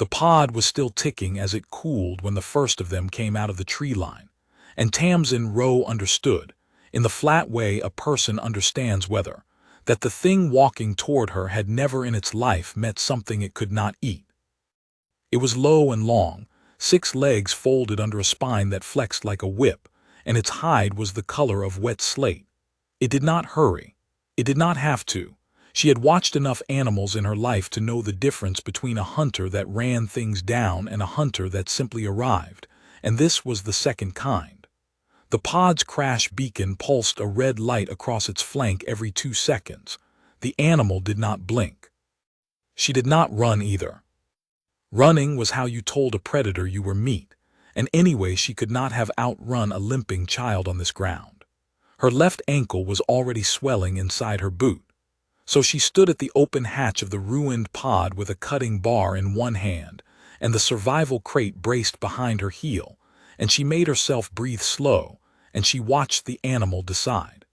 The pod was still ticking as it cooled when the first of them came out of the tree line, and Tamsin Rowe understood, in the flat way a person understands weather, that the thing walking toward her had never in its life met something it could not eat. It was low and long, 6 legs folded under a spine that flexed like a whip, and its hide was the color of wet slate. It did not hurry. It did not have to. She had watched enough animals in her life to know the difference between a hunter that ran things down and a hunter that simply arrived, and this was the second kind. The pod's crash beacon pulsed a red light across its flank every 2 seconds. The animal did not blink. She did not run either. Running was how you told a predator you were meat, and anyway she could not have outrun a limping child on this ground. Her left ankle was already swelling inside her boot, so she stood at the open hatch of the ruined pod with a cutting bar in one hand and the survival crate braced behind her heel, and she made herself breathe slow, and she watched the animal decide.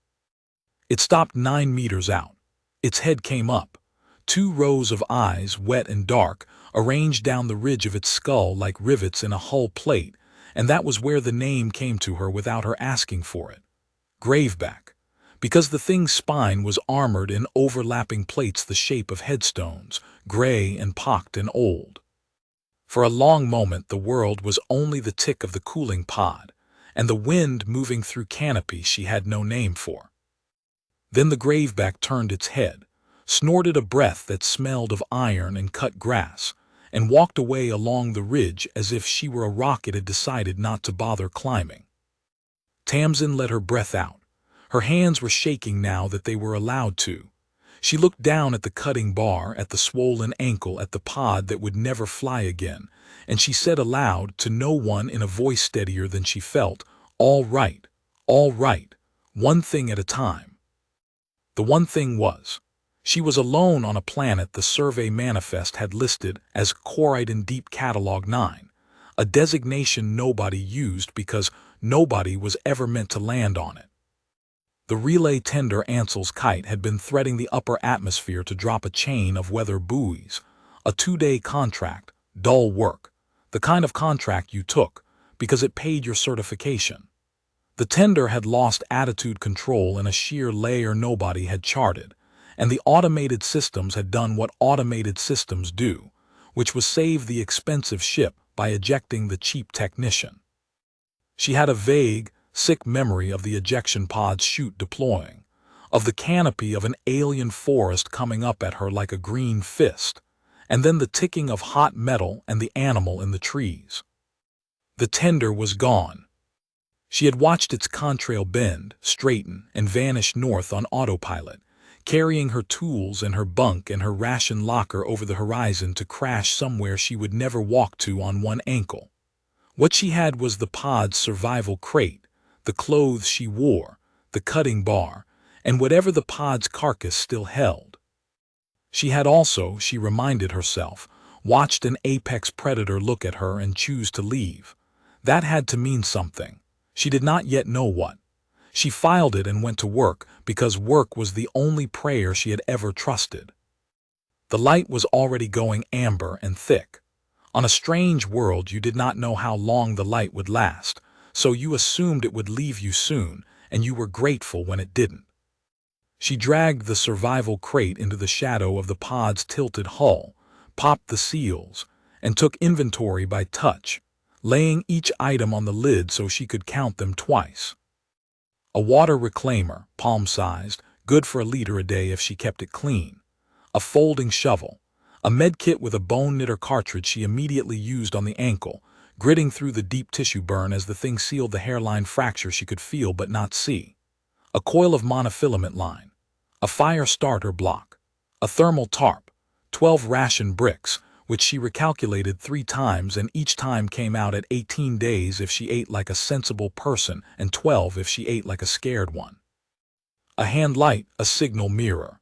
It stopped 9 meters out. Its head came up. 2 rows of eyes, wet and dark, arranged down the ridge of its skull like rivets in a hull plate, and that was where the name came to her without her asking for it. Graveback, because the thing's spine was armored in overlapping plates the shape of headstones, gray and pocked and old. For a long moment the world was only the tick of the cooling pod, and the wind moving through canopy she had no name for. Then the graveback turned its head, snorted a breath that smelled of iron and cut grass, and walked away along the ridge as if she were a rock it had decided not to bother climbing. Tamsin let her breath out. Her hands were shaking now that they were allowed to. She looked down at the cutting bar, at the swollen ankle, at the pod that would never fly again, and she said aloud to no one in a voice steadier than she felt, all right, one thing at a time. The one thing was, she was alone on a planet the survey manifest had listed as Coriden Deep Catalog 9, a designation nobody used because nobody was ever meant to land on it. The relay tender Ansell's kite had been threading the upper atmosphere to drop a chain of weather buoys, a 2-day contract, dull work, the kind of contract you took because it paid your certification. The tender had lost attitude control in a sheer layer nobody had charted, and the automated systems had done what automated systems do, which was save the expensive ship by ejecting the cheap technician. She had a vague, sick memory of the ejection pod's chute deploying, of the canopy of an alien forest coming up at her like a green fist, and then the ticking of hot metal and the animal in the trees. The tender was gone. She had watched its contrail bend, straighten, and vanish north on autopilot, carrying her tools and her bunk and her ration locker over the horizon to crash somewhere she would never walk to on one ankle. What she had was the pod's survival crate, the clothes she wore, the cutting bar, and whatever the pod's carcass still held. She had also, she reminded herself, watched an apex predator look at her and choose to leave. That had to mean something. She did not yet know what. She filed it and went to work because work was the only prayer she had ever trusted. The light was already going amber and thick. On a strange world you did not know how long the light would last, so you assumed it would leave you soon, and you were grateful when it didn't. She dragged the survival crate into the shadow of the pod's tilted hull, popped the seals, and took inventory by touch, laying each item on the lid so she could count them twice. A water reclaimer, palm-sized, good for a liter a day if she kept it clean. A folding shovel. A medkit with a bone knitter cartridge she immediately used on the ankle, gritting through the deep tissue burn as the thing sealed the hairline fracture she could feel but not see. A coil of monofilament line. A fire starter block. A thermal tarp. 12 ration bricks, which she recalculated 3 times and each time came out at 18 days if she ate like a sensible person and 12 if she ate like a scared one. A hand light, a signal mirror.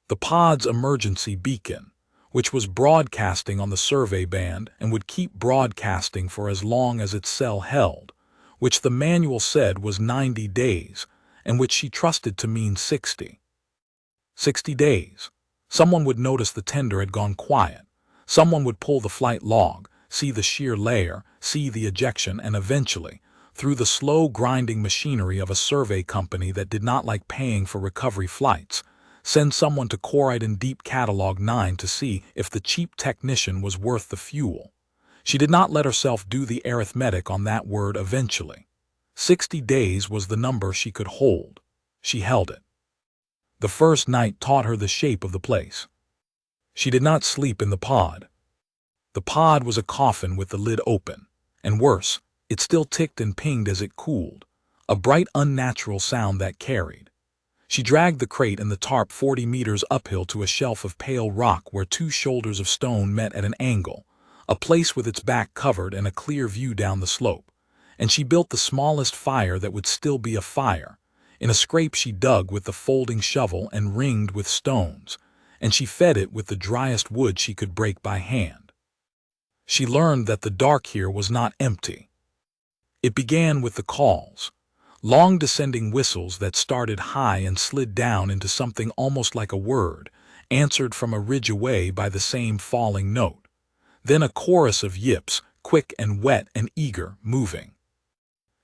The pod's emergency beacon, which was broadcasting on the survey band and would keep broadcasting for as long as its cell held, which the manual said was 90 days, and which she trusted to mean 60. 60 days. Someone would notice the tender had gone quiet. Someone would pull the flight log, see the shear layer, see the ejection, and eventually, through the slow grinding machinery of a survey company that did not like paying for recovery flights, send someone to Coride in Deep Catalog 9 to see if the cheap technician was worth the fuel. She did not let herself do the arithmetic on that word eventually. 60 days was the number she could hold. She held it. The first night taught her the shape of the place. She did not sleep in the pod. The pod was a coffin with the lid open, and worse, it still ticked and pinged as it cooled, a bright unnatural sound that carried. She dragged the crate and the tarp 40 meters uphill to a shelf of pale rock where two shoulders of stone met at an angle, a place with its back covered and a clear view down the slope, and she built the smallest fire that would still be a fire. In a scrape she dug with the folding shovel and ringed with stones, and she fed it with the driest wood she could break by hand. She learned that the dark here was not empty. It began with the calls, long descending whistles that started high and slid down into something almost like a word, answered from a ridge away by the same falling note. Then a chorus of yips, quick and wet and eager, moving.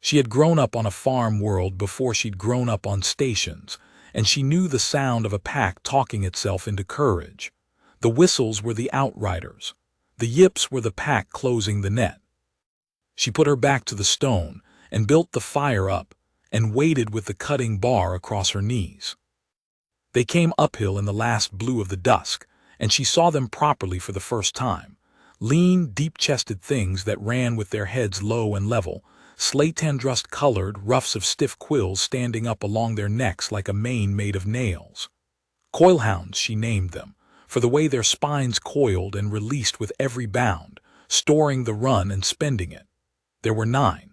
She had grown up on a farm world before she'd grown up on stations, and she knew the sound of a pack talking itself into courage. The whistles were the outriders. The yips were the pack closing the net. She put her back to the stone and built the fire up and waited with the cutting bar across her knees. They came uphill in the last blue of the dusk, and she saw them properly for the first time. Lean, deep-chested things that ran with their heads low and level, slate-rust-colored ruffs of stiff quills standing up along their necks like a mane made of nails. Coilhounds, she named them, for the way their spines coiled and released with every bound, storing the run and spending it. There were 9.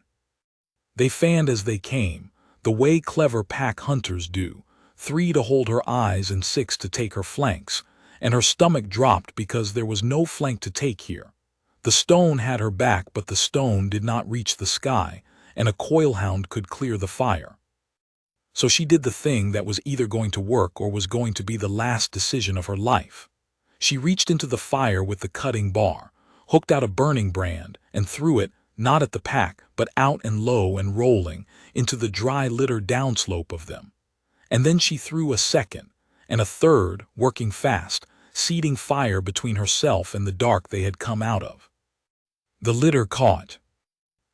They fanned as they came, the way clever pack hunters do, 3 to hold her eyes and 6 to take her flanks, and her stomach dropped because there was no flank to take here. The stone had her back, but the stone did not reach the sky, and a coilhound could clear the fire. So she did the thing that was either going to work or was going to be the last decision of her life. She reached into the fire with the cutting bar, hooked out a burning brand, and threw it, not at the pack, but out and low and rolling, into the dry litter downslope of them. And then she threw a second, and a third, working fast, seeding fire between herself and the dark they had come out of. The litter caught.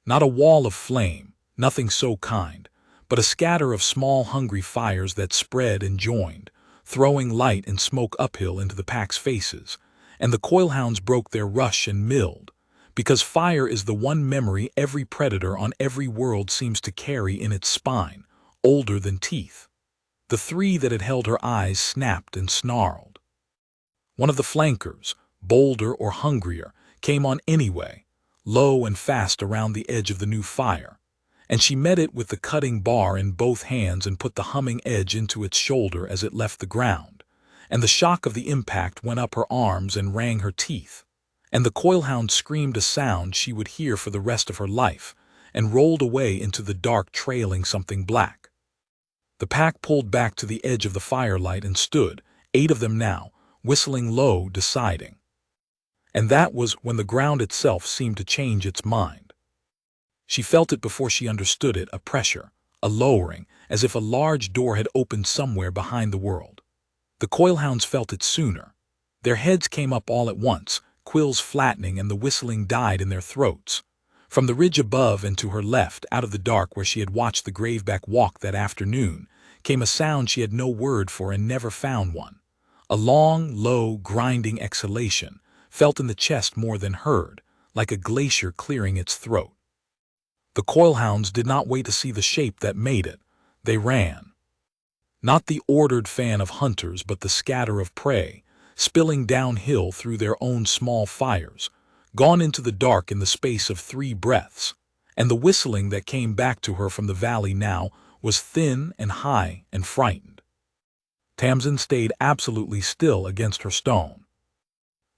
Not a wall of flame, nothing so kind, but a scatter of small hungry fires that spread and joined, throwing light and smoke uphill into the pack's faces, and the coilhounds broke their rush and milled, because fire is the one memory every predator on every world seems to carry in its spine, older than teeth. The 3 that had held her eyes snapped and snarled. One of the flankers, bolder or hungrier, came on anyway, low and fast around the edge of the new fire, and she met it with the cutting bar in both hands and put the humming edge into its shoulder as it left the ground, and the shock of the impact went up her arms and rang her teeth, and the coilhound screamed a sound she would hear for the rest of her life, and rolled away into the dark trailing something black. The pack pulled back to the edge of the firelight and stood, 8 of them now, whistling low, deciding. And that was when the ground itself seemed to change its mind. She felt it before she understood it, a pressure, a lowering, as if a large door had opened somewhere behind the world. The coilhounds felt it sooner. Their heads came up all at once, quills flattening, and the whistling died in their throats. From the ridge above and to her left, out of the dark where she had watched the graveback walk that afternoon, came a sound she had no word for and never found one. A long, low, grinding exhalation, felt in the chest more than heard, like a glacier clearing its throat. The coilhounds did not wait to see the shape that made it. They ran. Not the ordered fan of hunters, but the scatter of prey, spilling downhill through their own small fires, gone into the dark in the space of 3 breaths, and the whistling that came back to her from the valley now was thin and high and frightened. Tamsin stayed absolutely still against her stone.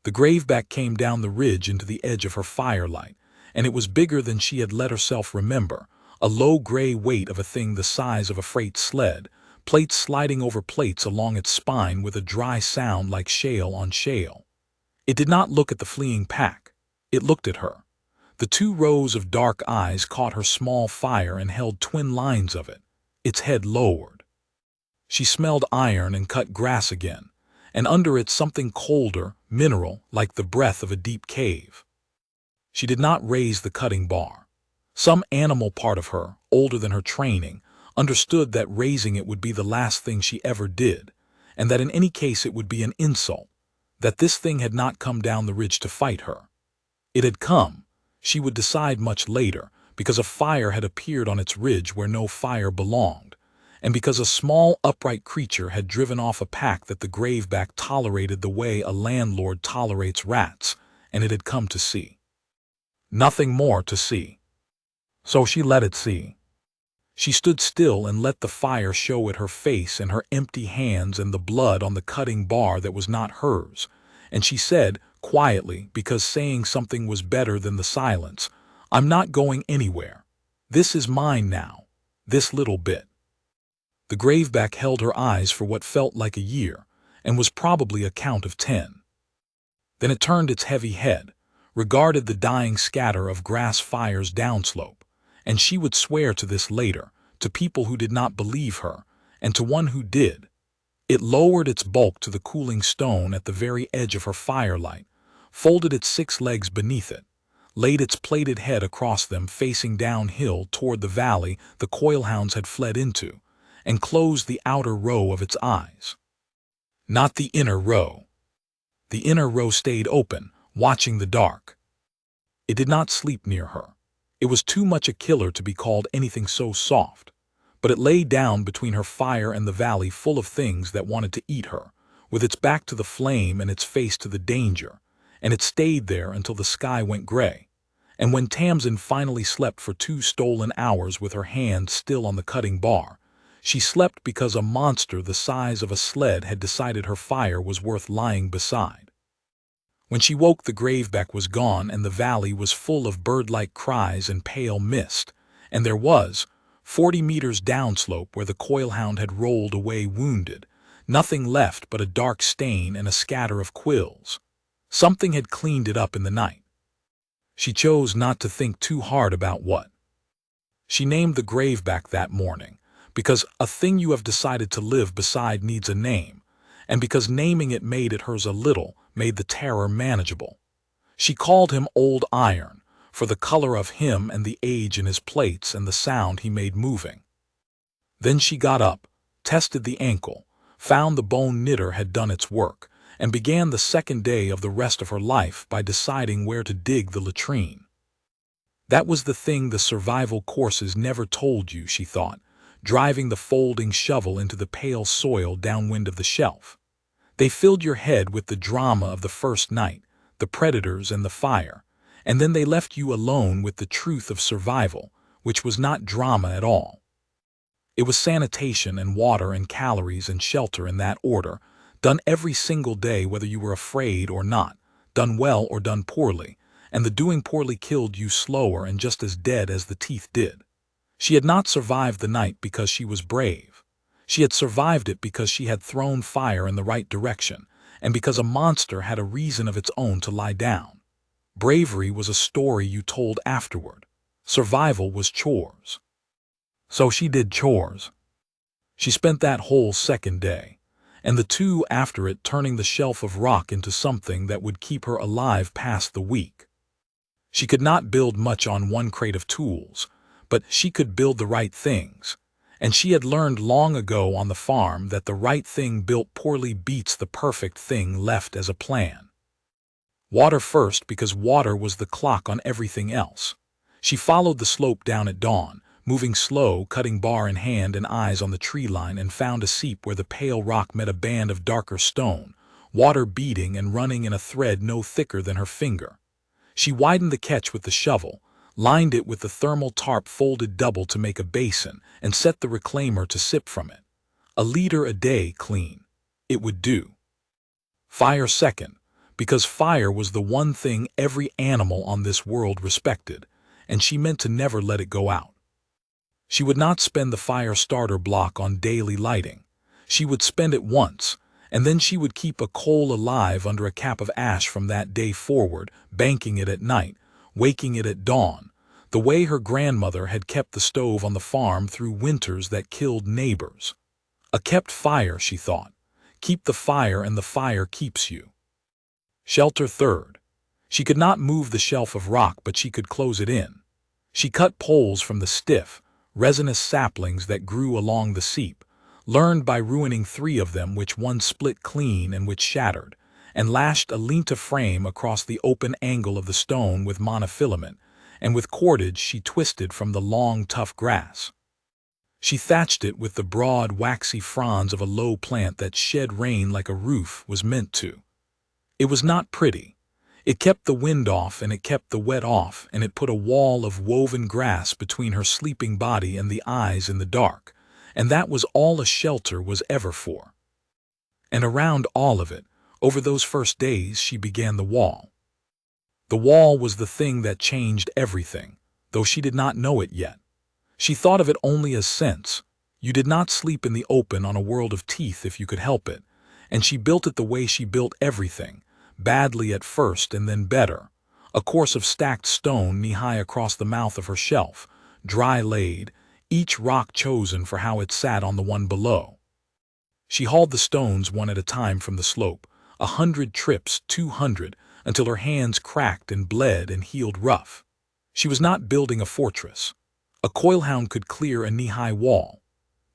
The graveback came down the ridge into the edge of her firelight, and it was bigger than she had let herself remember, a low gray weight of a thing the size of a freight sled, plates sliding over plates along its spine with a dry sound like shale on shale. It did not look at the fleeing pack. It looked at her. The 2 rows of dark eyes caught her small fire and held twin lines of it, its head lowered. She smelled iron and cut grass again, and under it something colder, mineral, like the breath of a deep cave. She did not raise the cutting bar. Some animal part of her, older than her training, understood that raising it would be the last thing she ever did, and that in any case it would be an insult, that this thing had not come down the ridge to fight her. It had come, she would decide much later, because a fire had appeared on its ridge where no fire belonged, and because a small upright creature had driven off a pack that the graveback tolerated the way a landlord tolerates rats, and it had come to see. Nothing more to see. So she let it see. She stood still and let the fire show it her face and her empty hands and the blood on the cutting bar that was not hers, and she said, quietly, because saying something was better than the silence, "I'm not going anywhere. This is mine now, this little bit." The graveback held her eyes for what felt like a year, and was probably a count of 10. Then it turned its heavy head, regarded the dying scatter of grass fires downslope, and she would swear to this later, to people who did not believe her, and to one who did. It lowered its bulk to the cooling stone at the very edge of her firelight, folded its 6 legs beneath it, laid its plated head across them facing downhill toward the valley the coilhounds had fled into, and closed the outer row of its eyes. Not the inner row. The inner row stayed open, watching the dark. It did not sleep near her. It was too much a killer to be called anything so soft, but it lay down between her fire and the valley full of things that wanted to eat her, with its back to the flame and its face to the danger, and it stayed there until the sky went gray. And when Tamsin finally slept for 2 stolen hours with her hand still on the cutting bar, she slept because a monster the size of a sled had decided her fire was worth lying beside. When she woke, the graveback was gone and the valley was full of bird-like cries and pale mist, and there was, 40 meters downslope where the coilhound had rolled away wounded, nothing left but a dark stain and a scatter of quills. Something had cleaned it up in the night. She chose not to think too hard about what. She named the graveback that morning, because a thing you have decided to live beside needs a name, and because naming it made it hers a little, made the terror manageable. She called him Old Iron, for the color of him and the age in his plates and the sound he made moving. Then she got up, tested the ankle, found the bone knitter had done its work, and began the second day of the rest of her life by deciding where to dig the latrine. That was the thing the survival courses never told you, she thought, driving the folding shovel into the pale soil downwind of the shelf. They filled your head with the drama of the first night, the predators and the fire, and then they left you alone with the truth of survival, which was not drama at all. It was sanitation and water and calories and shelter in that order, done every single day whether you were afraid or not, done well or done poorly, and the doing poorly killed you slower and just as dead as the teeth did. She had not survived the night because she was brave. She had survived it because she had thrown fire in the right direction, and because a monster had a reason of its own to lie down. Bravery was a story you told afterward. Survival was chores. So she did chores. She spent that whole second day, and the 2 after it, turning the shelf of rock into something that would keep her alive past the week. She could not build much on 1 crate of tools, but she could build the right things, and she had learned long ago on the farm that the right thing built poorly beats the perfect thing left as a plan. Water first, because water was the clock on everything else. She followed the slope down at dawn, moving slow, cutting bar in hand and eyes on the tree line, and found a seep where the pale rock met a band of darker stone, water beating and running in a thread no thicker than her finger. She widened the catch with the shovel, lined it with the thermal tarp folded double to make a basin, and set the reclaimer to sip from it. 1 liter a day clean. It would do. Fire second, because fire was the one thing every animal on this world respected, and she meant to never let it go out. She would not spend the fire starter block on daily lighting. She would spend it once, and then she would keep a coal alive under a cap of ash from that day forward, banking it at night, waking it at dawn, the way her grandmother had kept the stove on the farm through winters that killed neighbors. A kept fire, she thought. Keep the fire and the fire keeps you. Shelter third. She could not move the shelf of rock, but she could close it in. She cut poles from the stiff, resinous saplings that grew along the seep, learned by ruining 3 of them, which one split clean and which shattered, and lashed a lenta frame across the open angle of the stone with monofilament, and with cordage she twisted from the long, tough grass. She thatched it with the broad, waxy fronds of a low plant that shed rain like a roof was meant to. It was not pretty. It kept the wind off and it kept the wet off, and it put a wall of woven grass between her sleeping body and the eyes in the dark, and that was all a shelter was ever for. And around all of it, over those first days, she began the wall. The wall was the thing that changed everything, though she did not know it yet. She thought of it only as sense. You did not sleep in the open on a world of teeth if you could help it, and she built it the way she built everything, badly at first and then better, a course of stacked stone knee-high across the mouth of her shelf, dry laid, each rock chosen for how it sat on the one below. She hauled the stones one at a time from the slope, 100 trips, 200, until her hands cracked and bled and healed rough. She was not building a fortress. A coilhound could clear a knee-high wall,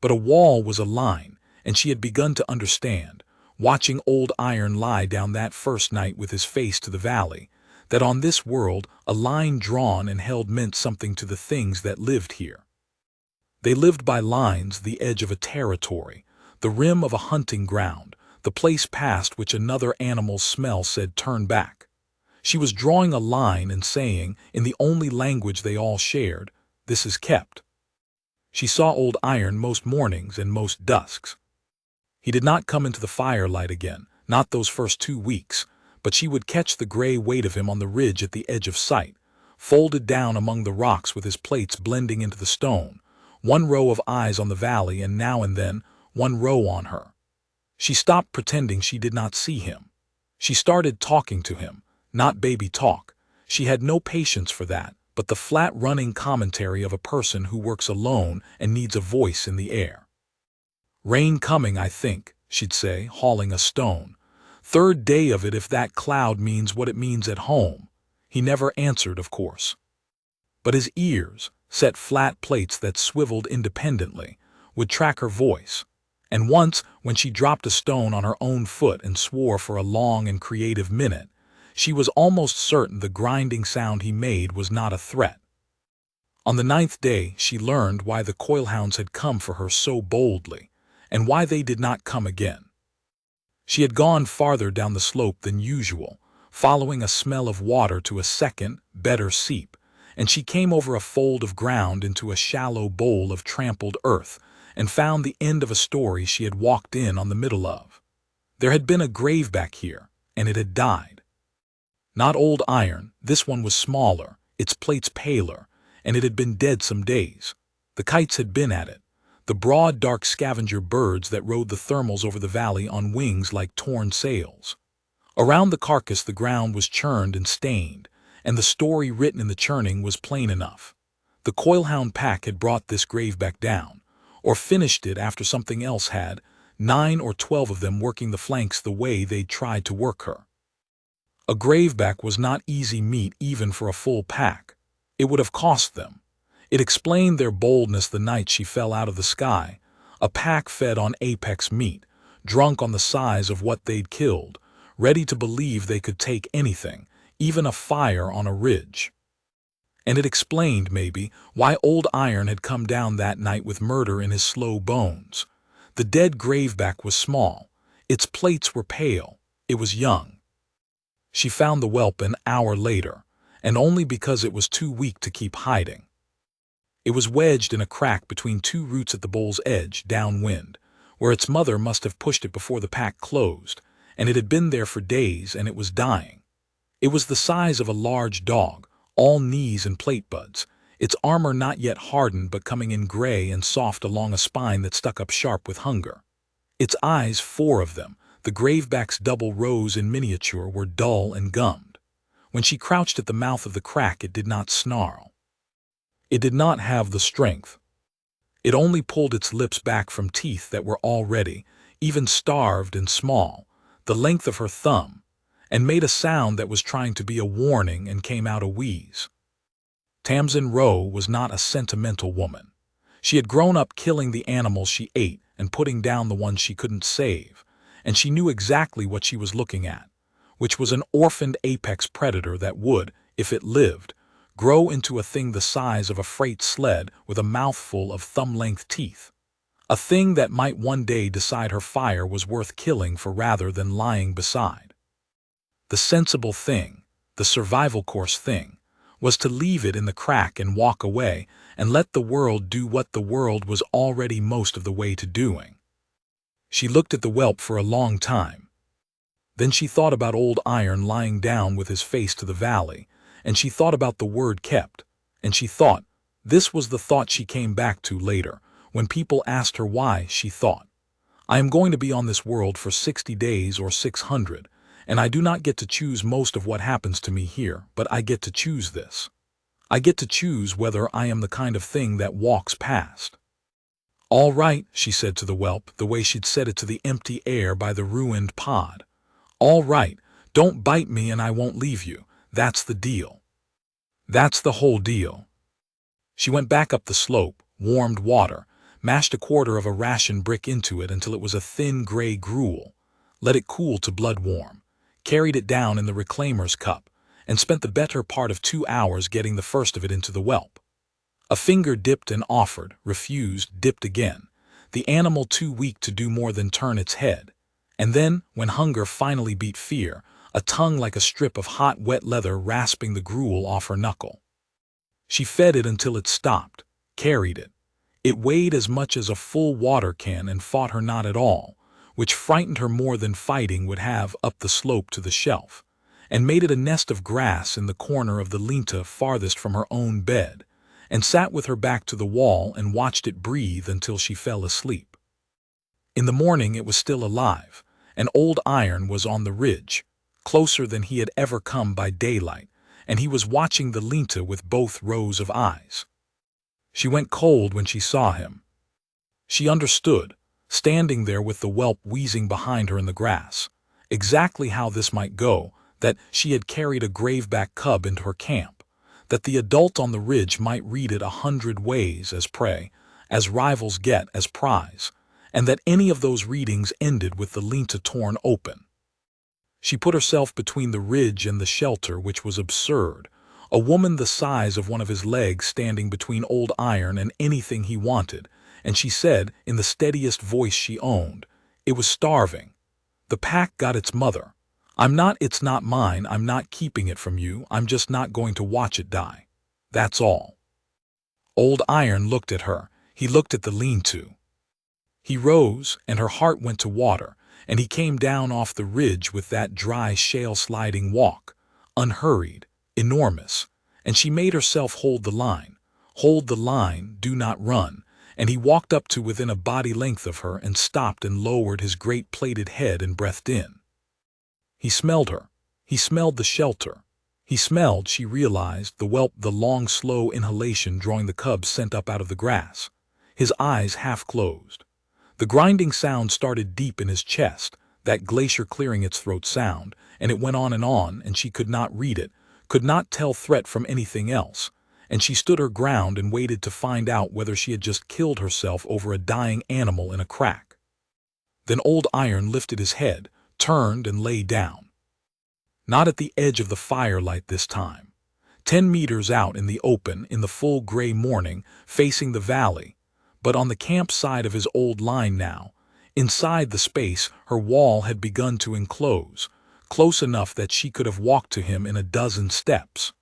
but a wall was a line, and she had begun to understand, watching old Iron lie down that first night with his face to the valley, that on this world a line drawn and held meant something to the things that lived here. They lived by lines, the edge of a territory, the rim of a hunting ground, the place past which another animal's smell said turn back. She was drawing a line and saying, in the only language they all shared, this is kept. She saw old Iron most mornings and most dusks. He did not come into the firelight again, not those first 2 weeks, but she would catch the gray weight of him on the ridge at the edge of sight, folded down among the rocks with his plates blending into the stone, one row of eyes on the valley and now and then one row on her. She stopped pretending she did not see him. She started talking to him, not baby talk. She had no patience for that, but the flat running commentary of a person who works alone and needs a voice in the air. Rain coming, I think, she'd say, hauling a stone. 3rd day of it if that cloud means what it means at home. He never answered, of course. But his ears, set flat plates that swiveled independently, would track her voice. And once, when she dropped a stone on her own foot and swore for a long and creative minute, she was almost certain the grinding sound he made was not a threat. On the 9th day, she learned why the coilhounds had come for her so boldly, and why they did not come again. She had gone farther down the slope than usual, following a smell of water to a second, better seep, and she came over a fold of ground into a shallow bowl of trampled earth, and found the end of a story she had walked in on the middle of. There had been a graveback here, and it had died. Not old Iron, this one was smaller, its plates paler, and it had been dead some days. The kites had been at it, the broad dark scavenger birds that rode the thermals over the valley on wings like torn sails. Around the carcass the ground was churned and stained, and the story written in the churning was plain enough. The coilhound pack had brought this graveback down, or finished it after something else had, 9 or 12 of them working the flanks the way they'd tried to work her. A graveback was not easy meat even for a full pack. It would have cost them. It explained their boldness the night she fell out of the sky, a pack fed on apex meat, drunk on the size of what they'd killed, ready to believe they could take anything, even a fire on a ridge. And it explained, maybe, why old Iron had come down that night with murder in his slow bones. The dead graveback was small. Its plates were pale. It was young. She found the whelp an hour later, and only because it was too weak to keep hiding. It was wedged in a crack between 2 roots at the bowl's edge, downwind, where its mother must have pushed it before the pack closed, and it had been there for days and it was dying. It was the size of a large dog, all knees and plate buds, its armor not yet hardened but coming in gray and soft along a spine that stuck up sharp with hunger. Its eyes, 4 of them, The graveback's double rows in miniature were dull and gummed. When she crouched at the mouth of the crack, it did not snarl. It did not have the strength. It only pulled its lips back from teeth that were already, even starved and small, the length of her thumb, and made a sound that was trying to be a warning and came out a wheeze. Tamsin Rowe was not a sentimental woman. She had grown up killing the animals she ate and putting down the ones she couldn't save, and she knew exactly what she was looking at, which was an orphaned apex predator that would, if it lived, grow into a thing the size of a freight sled with a mouthful of thumb-length teeth. A thing that might one day decide her fire was worth killing for rather than lying beside. The sensible thing, the survival course thing, was to leave it in the crack and walk away and let the world do what the world was already most of the way to doing. She looked at the whelp for a long time. Then she thought about Old Iron lying down with his face to the valley, and she thought about the word kept, and she thought, this was the thought she came back to later, when people asked her why, she thought, I am going to be on this world for 60 days or 600, and I do not get to choose most of what happens to me here, but I get to choose this. I get to choose whether I am the kind of thing that walks past. All right, she said to the whelp, the way she'd said it to the empty air by the ruined pod. All right, don't bite me and I won't leave you. That's the deal. That's the whole deal. She went back up the slope, warmed water, mashed a quarter of a ration brick into it until it was a thin gray gruel, let it cool to blood warm, carried it down in the reclaimer's cup, and spent the better part of 2 hours getting the first of it into the whelp. A finger dipped and offered, refused, dipped again, the animal too weak to do more than turn its head, and then, when hunger finally beat fear, a tongue like a strip of hot wet leather rasping the gruel off her knuckle. She fed it until it stopped, carried it. It weighed as much as a full water can and fought her not at all, which frightened her more than fighting would have up the slope to the shelf, and made it a nest of grass in the corner of the linta farthest from her own bed, and sat with her back to the wall and watched it breathe until she fell asleep. In the morning it was still alive, and Old Iron was on the ridge, closer than he had ever come by daylight, and he was watching the linta with both rows of eyes. She went cold when she saw him. She understood, standing there with the whelp wheezing behind her in the grass, exactly how this might go, that she had carried a graveback cub into her camp, that the adult on the ridge might read it 100 ways as prey, as rivals get as prize, and that any of those readings ended with the linta torn open. She put herself between the ridge and the shelter, which was absurd, a woman the size of one of his legs standing between Old Iron and anything he wanted, and she said, in the steadiest voice she owned, it was starving. The pack got its mother. It's not mine, I'm not keeping it from you, I'm just not going to watch it die. That's all. Old Iron looked at her, he looked at the lean-to. He rose, and her heart went to water, and he came down off the ridge with that dry shale-sliding walk, unhurried, enormous, and she made herself hold the line, do not run, and he walked up to within a body length of her and stopped and lowered his great plaited head and breathed in. He smelled her. He smelled the shelter. He smelled, she realized, the whelp, the long, slow inhalation drawing the cub scent up out of the grass. His eyes half closed. The grinding sound started deep in his chest, that glacier clearing its throat sound, and it went on, and she could not read it, could not tell threat from anything else, and she stood her ground and waited to find out whether she had just killed herself over a dying animal in a crack. Then Old Iron lifted his head, turned and lay down. Not at the edge of the firelight this time. 10 meters out in the open, in the full gray morning, facing the valley, but on the camp side of his old line now. Inside the space her wall had begun to enclose, close enough that she could have walked to him in a dozen steps.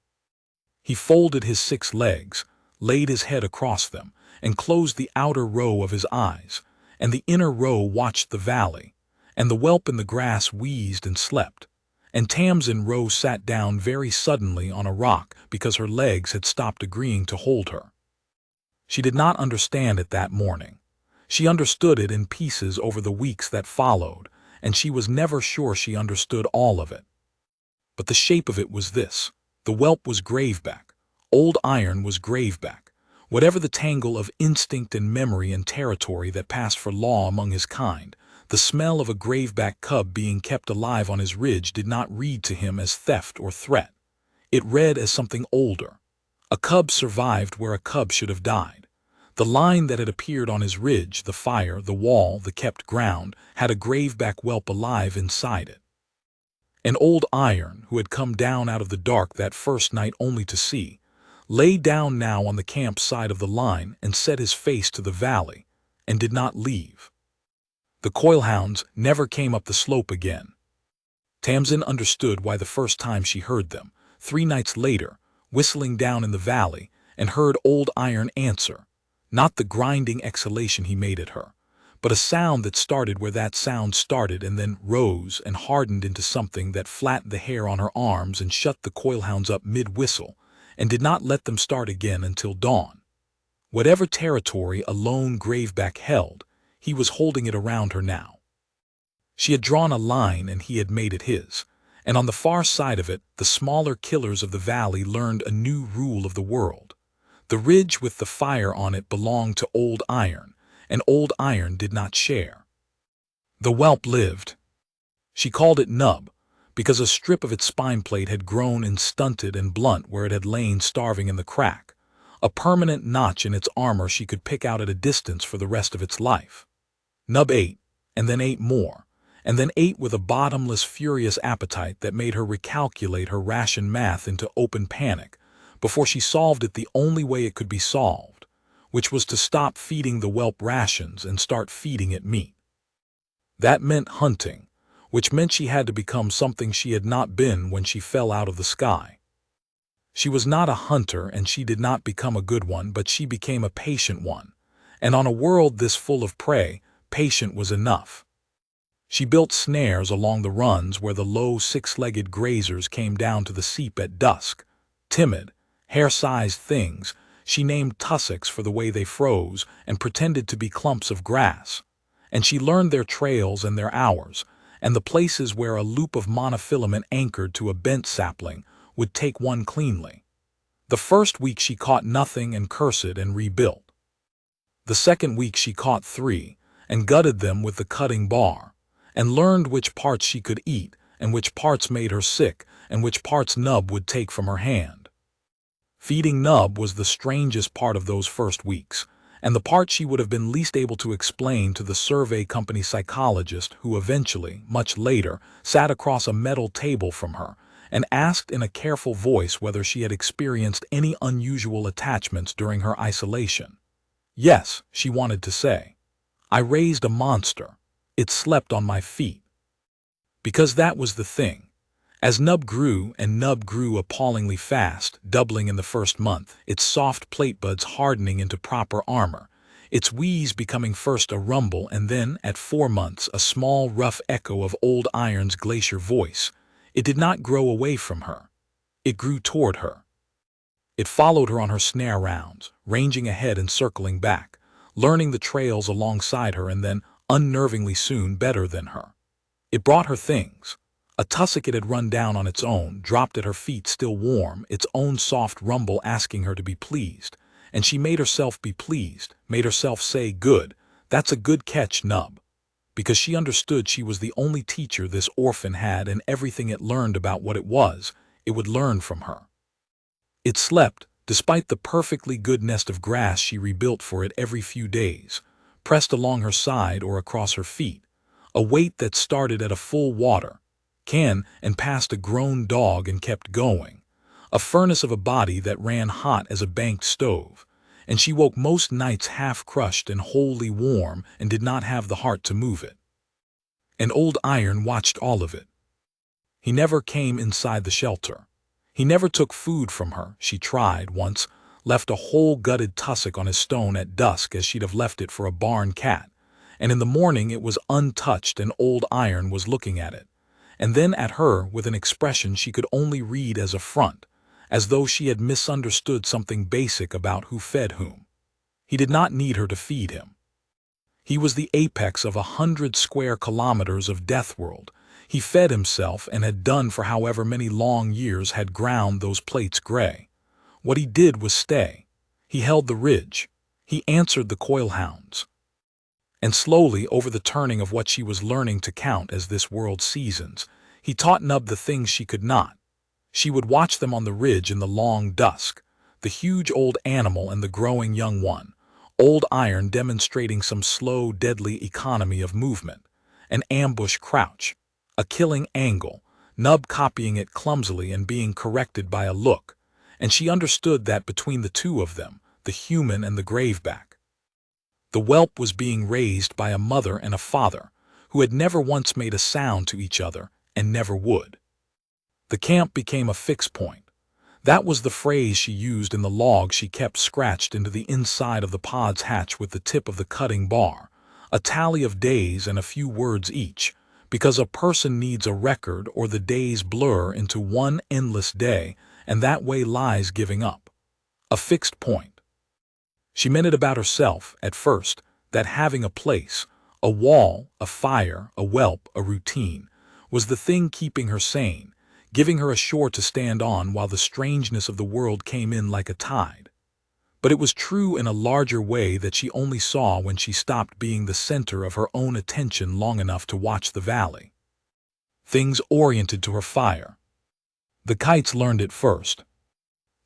He folded his 6 legs, laid his head across them, and closed the outer row of his eyes, and the inner row watched the valley, and the whelp in the grass wheezed and slept, and Tamsin Rowe sat down very suddenly on a rock because her legs had stopped agreeing to hold her. She did not understand it that morning. She understood it in pieces over the weeks that followed, and she was never sure she understood all of it. But the shape of it was this. The whelp was graveback. Old iron was graveback. Whatever the tangle of instinct and memory and territory that passed for law among his kind, the smell of a graveback cub being kept alive on his ridge did not read to him as theft or threat. It read as something older. A cub survived where a cub should have died. The line that had appeared on his ridge, the fire, the wall, the kept ground, had a graveback whelp alive inside it. An old iron, who had come down out of the dark that first night only to see, lay down now on the camp side of the line and set his face to the valley, and did not leave. The coilhounds never came up the slope again. Tamsin understood why the first time she heard them, 3 nights later, whistling down in the valley, and heard old iron answer, not the grinding exhalation he made at her, but a sound that started where that sound started and then rose and hardened into something that flattened the hair on her arms and shut the coilhounds up mid-whistle, and did not let them start again until dawn. Whatever territory a lone graveback held, he was holding it around her now. She had drawn a line and he had made it his, and on the far side of it, the smaller killers of the valley learned a new rule of the world. The ridge with the fire on it belonged to old iron, and old iron did not share. The whelp lived. She called it Nub, because a strip of its spine plate had grown and stunted and blunt where it had lain starving in the crack, a permanent notch in its armor she could pick out at a distance for the rest of its life. Nub ate, and then ate more, and then ate with a bottomless, furious appetite that made her recalculate her ration math into open panic before she solved it the only way it could be solved, which was to stop feeding the whelp rations and start feeding it meat. That meant hunting, which meant she had to become something she had not been when she fell out of the sky. She was not a hunter and she did not become a good one, but she became a patient one, and on a world this full of prey, patient was enough. She built snares along the runs where the low 6-legged grazers came down to the seep at dusk. Timid, hair-sized things, she named tussocks for the way they froze and pretended to be clumps of grass. And she learned their trails and their hours, and the places where a loop of monofilament anchored to a bent sapling would take one cleanly. The first week she caught nothing and cursed and rebuilt. The second week she caught 3 and gutted them with the cutting bar, and learned which parts she could eat and which parts made her sick and which parts Nub would take from her hand. Feeding Nub was the strangest part of those first weeks, and the part she would have been least able to explain to the survey company psychologist who eventually, much later, sat across a metal table from her and asked in a careful voice whether she had experienced any unusual attachments during her isolation. Yes, she wanted to say. I raised a monster. It slept on my feet. Because that was the thing. As Nub grew, and Nub grew appallingly fast, doubling in the first month, its soft plate buds hardening into proper armor, its wheeze becoming first a rumble and then, at 4 months, a small, rough echo of old iron's glacier voice, it did not grow away from her. It grew toward her. It followed her on her snare rounds, ranging ahead and circling back, learning the trails alongside her and then, unnervingly soon, better than her. It brought her things. A tussock it had run down on its own, dropped at her feet still warm, its own soft rumble asking her to be pleased, and she made herself be pleased, made herself say, "Good, that's a good catch, Nub," because she understood she was the only teacher this orphan had, and everything it learned about what it was, it would learn from her. It slept, despite the perfectly good nest of grass she rebuilt for it every few days, pressed along her side or across her feet, a weight that started at a full water can and passed a grown dog and kept going, a furnace of a body that ran hot as a banked stove, and she woke most nights half-crushed and wholly warm and did not have the heart to move it. And old iron watched all of it. He never came inside the shelter. He never took food from her. She tried, once, left a whole gutted tussock on his stone at dusk as she'd have left it for a barn cat, and in the morning it was untouched and old iron was looking at it, and then at her with an expression she could only read as affront, as though she had misunderstood something basic about who fed whom. He did not need her to feed him. He was the apex of 100 square kilometers of death world. He fed himself and had done for however many long years had ground those plates gray. What he did was stay. He held the ridge. He answered the coil hounds. And slowly, over the turning of what she was learning to count as this world's seasons, he taught Nub the things she could not. She would watch them on the ridge in the long dusk, the huge old animal and the growing young one, old iron demonstrating some slow, deadly economy of movement, an ambush crouch, a killing angle, Nub copying it clumsily and being corrected by a look, and she understood that between the two of them, the human and the graveback, the whelp was being raised by a mother and a father who had never once made a sound to each other and never would. The camp became a fixed point. That was the phrase she used in the log she kept scratched into the inside of the pod's hatch with the tip of the cutting bar, a tally of days and a few words each, because a person needs a record or the days blur into one endless day, and that way lies giving up. A fixed point. She meant it about herself, at first, that having a place, a wall, a fire, a whelp, a routine, was the thing keeping her sane, giving her a shore to stand on while the strangeness of the world came in like a tide. But it was true in a larger way that she only saw when she stopped being the center of her own attention long enough to watch the valley. Things oriented to her fire. The kites learned it first.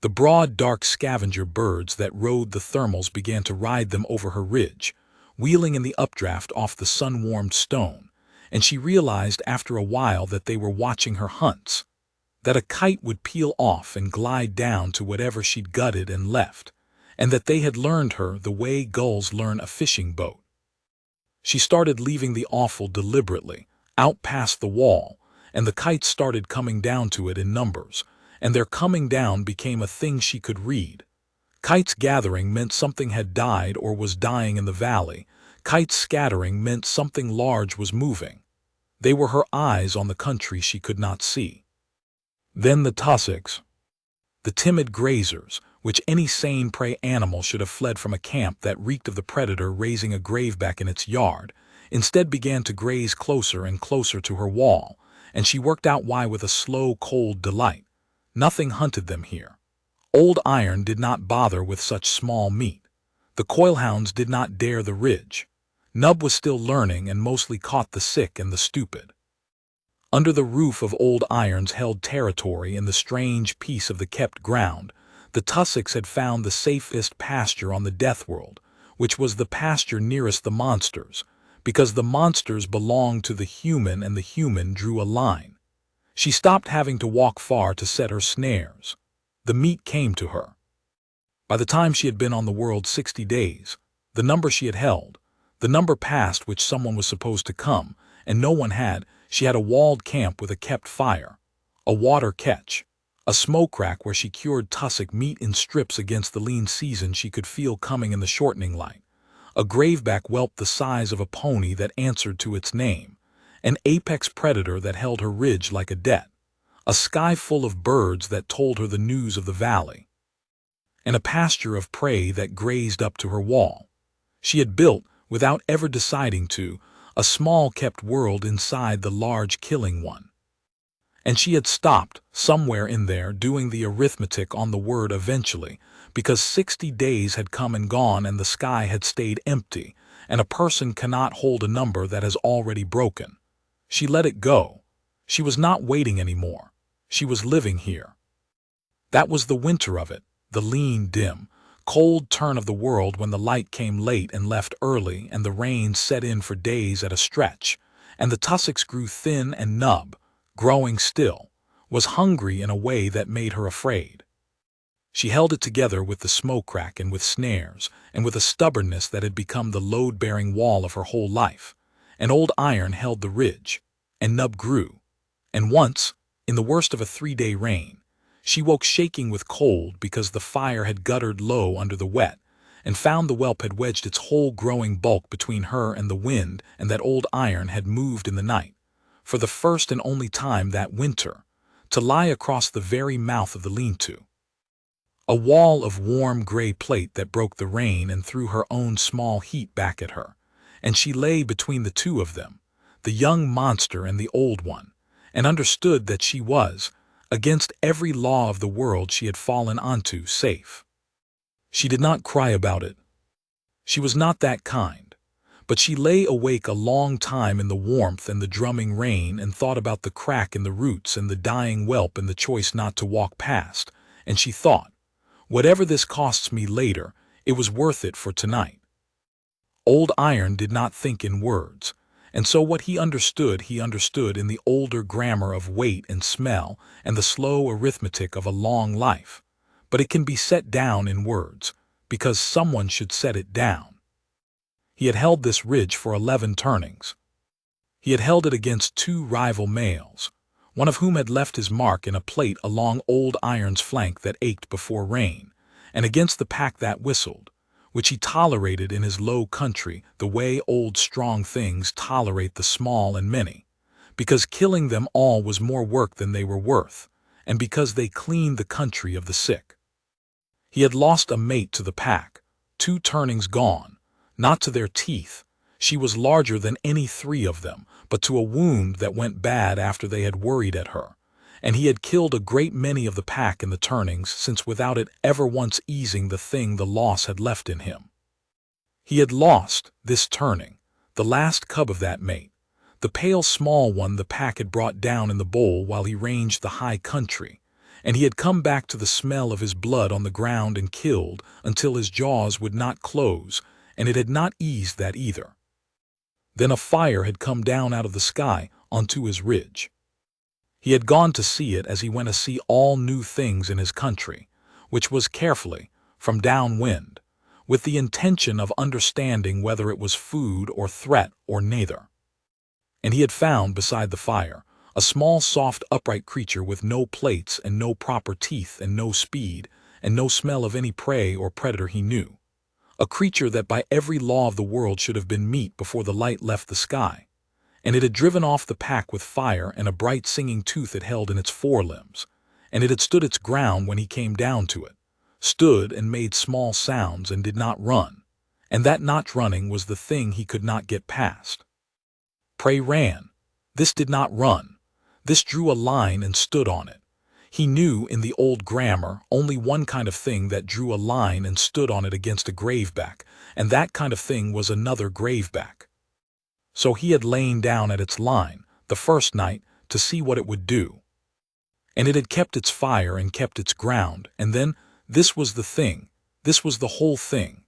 The broad, dark scavenger birds that rode the thermals began to ride them over her ridge, wheeling in the updraft off the sun-warmed stone, and she realized after a while that they were watching her hunts, that a kite would peel off and glide down to whatever she'd gutted and left, and that they had learned her the way gulls learn a fishing boat. She started leaving the offal deliberately, out past the wall, and the kites started coming down to it in numbers, and their coming down became a thing she could read. Kites gathering meant something had died or was dying in the valley. Kites scattering meant something large was moving. They were her eyes on the country she could not see. Then the tussocks, the timid grazers, which any sane prey animal should have fled from a camp that reeked of the predator raising a graveback in its yard, instead began to graze closer and closer to her wall, and she worked out why with a slow, cold delight. Nothing hunted them here. Old iron did not bother with such small meat. The coilhounds did not dare the ridge. Nub was still learning and mostly caught the sick and the stupid. Under the roof of old iron's held territory in the strange peace of the kept ground, the tussocks had found the safest pasture on the death world, which was the pasture nearest the monsters, because the monsters belonged to the human and the human drew a line. She stopped having to walk far to set her snares. The meat came to her. By the time she had been on the world 60 days, the number she had held, the number past which someone was supposed to come, and no one had, she had a walled camp with a kept fire, a water catch, a smoke rack where she cured tussock meat in strips against the lean season she could feel coming in the shortening light, a graveback whelp the size of a pony that answered to its name, an apex predator that held her ridge like a debt, a sky full of birds that told her the news of the valley, and a pasture of prey that grazed up to her wall. She had built, without ever deciding to, a small kept world inside the large killing one. And she had stopped, somewhere in there, doing the arithmetic on the word eventually, because 60 days had come and gone and the sky had stayed empty, and a person cannot hold a number that has already broken. She let it go. She was not waiting anymore. She was living here. That was the winter of it, the lean, dim, cold turn of the world when the light came late and left early and the rain set in for days at a stretch, and the tussocks grew thin and Nub, growing still, was hungry in a way that made her afraid. She held it together with the smoke rack and with snares, and with a stubbornness that had become the load-bearing wall of her whole life. And old iron held the ridge, and Nub grew. And once, in the worst of a 3-day rain, she woke shaking with cold because the fire had guttered low under the wet, and found the whelp had wedged its whole growing bulk between her and the wind, and that old iron had moved in the night, for the first and only time that winter, to lie across the very mouth of the lean-to. A wall of warm gray plate that broke the rain and threw her own small heat back at her, and she lay between the two of them, the young monster and the old one, and understood that she was, against every law of the world she had fallen onto, safe. She did not cry about it. She was not that kind. But she lay awake a long time in the warmth and the drumming rain and thought about the crack in the roots and the dying whelp and the choice not to walk past, and she thought, whatever this costs me later, it was worth it for tonight. Old Iron did not think in words, and so what he understood in the older grammar of weight and smell and the slow arithmetic of a long life. But it can be set down in words, because someone should set it down. He had held this ridge for 11 turnings. He had held it against 2 rival males, one of whom had left his mark in a plate along Old Iron's flank that ached before rain, and against the pack that whistled, which he tolerated in his low country the way old strong things tolerate the small and many, because killing them all was more work than they were worth, and because they cleaned the country of the sick. He had lost a mate to the pack, 2 turnings gone, not to their teeth. She was larger than any 3 of them, but to a wound that went bad after they had worried at her, and he had killed a great many of the pack in the turnings since without it ever once easing the thing the loss had left in him. He had lost, this turning, the last cub of that mate, the pale small one the pack had brought down in the bowl while he ranged the high country, and he had come back to the smell of his blood on the ground and killed until his jaws would not close, and it had not eased that either. Then a fire had come down out of the sky onto his ridge. He had gone to see it as he went to see all new things in his country, which was carefully, from downwind, with the intention of understanding whether it was food or threat or neither. And he had found, beside the fire, a small soft upright creature with no plates and no proper teeth and no speed and no smell of any prey or predator he knew. A creature that by every law of the world should have been meat before the light left the sky, and it had driven off the pack with fire and a bright singing tooth it held in its forelimbs, and it had stood its ground when he came down to it, stood and made small sounds and did not run, and that not running was the thing he could not get past. Prey ran. This did not run. This drew a line and stood on it. He knew in the old grammar only one kind of thing that drew a line and stood on it against a graveback, and that kind of thing was another graveback. So he had lain down at its line, the first night, to see what it would do. And it had kept its fire and kept its ground, and then, this was the thing, this was the whole thing.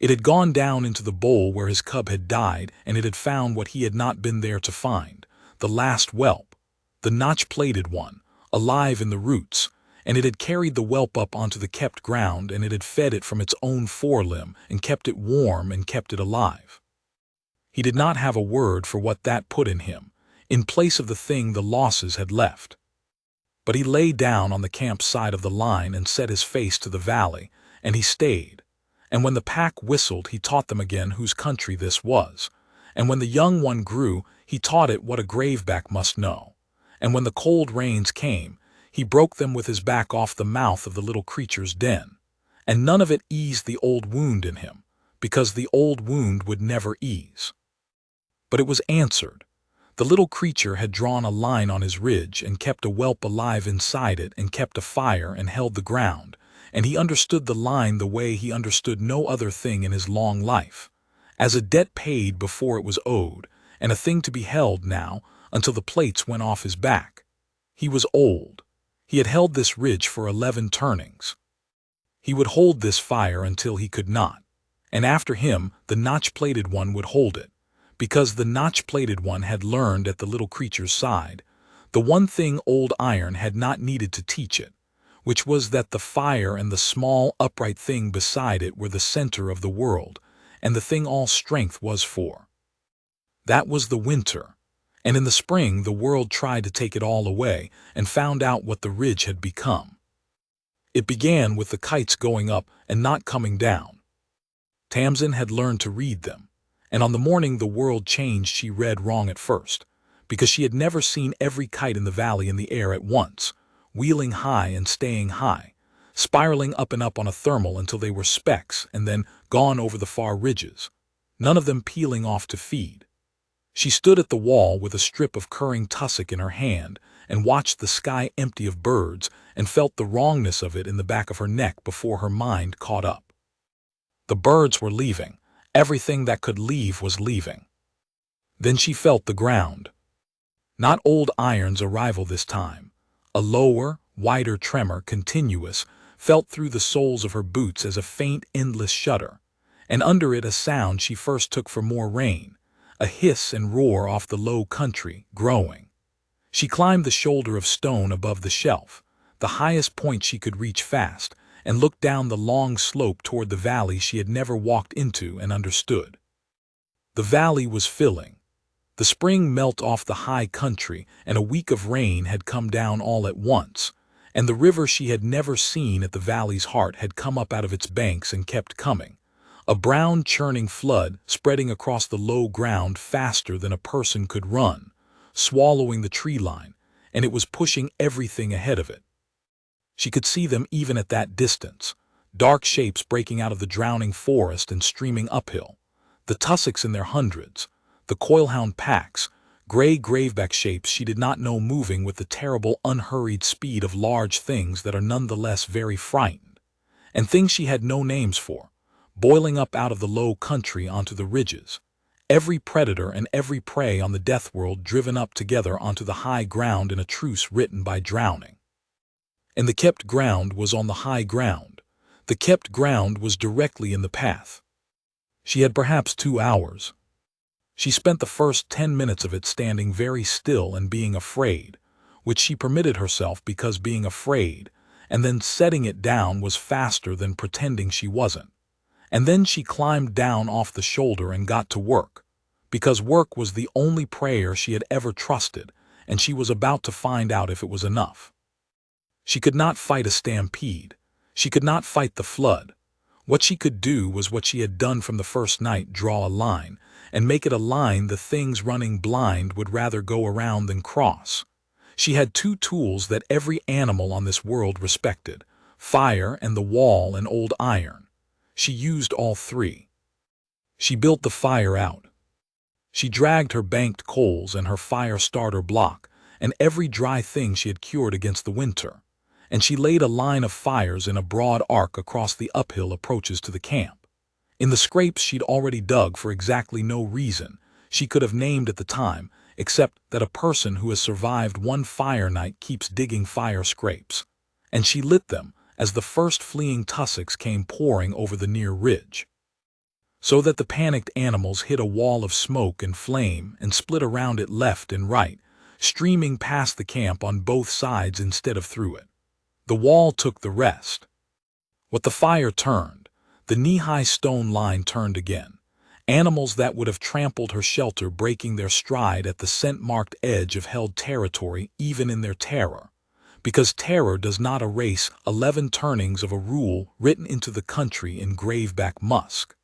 It had gone down into the bowl where his cub had died, and it had found what he had not been there to find, the last whelp, the notch-plated one, alive in the roots, and it had carried the whelp up onto the kept ground, and it had fed it from its own forelimb, and kept it warm and kept it alive. He did not have a word for what that put in him, in place of the thing the losses had left. But he lay down on the camp side of the line and set his face to the valley, and he stayed. And when the pack whistled, he taught them again whose country this was. And when the young one grew, he taught it what a graveback must know. And when the cold rains came, he broke them with his back off the mouth of the little creature's den. And none of it eased the old wound in him, because the old wound would never ease. But it was answered. The little creature had drawn a line on his ridge and kept a whelp alive inside it and kept a fire and held the ground, and he understood the line the way he understood no other thing in his long life, as a debt paid before it was owed, and a thing to be held now until the plates went off his back. He was old. He had held this ridge for 11 turnings. He would hold this fire until he could not, and after him the notch-plated one would hold it, because the notch-plated one had learned at the little creature's side the one thing Old Iron had not needed to teach it, which was that the fire and the small upright thing beside it were the center of the world, and the thing all strength was for. That was the winter, and in the spring the world tried to take it all away and found out what the ridge had become. It began with the kites going up and not coming down. Tamsin had learned to read them, and on the morning the world changed she read wrong at first, because she had never seen every kite in the valley in the air at once, wheeling high and staying high, spiraling up and up on a thermal until they were specks and then gone over the far ridges. none of them peeling off to feed. She stood at the wall with a strip of curring tussock in her hand and watched the sky empty of birds and felt the wrongness of it in the back of her neck before her mind caught up. The birds were leaving. Everything that could leave was leaving. Then she felt the ground. Not old iron's arrival this time. A lower, wider tremor, continuous, felt through the soles of her boots as a faint, endless shudder, and under it a sound she first took for more rain, a hiss and roar off the low country, growing. She climbed the shoulder of stone above the shelf, the highest point she could reach fast, and looked down the long slope toward the valley she had never walked into and understood. The valley was filling. The spring melt off the high country, and a week of rain had come down all at once, and the river she had never seen at the valley's heart had come up out of its banks and kept coming, a brown churning flood spreading across the low ground faster than a person could run, swallowing the tree line, and it was pushing everything ahead of it. She could see them even at that distance, dark shapes breaking out of the drowning forest and streaming uphill, the tussocks in their hundreds, the coilhound packs, gray graveback shapes she did not know moving with the terrible unhurried speed of large things that are nonetheless very frightened, and things she had no names for, boiling up out of the low country onto the ridges, every predator and every prey on the death world driven up together onto the high ground in a truce written by drowning. And the kept ground was on the high ground. The kept ground was directly in the path. She had perhaps 2 hours. She spent the first 10 minutes of it standing very still and being afraid, which she permitted herself because being afraid, and then setting it down was faster than pretending she wasn't. And then she climbed down off the shoulder and got to work, because work was the only prayer she had ever trusted, and she was about to find out if it was enough. She could not fight a stampede. She could not fight the flood. What she could do was what she had done from the first night: draw a line, and make it a line the things running blind would rather go around than cross. She had 2 tools that every animal on this world respected: fire and the wall and old iron. She used all 3. She built the fire out. She dragged her banked coals and her fire starter block and every dry thing she had cured against the winter, and she laid a line of fires in a broad arc across the uphill approaches to the camp. In the scrapes she'd already dug for exactly no reason she could have named at the time, except that a person who has survived one fire night keeps digging fire scrapes, and she lit them as the first fleeing tussocks came pouring over the near ridge, so that the panicked animals hit a wall of smoke and flame and split around it left and right, streaming past the camp on both sides instead of through it. The wall took the rest. What the fire turned, the knee-high stone line turned again, animals that would have trampled her shelter breaking their stride at the scent-marked edge of held territory even in their terror, because terror does not erase 11 turnings of a rule written into the country in graveback musk.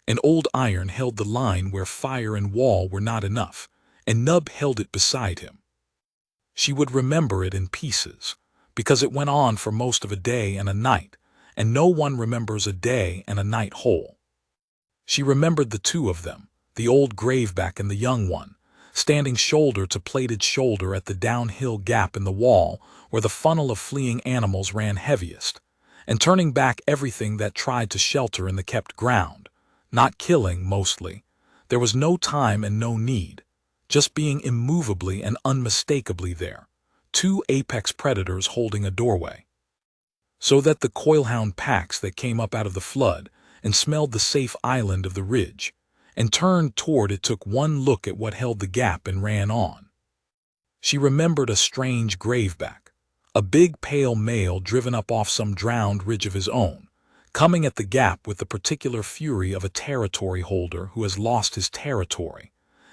And old iron held the line where fire and wall were not enough, and Nub held it beside him. She would remember it in pieces, because it went on for most of a day and a night, and no one remembers a day and a night whole. She remembered the 2 of them, the old graveback and the young one, standing shoulder to plated shoulder at the downhill gap in the wall where the funnel of fleeing animals ran heaviest, and turning back everything that tried to shelter in the kept ground, not killing mostly. There was no time and no need, just being immovably and unmistakably there, 2 apex predators holding a doorway. So that the coilhound packs that came up out of the flood and smelled the safe island of the ridge, and turned toward it took one look at what held the gap and ran on. She remembered a strange graveback, a big pale male driven up off some drowned ridge of his own, coming at the gap with the particular fury of a territory holder who has lost his territory,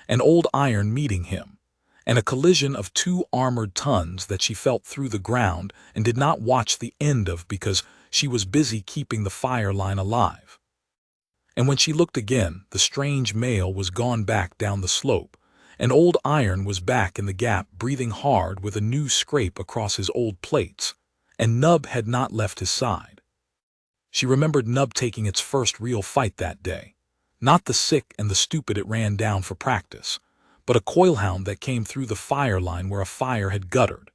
and old iron meeting him, and a collision of 2 armored tons that she felt through the ground and did not watch the end of because she was busy keeping the fire line alive. And when she looked again, the strange male was gone back down the slope, and old iron was back in the gap breathing hard with a new scrape across his old plates, and Nub had not left his side. She remembered Nub taking its first real fight that day. Not the sick and the stupid it ran down for practice, but a coilhound that came through the fire line where a fire had guttered.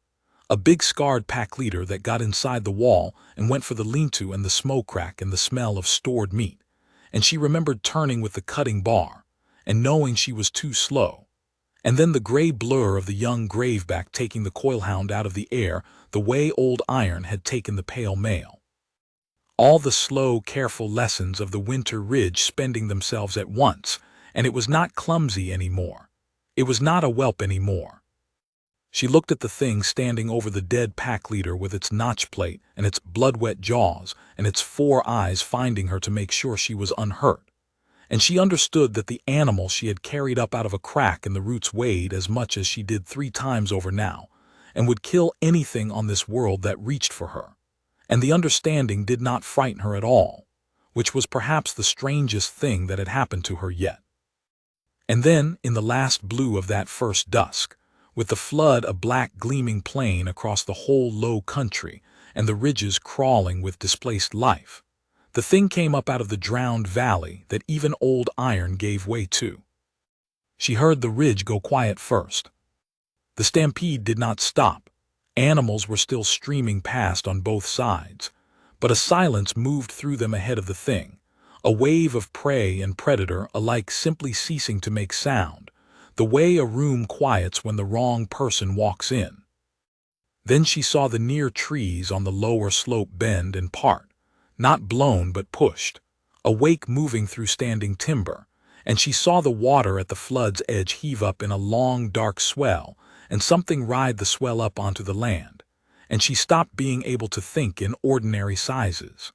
A big scarred pack leader that got inside the wall and went for the lean-to and the smoke crack and the smell of stored meat. And she remembered turning with the cutting bar, and knowing she was too slow. And then the gray blur of the young graveback taking the coilhound out of the air the way old Iron had taken the pale male. All the slow, careful lessons of the winter ridge spending themselves at once, and it was not clumsy anymore. It was not a whelp anymore. She looked at the thing standing over the dead pack leader with its notch plate and its blood-wet jaws and its 4 eyes finding her to make sure she was unhurt. And she understood that the animal she had carried up out of a crack in the roots weighed as much as she did 3 times over now, and would kill anything on this world that reached for her. And the understanding did not frighten her at all, which was perhaps the strangest thing that had happened to her yet. And then, in the last blue of that first dusk, with the flood a black gleaming plain across the whole low country and the ridges crawling with displaced life, the thing came up out of the drowned valley that even old Iron gave way to. She heard the ridge go quiet first. The stampede did not stop. Animals were still streaming past on both sides, but a silence moved through them ahead of the thing, a wave of prey and predator alike simply ceasing to make sound, the way a room quiets when the wrong person walks in. Then she saw the near trees on the lower slope bend and part, not blown but pushed, a wake moving through standing timber, and she saw the water at the flood's edge heave up in a long dark swell, and something ride the swell up onto the land, and she stopped being able to think in ordinary sizes.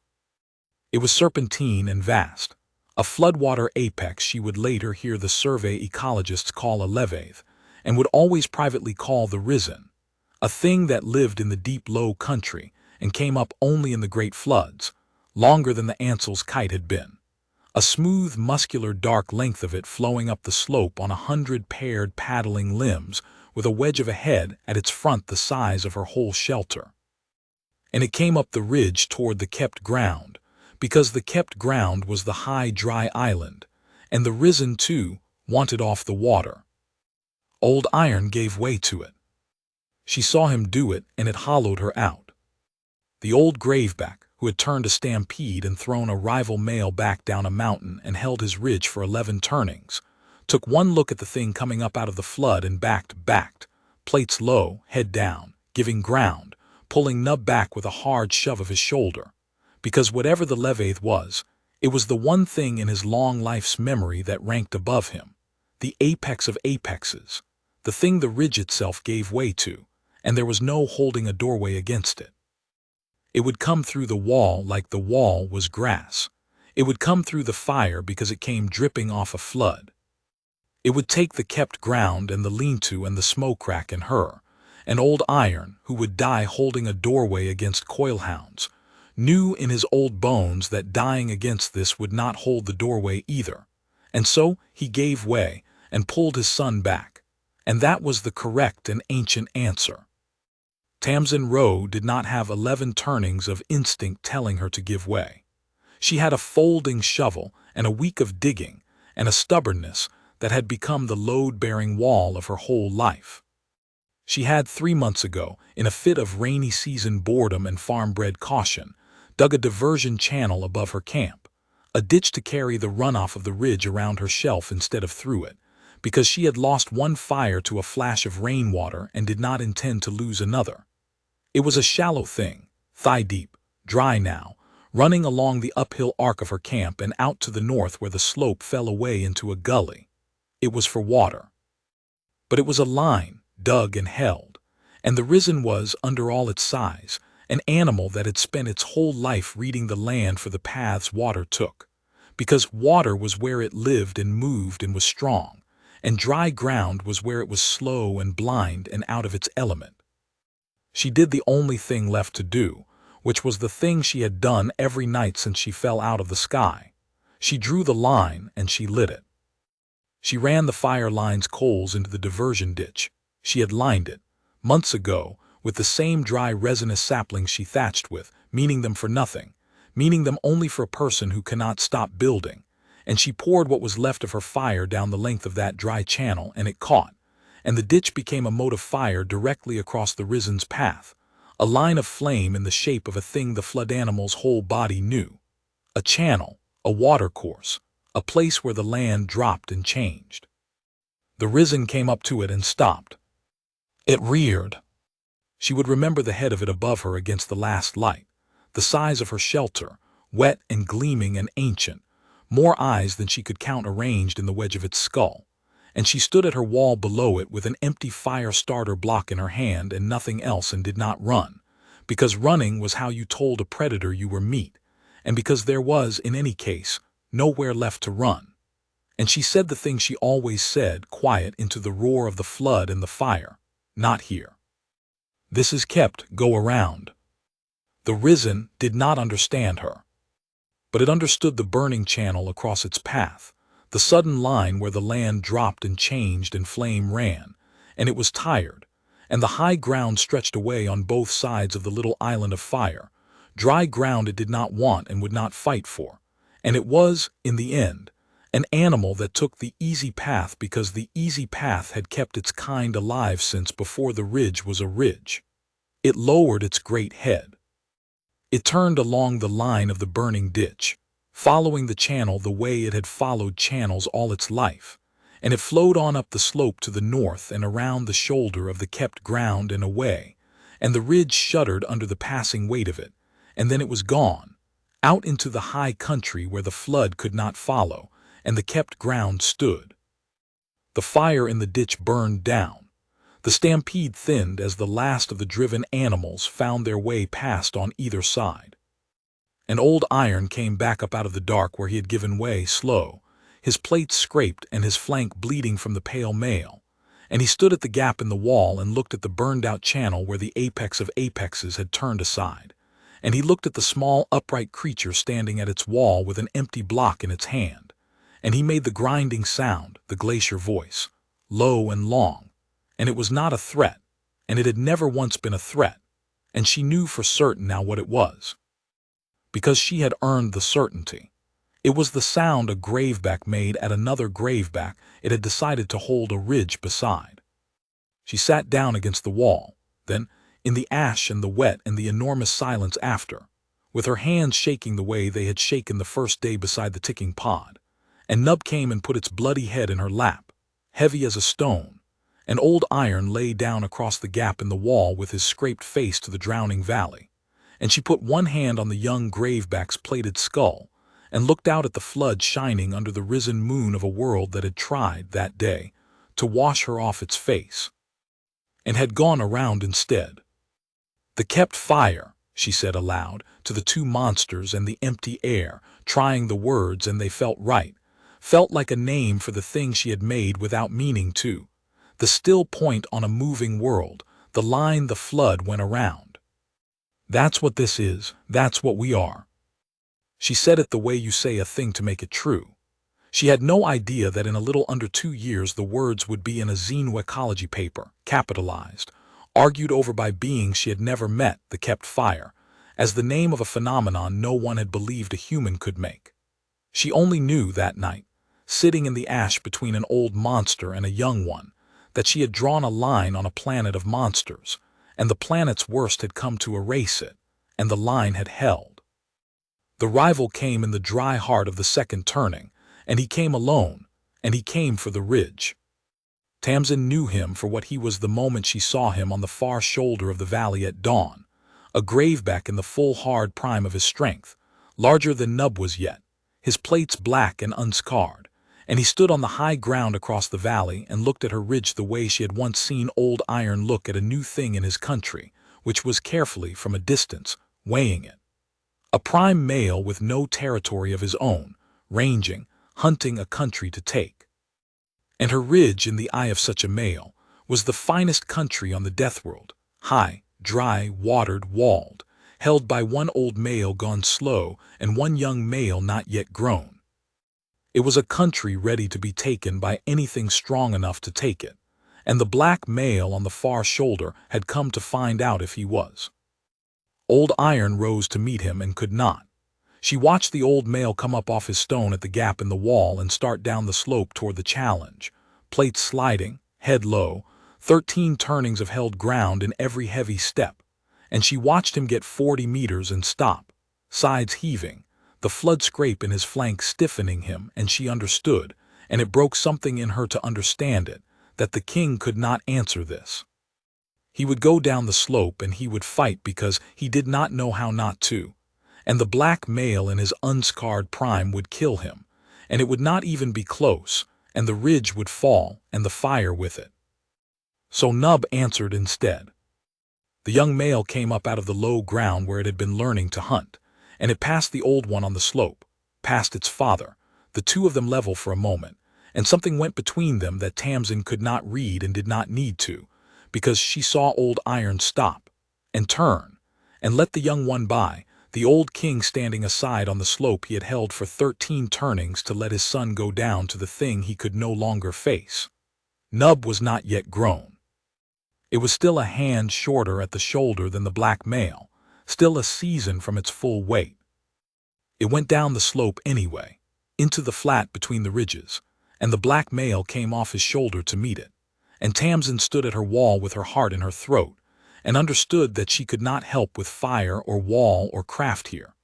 It was serpentine and vast, a floodwater apex she would later hear the survey ecologists call a levade, and would always privately call the risen, a thing that lived in the deep low country and came up only in the great floods, longer than the Ansel's kite had been, a smooth, muscular dark length of it flowing up the slope on 100 paired paddling limbs with a wedge of a head at its front the size of her whole shelter. And it came up the ridge toward the kept ground, because the kept ground was the high dry island, and the risen too wanted off the water. Old Iron gave way to it. She saw him do it, and it hollowed her out. The old graveback, who had turned a stampede and thrown a rival male back down a mountain and held his ridge for 11 turnings, took one look at the thing coming up out of the flood and backed, plates low, head down, giving ground, pulling Nub back with a hard shove of his shoulder, because whatever the levade was, it was the one thing in his long life's memory that ranked above him, the apex of apexes, the thing the ridge itself gave way to, and there was no holding a doorway against it. It would come through the wall like the wall was grass. It would come through the fire because it came dripping off a flood. It would take the kept ground and the lean-to and the smoke crack in her, and old Iron, who would die holding a doorway against coilhounds, knew in his old bones that dying against this would not hold the doorway either, and so he gave way and pulled his son back, and that was the correct and ancient answer. Tamsin Rowe did not have 11 turnings of instinct telling her to give way. She had a folding shovel and a week of digging and a stubbornness that had become the load-bearing wall of her whole life. She had 3 months ago, in a fit of rainy season boredom and farm-bred caution, dug a diversion channel above her camp, a ditch to carry the runoff of the ridge around her shelf instead of through it, because she had lost one fire to a flash of rainwater and did not intend to lose another. It was a shallow thing, thigh-deep, dry now, running along the uphill arc of her camp and out to the north where the slope fell away into a gully. It was for water. But it was a line, dug and held, and the risen was, under all its size, an animal that had spent its whole life reading the land for the paths water took, because water was where it lived and moved and was strong, and dry ground was where it was slow and blind and out of its element. She did the only thing left to do, which was the thing she had done every night since she fell out of the sky. She drew the line and she lit it. She ran the fire line's coals into the diversion ditch. She had lined it, months ago, with the same dry resinous saplings she thatched with, meaning them for nothing, meaning them only for a person who cannot stop building, and she poured what was left of her fire down the length of that dry channel, and it caught, and the ditch became a mote of fire directly across the Risen's path, a line of flame in the shape of a thing the flood animal's whole body knew. A channel, a watercourse, a place where the land dropped and changed. The Risen came up to it and stopped. It reared. She would remember the head of it above her against the last light, the size of her shelter, wet and gleaming and ancient, more eyes than she could count arranged in the wedge of its skull, and she stood at her wall below it with an empty fire starter block in her hand and nothing else, and did not run, because running was how you told a predator you were meat, and because there was, in any case, nowhere left to run. And she said the thing she always said, quiet into the roar of the flood and the fire, "Not here. This is kept, go around." The Risen did not understand her, but it understood the burning channel across its path, the sudden line where the land dropped and changed and flame ran, and it was tired, and the high ground stretched away on both sides of the little island of fire, dry ground it did not want and would not fight for, and it was, in the end, an animal that took the easy path because the easy path had kept its kind alive since before the ridge was a ridge. It lowered its great head. It turned along the line of the burning ditch, following the channel the way it had followed channels all its life, and it flowed on up the slope to the north and around the shoulder of the kept ground and away, and the ridge shuddered under the passing weight of it, and then it was gone, out into the high country where the flood could not follow, and the kept ground stood. The fire in the ditch burned down. The stampede thinned as the last of the driven animals found their way past on either side. And Old Iron came back up out of the dark where he had given way, slow, his plates scraped and his flank bleeding from the pale mail, and he stood at the gap in the wall and looked at the burned-out channel where the apex of apexes had turned aside, and he looked at the small upright creature standing at its wall with an empty block in its hand, and he made the grinding sound, the glacier voice, low and long, and it was not a threat, and it had never once been a threat, and she knew for certain now what it was, because she had earned the certainty. It was the sound a graveback made at another graveback it had decided to hold a ridge beside. She sat down against the wall, then, in the ash and the wet and the enormous silence after, with her hands shaking the way they had shaken the first day beside the ticking pod, and Nub came and put its bloody head in her lap, heavy as a stone, and Old Iron lay down across the gap in the wall with his scraped face to the drowning valley, and she put one hand on the young graveback's plated skull and looked out at the flood shining under the risen moon of a world that had tried, that day, to wash her off its face, and had gone around instead. "The kept fire," she said aloud, to the two monsters and the empty air, trying the words, and they felt right, felt like a name for the thing she had made without meaning to, the still point on a moving world, the line the flood went around. "That's what this is, that's what we are." She said it the way you say a thing to make it true. She had no idea that in a little under 2 years the words would be in a xenoecology paper, capitalized, argued over by beings she had never met, the kept fire, as the name of a phenomenon no one had believed a human could make. She only knew that night, sitting in the ash between an old monster and a young one, that she had drawn a line on a planet of monsters, and the planet's worst had come to erase it, and the line had held. The rival came in the dry heart of the second turning, and he came alone, and he came for the ridge. Tamsin knew him for what he was the moment she saw him on the far shoulder of the valley at dawn, a graveback in the full hard prime of his strength, larger than Nub was yet, his plates black and unscarred, and he stood on the high ground across the valley and looked at her ridge the way she had once seen Old Iron look at a new thing in his country, which was carefully, from a distance, weighing it. A prime male with no territory of his own, ranging, hunting a country to take. And her ridge, in the eye of such a male, was the finest country on the death world, high, dry, watered, walled, held by one old male gone slow and one young male not yet grown. It was a country ready to be taken by anything strong enough to take it, and the black male on the far shoulder had come to find out if he was. Old Iron rose to meet him and could not. She watched the old male come up off his stone at the gap in the wall and start down the slope toward the challenge, plates sliding, head low, 13 turnings of held ground in every heavy step, and she watched him get 40 meters and stop, sides heaving, the flood scrape in his flank stiffening him, and she understood, and it broke something in her to understand it, that the king could not answer this. He would go down the slope and he would fight because he did not know how not to, and the black male in his unscarred prime would kill him, and it would not even be close, and the ridge would fall, and the fire with it. So Nub answered instead. The young male came up out of the low ground where it had been learning to hunt, and it passed the old one on the slope, past its father, the two of them level for a moment, and something went between them that Tamsin could not read and did not need to, because she saw Old Iron stop, and turn, and let the young one by, the old king standing aside on the slope he had held for 13 turnings to let his son go down to the thing he could no longer face. Nub was not yet grown. It was still a hand shorter at the shoulder than the black male, still a season from its full weight. It went down the slope anyway, into the flat between the ridges, and the black male came off his shoulder to meet it, and Tamsin stood at her wall with her heart in her throat, and understood that she could not help with fire or wall or craft here,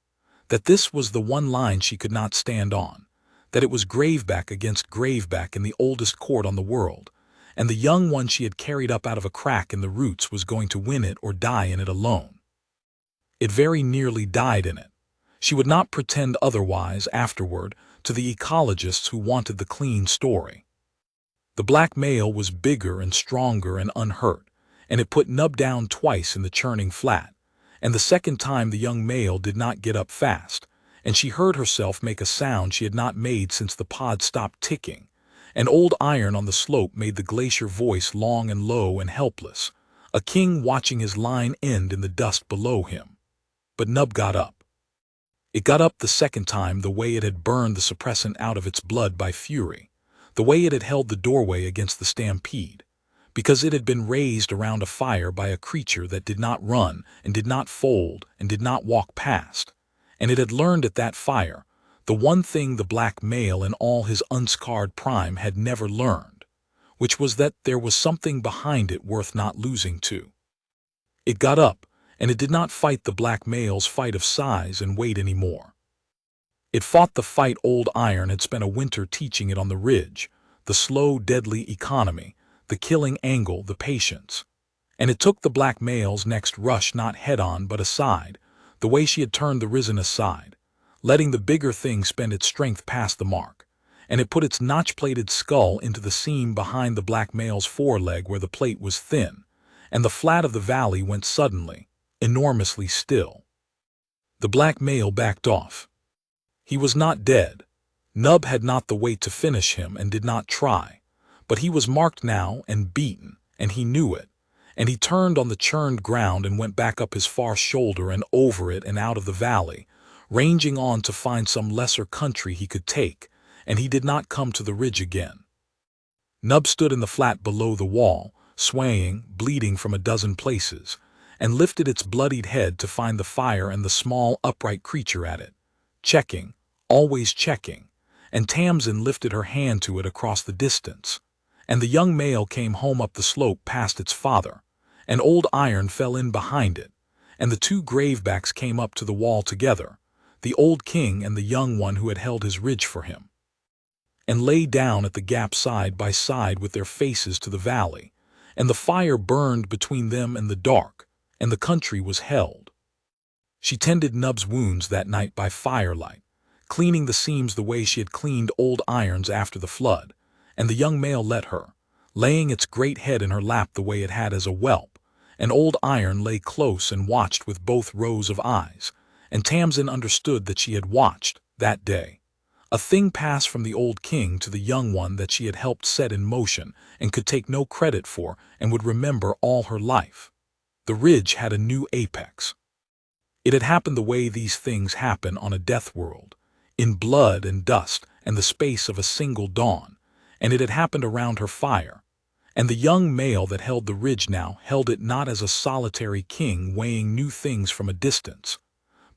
that this was the one line she could not stand on, that it was graveback against graveback in the oldest court on the world, and the young one she had carried up out of a crack in the roots was going to win it or die in it alone. It very nearly died in it. She would not pretend otherwise afterward to the ecologists who wanted the clean story. The black male was bigger and stronger and unhurt, and it put Nub down twice in the churning flat, and the second time the young male did not get up fast, and she heard herself make a sound she had not made since the pod stopped ticking, and Old Iron on the slope made the glacier voice long and low and helpless, a king watching his line end in the dust below him. But Nub got up. It got up the second time the way it had burned the suppressant out of its blood by fury, the way it had held the doorway against the stampede, because it had been raised around a fire by a creature that did not run and did not fold and did not walk past, and it had learned at that fire the one thing the black male in all his unscarred prime had never learned, which was that there was something behind it worth not losing to. It got up, and it did not fight the black male's fight of size and weight any more. It fought the fight Old Iron had spent a winter teaching it on the ridge, the slow, deadly economy, the killing angle, the patience. And it took the black male's next rush not head-on but aside, the way she had turned the risen aside, letting the bigger thing spend its strength past the mark, and it put its notch-plated skull into the seam behind the black male's foreleg where the plate was thin, and the flat of the valley went suddenly, enormously still. The black male backed off. He was not dead. Nub had not the weight to finish him and did not try, but he was marked now and beaten, and he knew it, and he turned on the churned ground and went back up his far shoulder and over it and out of the valley, ranging on to find some lesser country he could take, and he did not come to the ridge again. Nub stood in the flat below the wall, swaying, bleeding from a dozen places, and lifted its bloodied head to find the fire and the small, upright creature at it, checking, always checking, and Tamsin lifted her hand to it across the distance, and the young male came home up the slope past its father, and Old Iron fell in behind it, and the two gravebacks came up to the wall together, the old king and the young one who had held his ridge for him, and lay down at the gap side by side with their faces to the valley, and the fire burned between them and the dark, and the country was held. She tended Nub's wounds that night by firelight, cleaning the seams the way she had cleaned Old Iron's after the flood, and the young male let her, laying its great head in her lap the way it had as a whelp, and Old Iron lay close and watched with both rows of eyes, and Tamsin understood that she had watched, that day, a thing pass from the old king to the young one that she had helped set in motion and could take no credit for and would remember all her life. The ridge had a new apex. It had happened the way these things happen on a death world, in blood and dust and the space of a single dawn, and it had happened around her fire, and the young male that held the ridge now held it not as a solitary king weighing new things from a distance,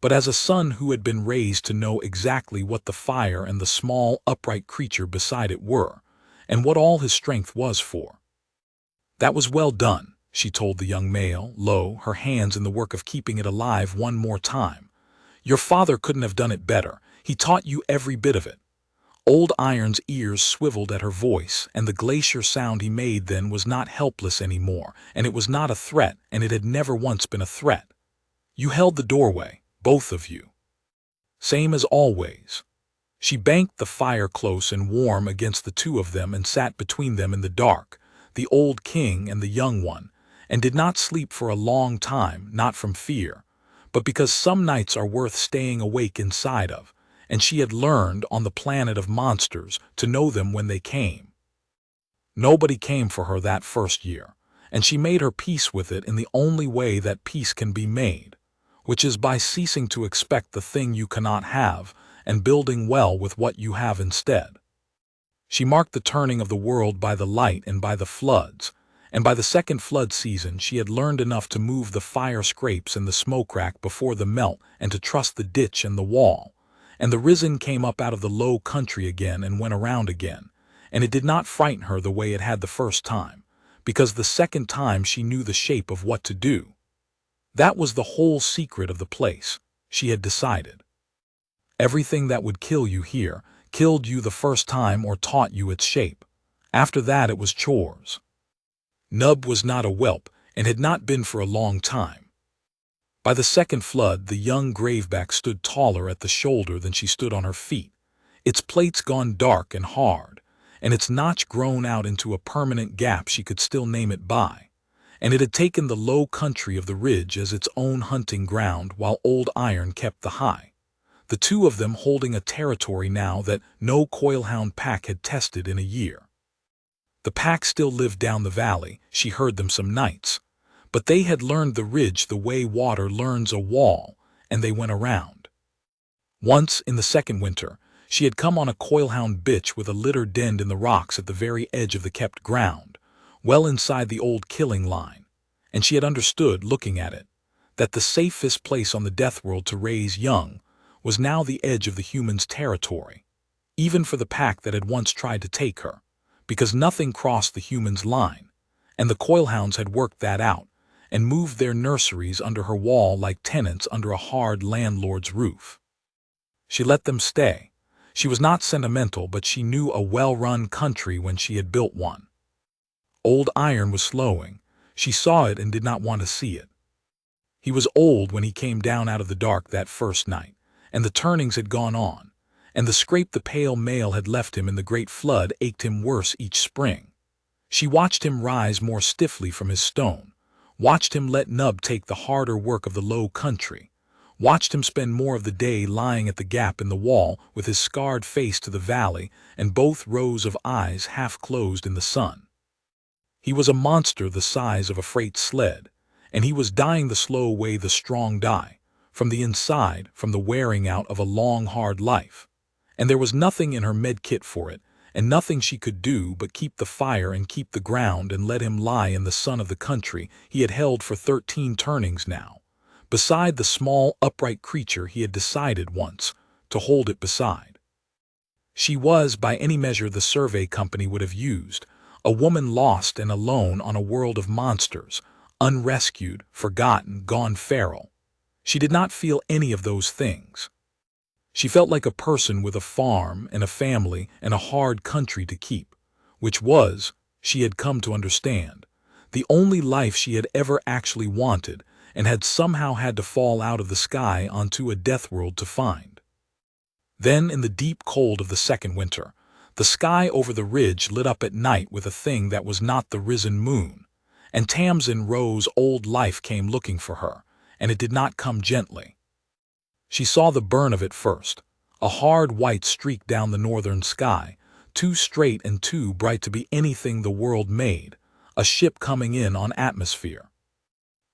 but as a son who had been raised to know exactly what the fire and the small, upright creature beside it were, and what all his strength was for. "That was well done," she told the young male, low, her hands in the work of keeping it alive one more time. "Your father couldn't have done it better. He taught you every bit of it." Old Iron's ears swiveled at her voice, and the glacier sound he made then was not helpless anymore, and it was not a threat, and it had never once been a threat. "You held the doorway, both of you. Same as always." She banked the fire close and warm against the two of them and sat between them in the dark, the old king and the young one, and did not sleep for a long time, not from fear, but because some nights are worth staying awake inside of, and she had learned on the planet of monsters to know them when they came. Nobody came for her that first year, and she made her peace with it in the only way that peace can be made, which is by ceasing to expect the thing you cannot have and building well with what you have instead. She marked the turning of the world by the light and by the floods, and by the second flood season she had learned enough to move the fire scrapes and the smoke rack before the melt and to trust the ditch and the wall, and the risen came up out of the low country again and went around again, and it did not frighten her the way it had the first time, because the second time she knew the shape of what to do. That was the whole secret of the place, she had decided. Everything that would kill you here killed you the first time or taught you its shape. After that it was chores. Nub was not a whelp and had not been for a long time. By the second flood the young graveback stood taller at the shoulder than she stood on her feet, its plates gone dark and hard, and its notch grown out into a permanent gap she could still name it by, and it had taken the low country of the ridge as its own hunting ground while Old Iron kept the high, the two of them holding a territory now that no coilhound pack had tested in a year. The pack still lived down the valley, she heard them some nights, but they had learned the ridge the way water learns a wall, and they went around. Once, in the second winter, she had come on a coilhound bitch with a litter denned in the rocks at the very edge of the kept ground, well inside the old killing line, and she had understood, looking at it, that the safest place on the death world to raise young was now the edge of the humans' territory, even for the pack that had once tried to take her, because nothing crossed the humans' line, and the coilhounds had worked that out and moved their nurseries under her wall like tenants under a hard landlord's roof. She let them stay. She was not sentimental, but she knew a well-run country when she had built one. Old Iron was slowing. She saw it and did not want to see it. He was old when he came down out of the dark that first night, and the turnings had gone on, and the scrape the pale male had left him in the great flood ached him worse each spring. She watched him rise more stiffly from his stone, watched him let Nub take the harder work of the low country, watched him spend more of the day lying at the gap in the wall with his scarred face to the valley and both rows of eyes half closed in the sun. He was a monster the size of a freight sled, and he was dying the slow way the strong die, from the inside, from the wearing out of a long, hard life. And there was nothing in her med kit for it, and nothing she could do but keep the fire and keep the ground and let him lie in the sun of the country he had held for 13 turnings now, beside the small, upright creature he had decided once to hold it beside. She was, by any measure the survey company would have used, a woman lost and alone on a world of monsters, unrescued, forgotten, gone feral. She did not feel any of those things. She felt like a person with a farm and a family and a hard country to keep, which was, she had come to understand, the only life she had ever actually wanted and had somehow had to fall out of the sky onto a death world to find. Then, in the deep cold of the second winter, the sky over the ridge lit up at night with a thing that was not the risen moon, and Tamsin Rowe's old life came looking for her, and it did not come gently. She saw the burn of it first, a hard white streak down the northern sky, too straight and too bright to be anything the world made, a ship coming in on atmosphere.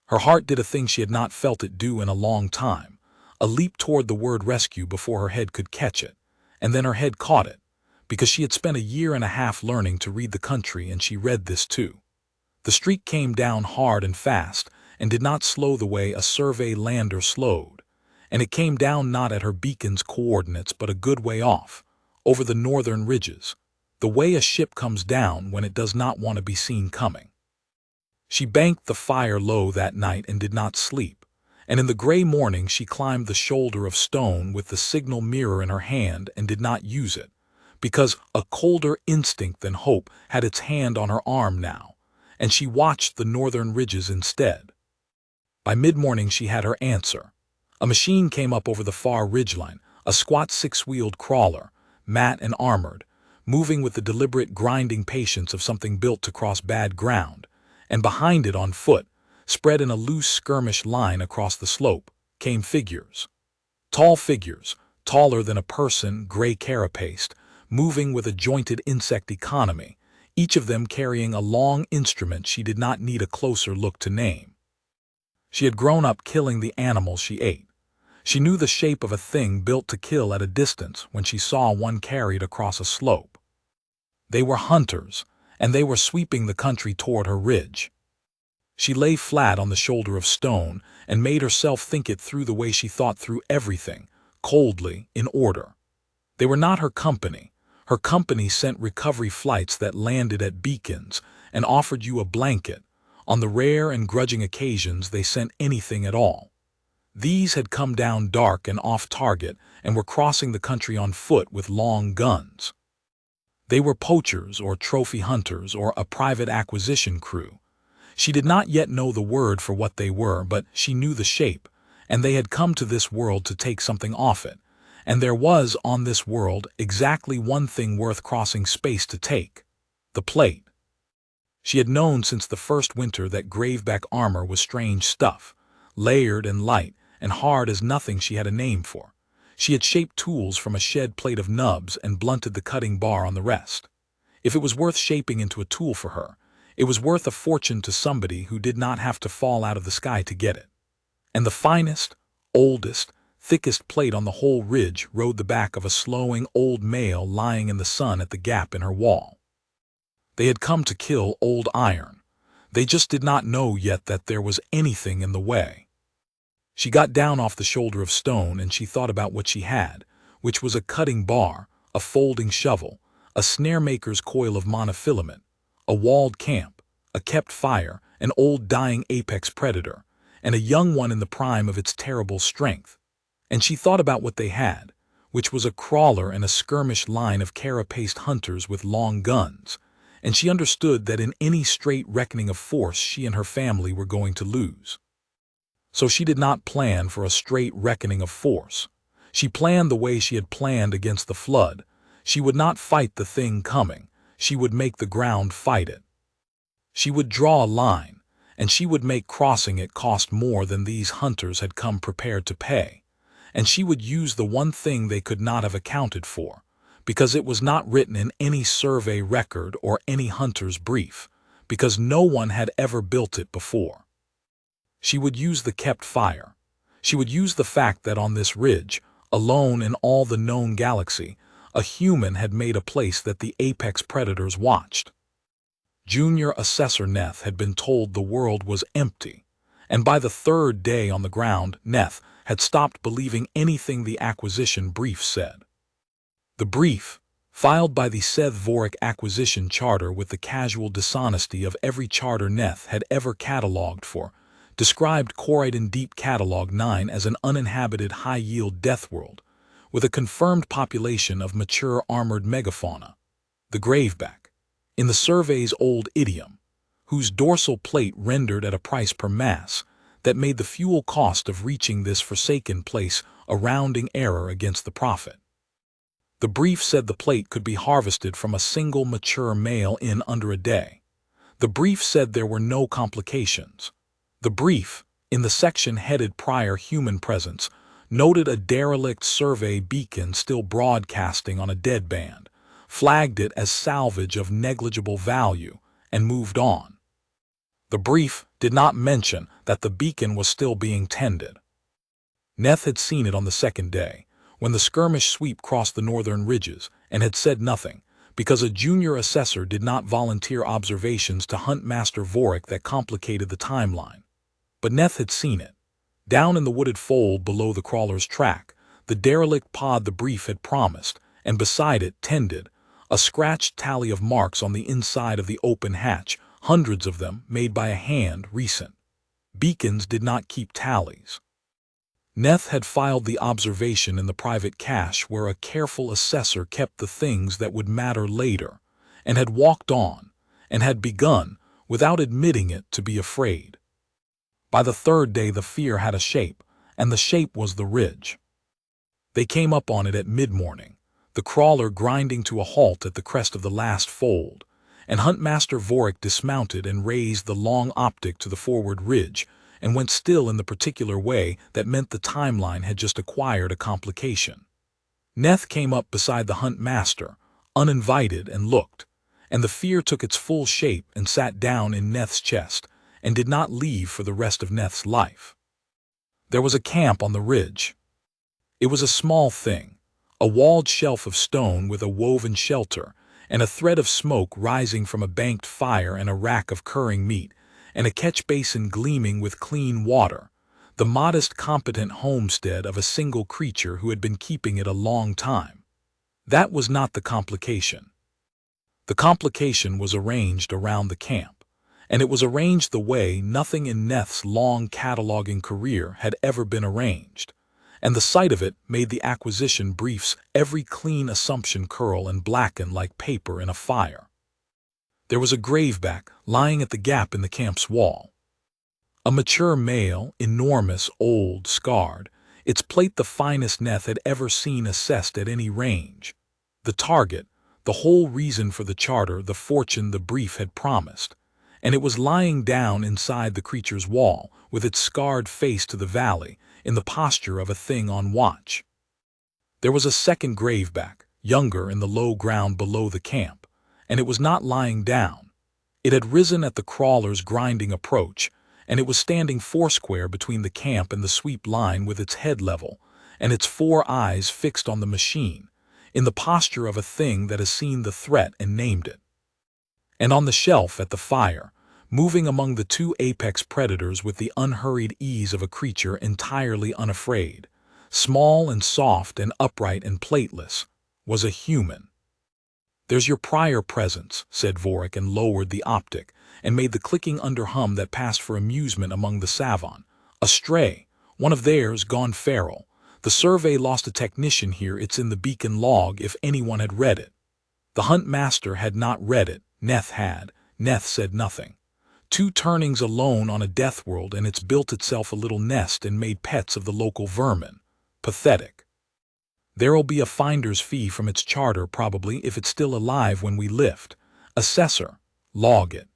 Her heart did a thing she had not felt it do in a long time, a leap toward the word rescue before her head could catch it, and then her head caught it, because she had spent a year and a half learning to read the country, and she read this too. The streak came down hard and fast, and did not slow the way a survey lander slowed, and it came down not at her beacon's coordinates but a good way off, over the northern ridges, the way a ship comes down when it does not want to be seen coming. She banked the fire low that night and did not sleep, and in the gray morning she climbed the shoulder of stone with the signal mirror in her hand and did not use it, because a colder instinct than hope had its hand on her arm now, and she watched the northern ridges instead. By mid-morning she had her answer. A machine came up over the far ridgeline, a squat six-wheeled crawler, matte and armored, moving with the deliberate grinding patience of something built to cross bad ground, and behind it on foot, spread in a loose skirmish line across the slope, came figures. Tall figures, taller than a person, gray carapaced, moving with a jointed insect economy, each of them carrying a long instrument she did not need a closer look to name. She had grown up killing the animals she ate. She knew the shape of a thing built to kill at a distance when she saw one carried across a slope. They were hunters, and they were sweeping the country toward her ridge. She lay flat on the shoulder of stone and made herself think it through the way she thought through everything, coldly, in order. They were not her company. Her company sent recovery flights that landed at beacons and offered you a blanket. On the rare and grudging occasions they sent anything at all. These had come down dark and off target and were crossing the country on foot with long guns. They were poachers or trophy hunters or a private acquisition crew. She did not yet know the word for what they were, but she knew the shape, and they had come to this world to take something off it, and there was on this world exactly one thing worth crossing space to take: the plate. She had known since the first winter that graveback armor was strange stuff, layered and light and hard as nothing she had a name for. She had shaped tools from a shed plate of nubs and blunted the cutting bar on the rest. If it was worth shaping into a tool for her, it was worth a fortune to somebody who did not have to fall out of the sky to get it. And the finest, oldest, thickest plate on the whole ridge rode the back of a slowing old male lying in the sun at the gap in her wall. They had come to kill old iron. They just did not know yet that there was anything in the way. She got down off the shoulder of stone and she thought about what she had, which was a cutting bar, a folding shovel, a snare-maker's coil of monofilament, a walled camp, a kept fire, an old dying apex predator, and a young one in the prime of its terrible strength. And she thought about what they had, which was a crawler and a skirmish line of carapaced hunters with long guns, and she understood that in any straight reckoning of force she and her family were going to lose. So she did not plan for a straight reckoning of force. She planned the way she had planned against the flood. She would not fight the thing coming. She would make the ground fight it. She would draw a line, and she would make crossing it cost more than these hunters had come prepared to pay, and she would use the one thing they could not have accounted for, because it was not written in any survey record or any hunter's brief, because no one had ever built it before. She would use the kept fire. She would use the fact that on this ridge, alone in all the known galaxy, a human had made a place that the apex predators watched. Junior Assessor Neth had been told the world was empty, and by the third day on the ground, Neth had stopped believing anything the acquisition brief said. The brief, filed by the Seth Voric Acquisition Charter with the casual dishonesty of every charter Neth had ever catalogued for, described Corridon Deep Catalog 9 as an uninhabited high-yield death world, with a confirmed population of mature armored megafauna, the graveback, in the survey's old idiom, whose dorsal plate rendered at a price per mass that made the fuel cost of reaching this forsaken place a rounding error against the profit. The brief said the plate could be harvested from a single mature male in under a day. The brief said there were no complications. The brief, in the section headed Prior Human Presence, noted a derelict survey beacon still broadcasting on a deadband, flagged it as salvage of negligible value, and moved on. The brief did not mention that the beacon was still being tended. Neth had seen it on the second day, when the skirmish sweep crossed the northern ridges, and had said nothing, because a junior assessor did not volunteer observations to Hunt Master Voric that complicated the timeline. But Neth had seen it. Down in the wooded fold below the crawler's track, the derelict pod the brief had promised, and beside it, tended, a scratched tally of marks on the inside of the open hatch, hundreds of them made by a hand recent. Beacons did not keep tallies. Neth had filed the observation in the private cache where a careful assessor kept the things that would matter later, and had walked on, and had begun, without admitting it, to be afraid. By the third day the fear had a shape, and the shape was the ridge. They came up on it at mid-morning, the crawler grinding to a halt at the crest of the last fold, and Huntmaster Vorik dismounted and raised the long optic to the forward ridge, and went still in the particular way that meant the timeline had just acquired a complication. Neth came up beside the Huntmaster, uninvited, and looked, and the fear took its full shape and sat down in Neth's chest, and did not leave for the rest of Neth's life. There was a camp on the ridge. It was a small thing, a walled shelf of stone with a woven shelter, and a thread of smoke rising from a banked fire and a rack of curing meat, and a catch basin gleaming with clean water, the modest, competent homestead of a single creature who had been keeping it a long time. That was not the complication. The complication was arranged around the camp, and it was arranged the way nothing in Neth's long cataloging career had ever been arranged, and the sight of it made the acquisition brief's every clean assumption curl and blacken like paper in a fire. There was a graveback lying at the gap in the camp's wall. A mature male, enormous, old, scarred, its plate the finest Neth had ever seen assessed at any range. The target, the whole reason for the charter, the fortune the brief had promised, and it was lying down inside the creature's wall, with its scarred face to the valley, in the posture of a thing on watch. There was a second graveback, younger, in the low ground below the camp, and it was not lying down. It had risen at the crawler's grinding approach, and it was standing foursquare between the camp and the sweep line with its head level, and its 4 eyes fixed on the machine, in the posture of a thing that has seen the threat and named it. And on the shelf at the fire, moving among the 2 apex predators with the unhurried ease of a creature entirely unafraid, small and soft and upright and plateless, was a human. "There's your prior presence," said Vorik, and lowered the optic, and made the clicking underhum that passed for amusement among the savant. "A stray, one of theirs gone feral. The survey lost a technician here. It's in the beacon log if anyone had read it." The Huntmaster had not read it. Neth had. Neth said nothing. 2 turnings alone on a death world, and it's built itself a little nest and made pets of the local vermin. Pathetic. There'll be a finder's fee from its charter probably if it's still alive when we lift. Assessor, log it.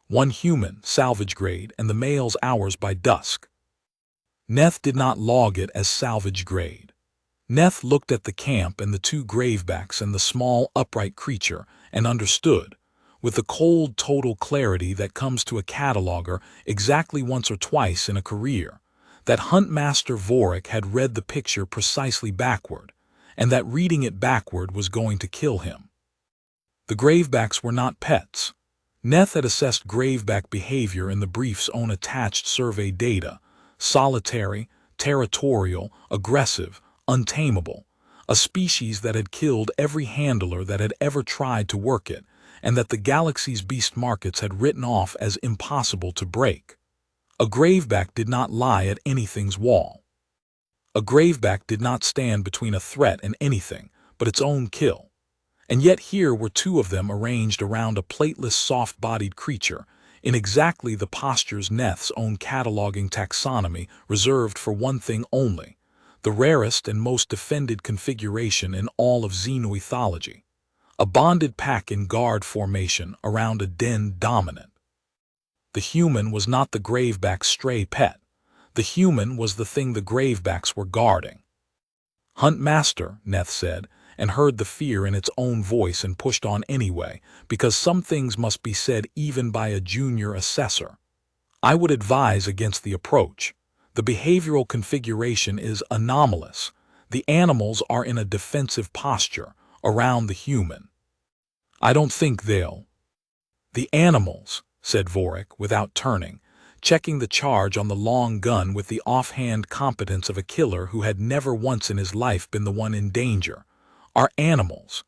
1 human, salvage grade, and the male's hours by dusk. Neth did not log it as salvage grade. Neth looked at the camp and the 2 gravebacks and the small, upright creature, and understood, with the cold, total clarity that comes to a cataloger exactly once or twice in a career, that Huntmaster Vorik had read the picture precisely backward, and that reading it backward was going to kill him. The gravebacks were not pets. Neth had assessed graveback behavior in the brief's own attached survey data: solitary, territorial, aggressive, untamable, a species that had killed every handler that had ever tried to work it, and that the galaxy's beast markets had written off as impossible to break. A graveback did not lie at anything's wall. A graveback did not stand between a threat and anything but its own kill. And yet here were 2 of them arranged around a plateless, soft-bodied creature, in exactly the postures Neth's own cataloging taxonomy reserved for one thing only, the rarest and most defended configuration in all of xenoethology: a bonded pack in guard formation around a den dominant. The human was not the graveback's stray pet. The human was the thing the gravebacks were guarding. "Huntmaster," Neth said, and heard the fear in its own voice and pushed on anyway, because some things must be said even by a junior assessor. "I would advise against the approach. The behavioral configuration is anomalous. The animals are in a defensive posture around the human. I don't think they'll—" "The animals," said Vorik, without turning, checking the charge on the long gun with the offhand competence of a killer who had never once in his life been the one in danger, are animals.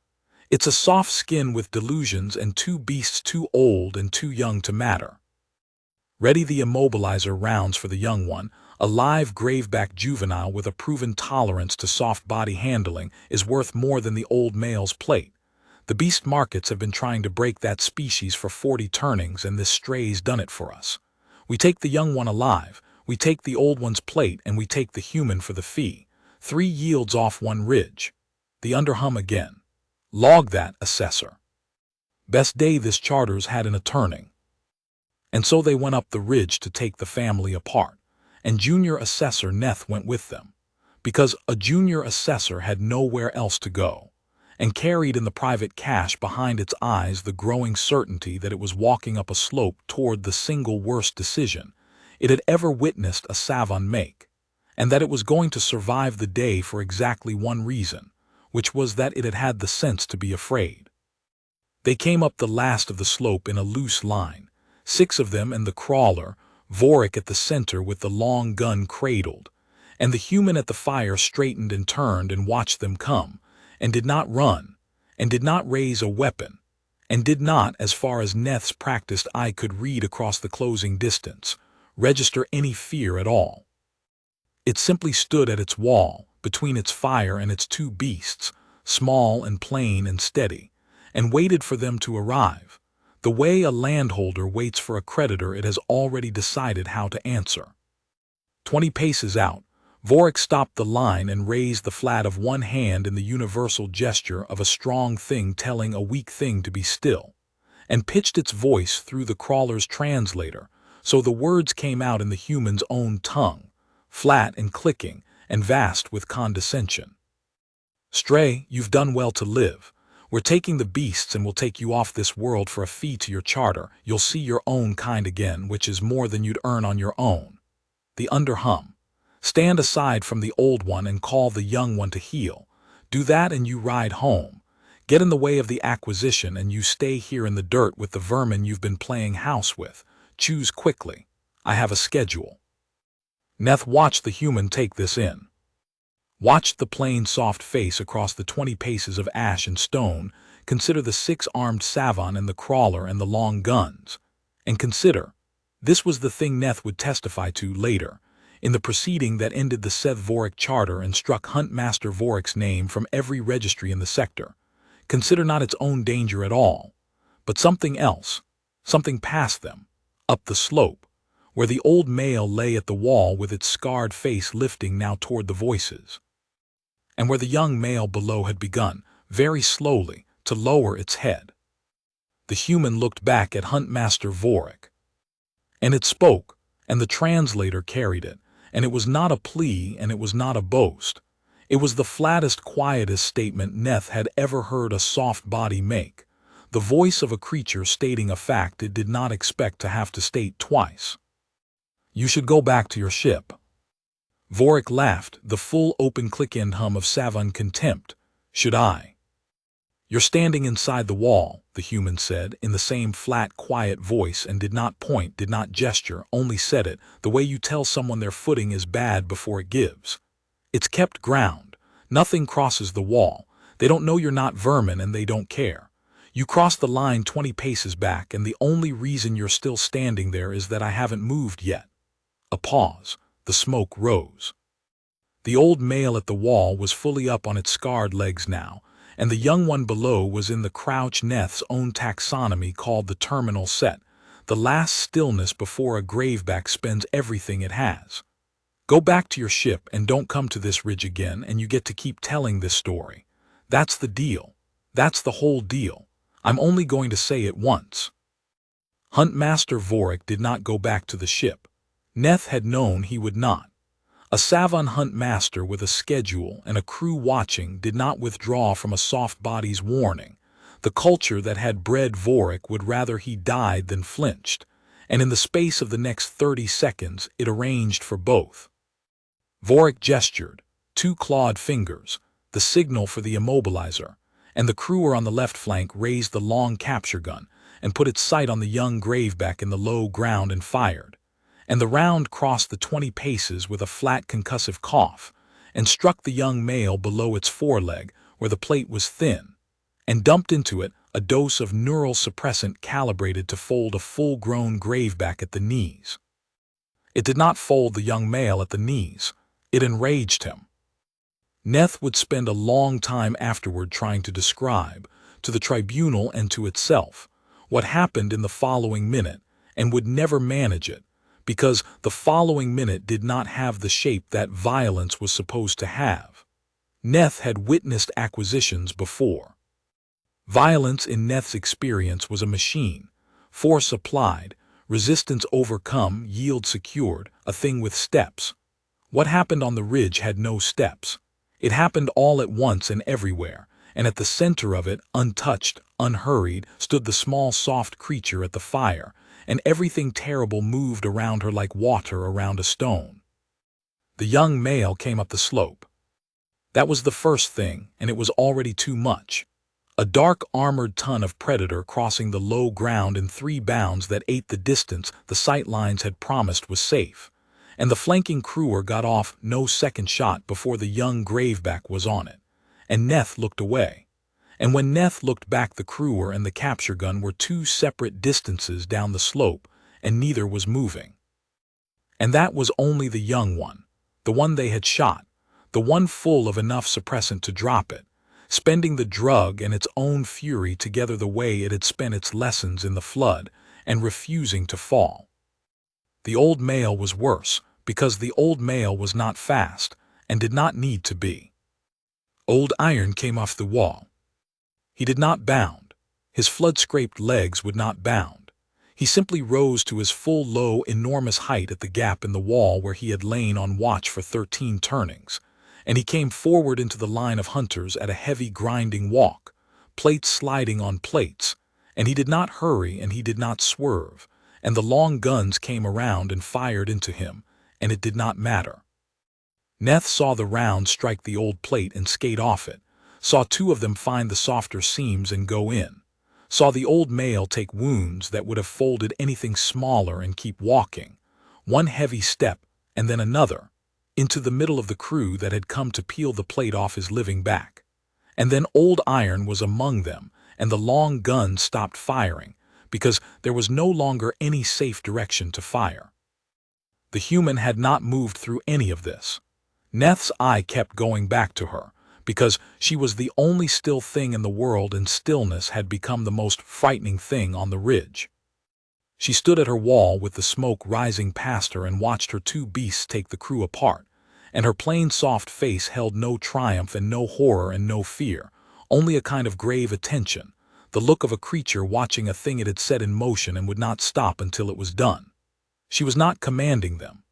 It's a soft skin with delusions and two beasts too old and too young to matter. Ready the immobilizer rounds for the young one, a live graveback juvenile with a proven tolerance to soft body handling is worth more than the old male's plate. The beast markets have been trying to break that species for 40 turnings, and this stray's done it for us. We take the young one alive, we take the old one's plate, and we take the human for the fee. 3 yields off 1 ridge. The underhum again. Log that, assessor. Best day this charter's had in a turning. And so they went up the ridge to take the family apart, and Junior Assessor Neth went with them, because a junior assessor had nowhere else to go, and carried in the private cache behind its eyes the growing certainty that it was walking up a slope toward the single worst decision it had ever witnessed a savant make, and that it was going to survive the day for exactly one reason, which was that it had had the sense to be afraid. They came up the last of the slope in a loose line, 6 of them and the crawler, Vorik at the center with the long gun cradled, and the human at the fire straightened and turned and watched them come, and did not run, and did not raise a weapon, and did not, as far as Neth's practiced eye could read across the closing distance, register any fear at all. It simply stood at its wall, between its fire and its 2 beasts, small and plain and steady, and waited for them to arrive, the way a landholder waits for a creditor it has already decided how to answer. 20 paces out, Vorik stopped the line and raised the flat of one hand in the universal gesture of a strong thing telling a weak thing to be still, and pitched its voice through the crawler's translator, so the words came out in the human's own tongue, flat and clicking, and vast with condescension. Stray, you've done well to live. We're taking the beasts and we'll take you off this world for a fee to your charter. You'll see your own kind again, which is more than you'd earn on your own. The underhum. Stand aside from the old one and call the young one to heel. Do that and you ride home. Get in the way of the acquisition and you stay here in the dirt with the vermin you've been playing house with. Choose quickly. I have a schedule. Neth watched the human take this in. Watched the plain soft face across the 20 paces of ash and stone, consider the 6-armed savant and the crawler and the long guns. And consider, this was the thing Neth would testify to later, in the proceeding that ended the Seth Vorik charter and struck Huntmaster Vorik's name from every registry in the sector. Consider not its own danger at all, but something else, something past them, up the slope, where the old male lay at the wall with its scarred face lifting now toward the voices, and where the young male below had begun, very slowly, to lower its head. The human looked back at Huntmaster Vorik, and it spoke, and the translator carried it, and it was not a plea and it was not a boast. It was the flattest, quietest statement Neth had ever heard a soft body make, the voice of a creature stating a fact it did not expect to have to state twice. You should go back to your ship. Vorik laughed, the full open click-end hum of savant contempt. Should I? You're standing inside the wall, the human said, in the same flat, quiet voice, and did not point, did not gesture, only said it, the way you tell someone their footing is bad before it gives. It's kept ground. Nothing crosses the wall. They don't know you're not vermin and they don't care. You cross the line 20 paces back, and the only reason you're still standing there is that I haven't moved yet. A pause. The smoke rose. The old male at the wall was fully up on its scarred legs now, and the young one below was in the crouch Neth's own taxonomy called the terminal set, the last stillness before a graveback spends everything it has. Go back to your ship and don't come to this ridge again, and you get to keep telling this story. That's the deal. That's the whole deal. I'm only going to say it once. Huntmaster Vorik did not go back to the ship. Neth had known he would not. A savant huntmaster with a schedule and a crew watching did not withdraw from a soft body's warning. The culture that had bred Vorik would rather he died than flinched, and in the space of the next 30 seconds it arranged for both. Vorik gestured, 2 clawed fingers, the signal for the immobilizer, and the crewer on the left flank raised the long capture gun and put its sight on the young graveback in the low ground and fired. and the round crossed the 20 paces with a flat concussive cough, and struck the young male below its foreleg where the plate was thin, and dumped into it a dose of neural suppressant calibrated to fold a full-grown graveback at the knees. It did not fold the young male at the knees. It enraged him. Neth would spend a long time afterward trying to describe, to the tribunal and to itself, what happened in the following minute, and would never manage it, because the following minute did not have the shape that violence was supposed to have. Neth had witnessed acquisitions before. Violence in Neth's experience was a machine, force applied, resistance overcome, yield secured, a thing with steps. What happened on the ridge had no steps. It happened all at once and everywhere, and at the center of it, untouched, unhurried, stood the small soft creature at the fire, and everything terrible moved around her like water around a stone. The young male came up the slope. That was the first thing, and it was already too much. A dark armored ton of predator crossing the low ground in 3 bounds that ate the distance the sight lines had promised was safe, and the flanking crewer got off no second shot before the young graveback was on it, and Neth looked away. And when Neth looked back, the crewer and the capture gun were 2 separate distances down the slope, and neither was moving. And that was only the young one, the one they had shot, the one full of enough suppressant to drop it, spending the drug and its own fury together the way it had spent its lessons in the flood, and refusing to fall. The old male was worse, because the old male was not fast, and did not need to be. Old Iron came off the wall. He did not bound. His flood-scraped legs would not bound. He simply rose to his full, low, enormous height at the gap in the wall where he had lain on watch for 13 turnings, and he came forward into the line of hunters at a heavy grinding walk, plates sliding on plates, and he did not hurry and he did not swerve, and the long guns came around and fired into him, and it did not matter. Neth saw the round strike the old plate and skate off it, saw 2 of them find the softer seams and go in, saw the old male take wounds that would have folded anything smaller and keep walking, 1 heavy step and then another, into the middle of the crew that had come to peel the plate off his living back. And then Old Iron was among them, and the long guns stopped firing, because there was no longer any safe direction to fire. The human had not moved through any of this. Neth's eye kept going back to her, because she was the only still thing in the world, and stillness had become the most frightening thing on the ridge. She stood at her wall with the smoke rising past her and watched her 2 beasts take the crew apart, and her plain soft face held no triumph and no horror and no fear, only a kind of grave attention, the look of a creature watching a thing it had set in motion and would not stop until it was done. She was not commanding them.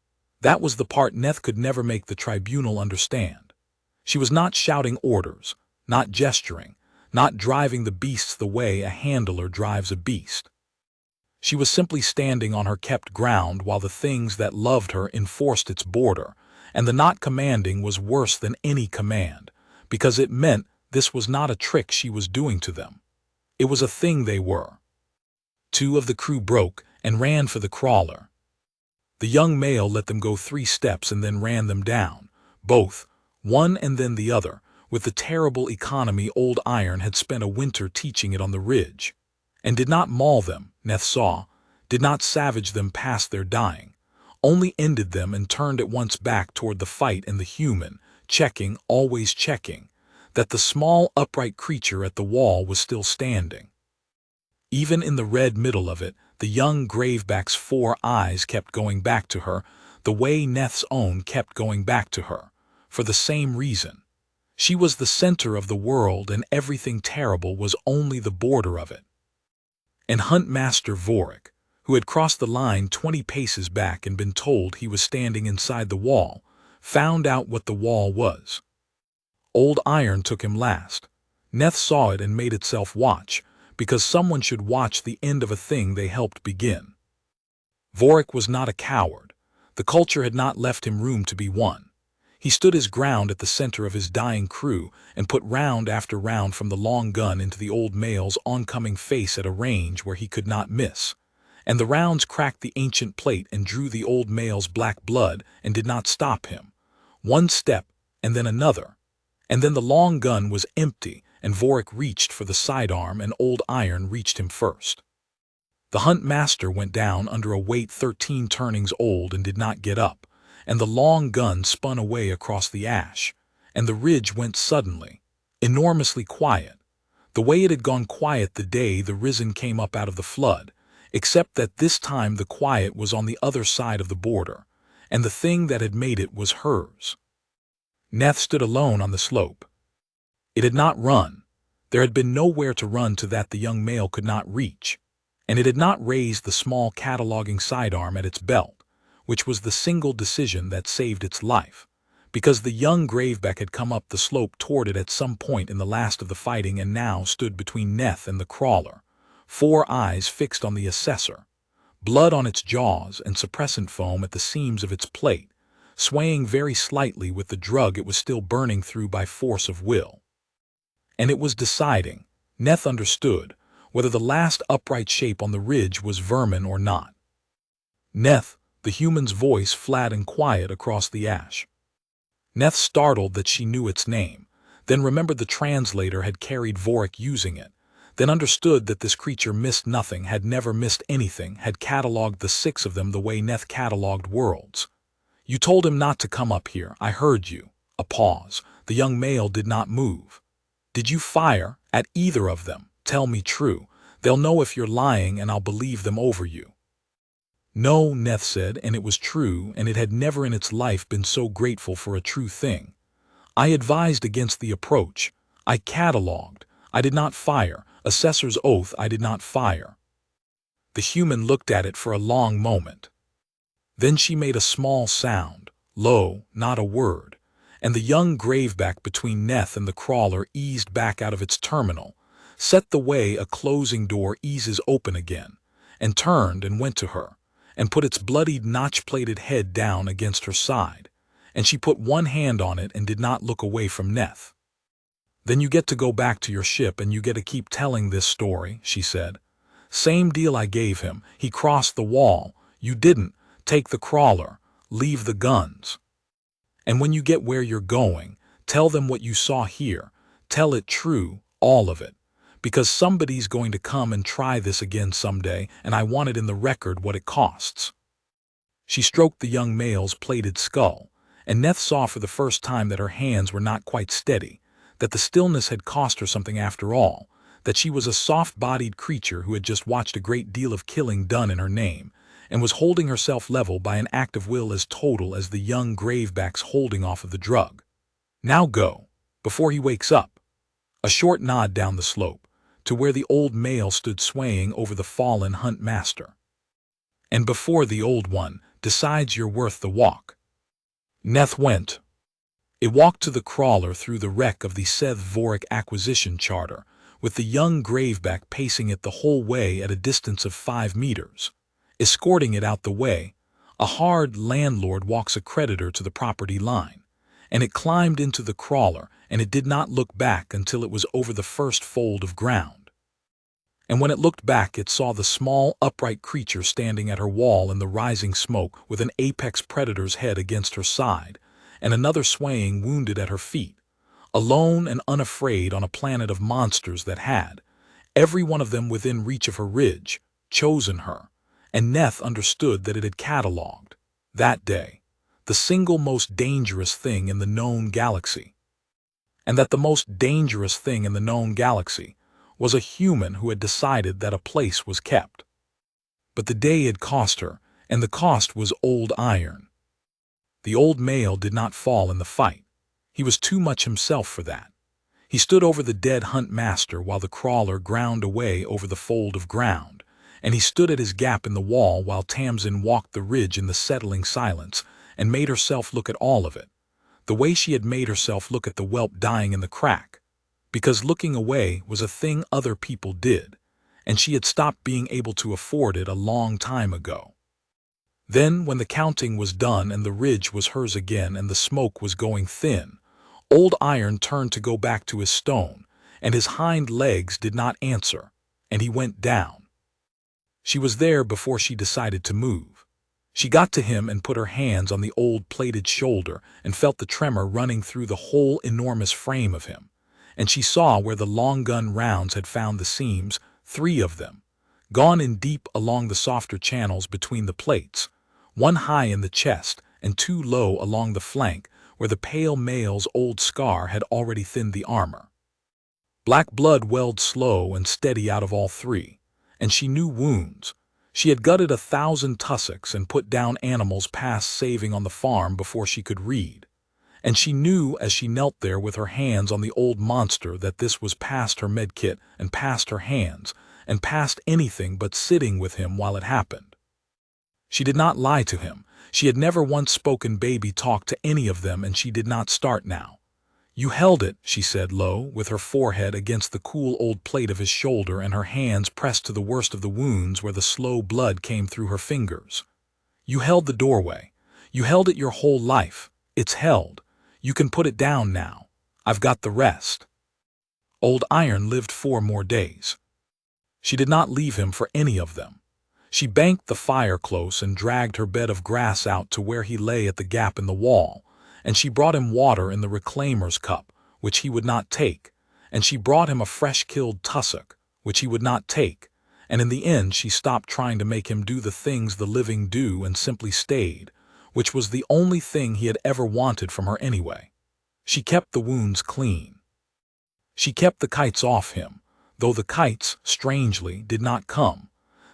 That was the part Neth could never make the tribunal understand. She was not shouting orders, not gesturing, not driving the beasts the way a handler drives a beast. She was simply standing on her kept ground while the things that loved her enforced its border, and the not commanding was worse than any command, because it meant this was not a trick she was doing to them. It was a thing they were. 2 of the crew broke and ran for the crawler. The young male let them go 3 steps and then ran them down, both, one and then the other, with the terrible economy Old Iron had spent a winter teaching it on the ridge, and did not maul them, Neth saw, did not savage them past their dying, only ended them and turned at once back toward the fight and the human, checking, always checking, that the small upright creature at the wall was still standing. Even in the red middle of it, the young graveback's 4 eyes kept going back to her, the way Neth's own kept going back to her, for the same reason. She was the center of the world, and everything terrible was only the border of it. And Huntmaster Vorik, who had crossed the line 20 paces back and been told he was standing inside the wall, found out what the wall was. Old Iron took him last. Neth saw it and made itself watch, because someone should watch the end of a thing they helped begin. Vorik was not a coward. The culture had not left him room to be one. He stood his ground at the center of his dying crew and put round after round from the long gun into the old male's oncoming face at a range where he could not miss, and the rounds cracked the ancient plate and drew the old male's black blood and did not stop him. One step, and then another. And then the long gun was empty, and Vorik reached for the sidearm, and Old Iron reached him first. The hunt master went down under a weight 13 turnings old and did not get up, and the long gun spun away across the ash, and the ridge went suddenly, enormously quiet, the way it had gone quiet the day the Risen came up out of the flood, except that this time the quiet was on the other side of the border, and the thing that had made it was hers. Neth stood alone on the slope. It had not run. There had been nowhere to run to that the young male could not reach, and it had not raised the small cataloging sidearm at its belt, which was the single decision that saved its life, because the young graveback had come up the slope toward it at some point in the last of the fighting and now stood between Neth and the crawler, 4 eyes fixed on the assessor, blood on its jaws and suppressant foam at the seams of its plate, swaying very slightly with the drug it was still burning through by force of will. And it was deciding, Neth understood, whether the last upright shape on the ridge was vermin or not. Neth, the human's voice flat and quiet across the ash. Neth startled that she knew its name, then remembered the translator had carried Vorik using it, then understood that this creature missed nothing, had never missed anything, had catalogued the 6 of them the way Neth catalogued worlds. You told him not to come up here, I heard you. A pause. The young male did not move. Did you fire at either of them? Tell me true. They'll know if you're lying and I'll believe them over you. No, Neth said, and it was true, and it had never in its life been so grateful for a true thing. I advised against the approach. I catalogued. I did not fire. Assessor's oath, I did not fire. The human looked at it for a long moment. Then she made a small sound, low, not a word, and the young graveback between Neth and the crawler eased back out of its terminal, set the way a closing door eases open again, and turned and went to her, and put its bloodied notch-plated head down against her side, and she put one hand on it and did not look away from Neth. Then you get to go back to your ship and you get to keep telling this story, she said. Same deal I gave him. He crossed the wall. You didn't. Take the crawler. Leave the guns. And when you get where you're going, tell them what you saw here. Tell it true, all of it. Because somebody's going to come and try this again someday, and I want it in the record what it costs. She stroked the young male's plated skull, and Neth saw for the first time that her hands were not quite steady, that the stillness had cost her something after all, that she was a soft-bodied creature who had just watched a great deal of killing done in her name, and was holding herself level by an act of will as total as the young graveback's holding off of the drug. Now go, before he wakes up. A short nod down the slope, to where the old male stood swaying over the fallen hunt master. And before the old one decides you're worth the walk. Neth went. It walked to the crawler through the wreck of the Seth Vorik acquisition charter, with the young graveback pacing it the whole way at a distance of 5 meters. Escorting it out the way, a hard landlord walks a creditor to the property line, and it climbed into the crawler, and it did not look back until it was over the first fold of ground. And when it looked back, it saw the small, upright creature standing at her wall in the rising smoke with an apex predator's head against her side, and another swaying wounded at her feet, alone and unafraid on a planet of monsters that had, every one of them within reach of her ridge, chosen her, and Neth understood that it had catalogued, that day, the single most dangerous thing in the known galaxy. And that the most dangerous thing in the known galaxy was a human who had decided that a place was kept. But the day had cost her, and the cost was Old Iron. The old male did not fall in the fight. He was too much himself for that. He stood over the dead hunt master while the crawler ground away over the fold of ground, and he stood at his gap in the wall while Tamsin walked the ridge in the settling silence and made herself look at all of it, the way she had made herself look at the whelp dying in the crack, because looking away was a thing other people did, and she had stopped being able to afford it a long time ago. Then, when the counting was done and the ridge was hers again and the smoke was going thin, Old Iron turned to go back to his stone, and his hind legs did not answer, and he went down. She was there before she decided to move. She got to him and put her hands on the old plated shoulder and felt the tremor running through the whole enormous frame of him. And she saw where the long gun rounds had found the seams, 3 of them, gone in deep along the softer channels between the plates, 1 high in the chest and 2 low along the flank where the pale male's old scar had already thinned the armor. Black blood welled slow and steady out of all 3, and she knew wounds. She had gutted 1,000 tussocks and put down animals past saving on the farm before she could read. And she knew as she knelt there with her hands on the old monster that this was past her medkit and past her hands and past anything but sitting with him while it happened. She did not lie to him. She had never once spoken baby talk to any of them, and she did not start now. "You held it," she said low, with her forehead against the cool old plate of his shoulder and her hands pressed to the worst of the wounds where the slow blood came through her fingers. "You held the doorway. You held it your whole life. It's held. You can put it down now. I've got the rest." Old Iron lived 4 more days. She did not leave him for any of them. She banked the fire close and dragged her bed of grass out to where he lay at the gap in the wall, and she brought him water in the reclaimer's cup, which he would not take, and she brought him a fresh-killed tussock, which he would not take, and in the end she stopped trying to make him do the things the living do and simply stayed, which was the only thing he had ever wanted from her anyway. She kept the wounds clean. She kept the kites off him, though the kites, strangely, did not come.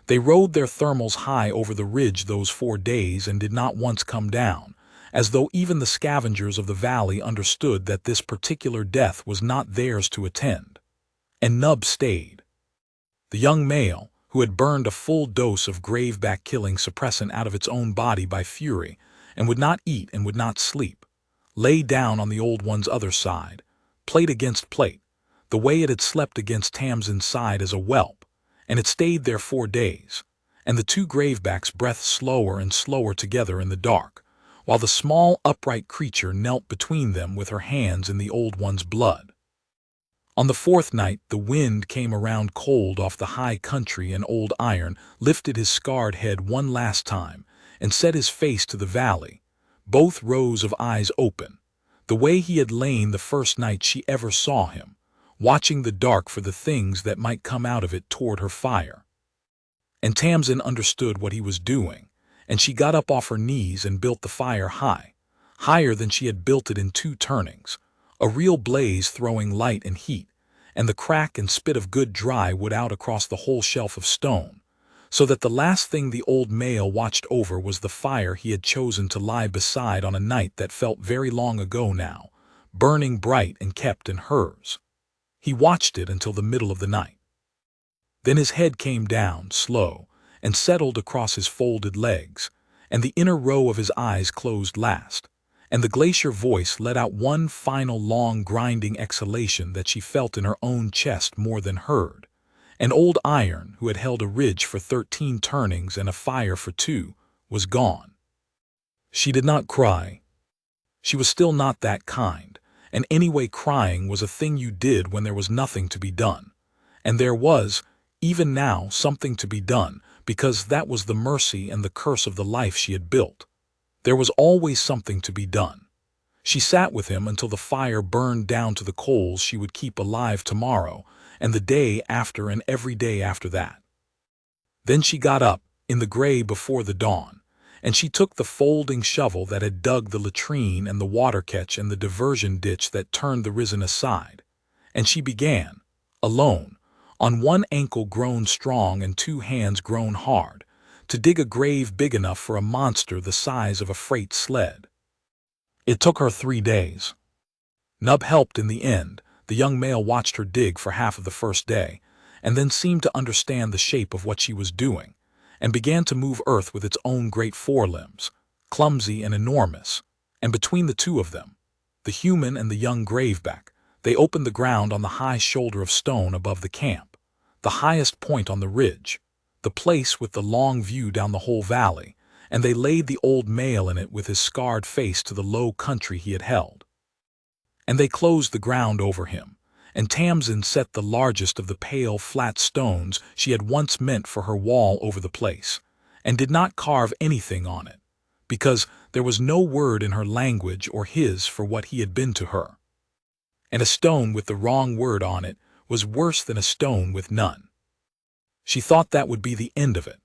They rode their thermals high over the ridge those 4 days and did not once come down, as though even the scavengers of the valley understood that this particular death was not theirs to attend. And Nub stayed. The young male, who had burned a full dose of graveback killing suppressant out of its own body by fury, and would not eat and would not sleep, lay down on the old one's other side, plate against plate, the way it had slept against Tamsin's side as a whelp, and it stayed there 4 days, and the 2 gravebacks breathed slower and slower together in the dark, while the small, upright creature knelt between them with her hands in the old one's blood. On the 4th night the wind came around cold off the high country, and Old Iron lifted his scarred head one last time and set his face to the valley, both rows of eyes open, the way he had lain the first night she ever saw him, watching the dark for the things that might come out of it toward her fire. And Tamsin understood what he was doing, and she got up off her knees and built the fire high, higher than she had built it in 2 turnings, a real blaze throwing light and heat, and the crack and spit of good dry wood out across the whole shelf of stone, so that the last thing the old male watched over was the fire he had chosen to lie beside on a night that felt very long ago now, burning bright and kept in hers. He watched it until the middle of the night. Then his head came down, slow, and settled across his folded legs, and the inner row of his eyes closed last, and the glacier voice let out one final long grinding exhalation that she felt in her own chest more than heard, and Old Iron, who had held a ridge for 13 turnings and a fire for 2, was gone. She did not cry. She was still not that kind, and anyway crying was a thing you did when there was nothing to be done, and there was, even now, something to be done, because that was the mercy and the curse of the life she had built. There was always something to be done. She sat with him until the fire burned down to the coals she would keep alive tomorrow, and the day after and every day after that. Then she got up, in the gray before the dawn, and she took the folding shovel that had dug the latrine and the water catch and the diversion ditch that turned the risen aside, and she began, alone, on one ankle grown strong and 2 hands grown hard, to dig a grave big enough for a monster the size of a freight sled. It took her 3 days. Nub helped in the end. The young male watched her dig for half of the first day, and then seemed to understand the shape of what she was doing, and began to move earth with its own great forelimbs, clumsy and enormous, and between the 2 of them, the human and the young graveback, they opened the ground on the high shoulder of stone above the camp, the highest point on the ridge, the place with the long view down the whole valley, and they laid the old male in it with his scarred face to the low country he had held. And they closed the ground over him, and Tamsin set the largest of the pale, flat stones she had once meant for her wall over the place, and did not carve anything on it, because there was no word in her language or his for what he had been to her. And a stone with the wrong word on it was worse than a stone with none. She thought that would be the end of it.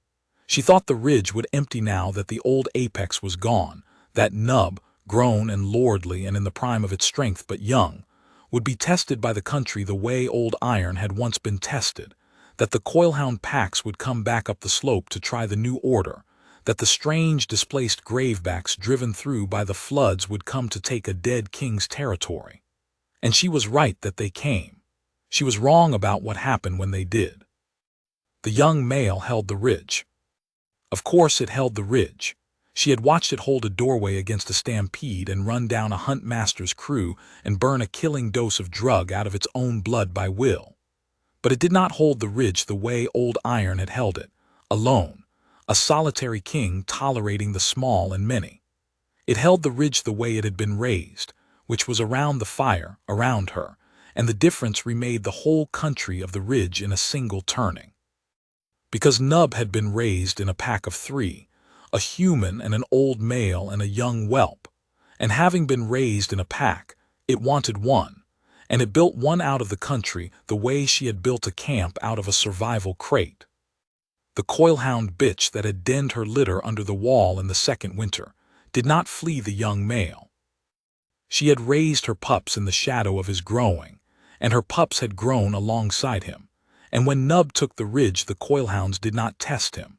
She thought the ridge would empty now that the old apex was gone, that nub, grown and lordly and in the prime of its strength but young, would be tested by the country the way old iron had once been tested, that the coilhound packs would come back up the slope to try the new order, that the strange displaced gravebacks driven through by the floods would come to take a dead king's territory. And she was right that they came. She was wrong about what happened when they did. The young male held the ridge. Of course it held the ridge. She had watched it hold a doorway against a stampede and run down a hunt master's crew and burn a killing dose of drug out of its own blood by will. But it did not hold the ridge the way old iron had held it, alone, a solitary king tolerating the small and many. It held the ridge the way it had been raised, which was around the fire, around her, and the difference remade the whole country of the ridge in a single turning. Because Nub had been raised in a pack of 3, a human and an old male and a young whelp, and having been raised in a pack, it wanted one, and it built one out of the country the way she had built a camp out of a survival crate. The coilhound bitch that had denned her litter under the wall in the second winter did not flee the young male. She had raised her pups in the shadow of his growing, and her pups had grown alongside him, and when Nub took the ridge the coilhounds did not test him.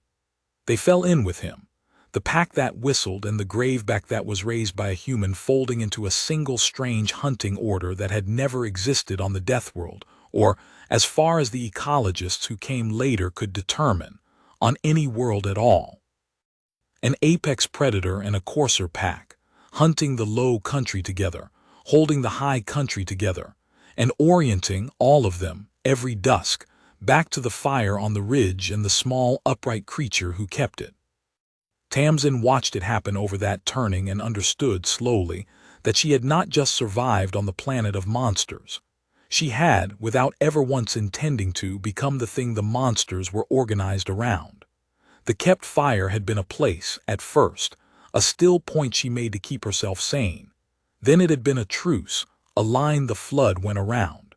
They fell in with him, the pack that whistled and the graveback that was raised by a human folding into a single strange hunting order that had never existed on the death world, or, as far as the ecologists who came later could determine, on any world at all. An apex predator and a coarser pack, hunting the low country together, holding the high country together, and orienting, all of them, every dusk, back to the fire on the ridge and the small upright creature who kept it. Tamsin watched it happen over that turning and understood slowly that she had not just survived on the planet of monsters. She had, without ever once intending to, become the thing the monsters were organized around. The kept fire had been a place, at first, a still point she made to keep herself sane. Then it had been a truce, a line the flood went around.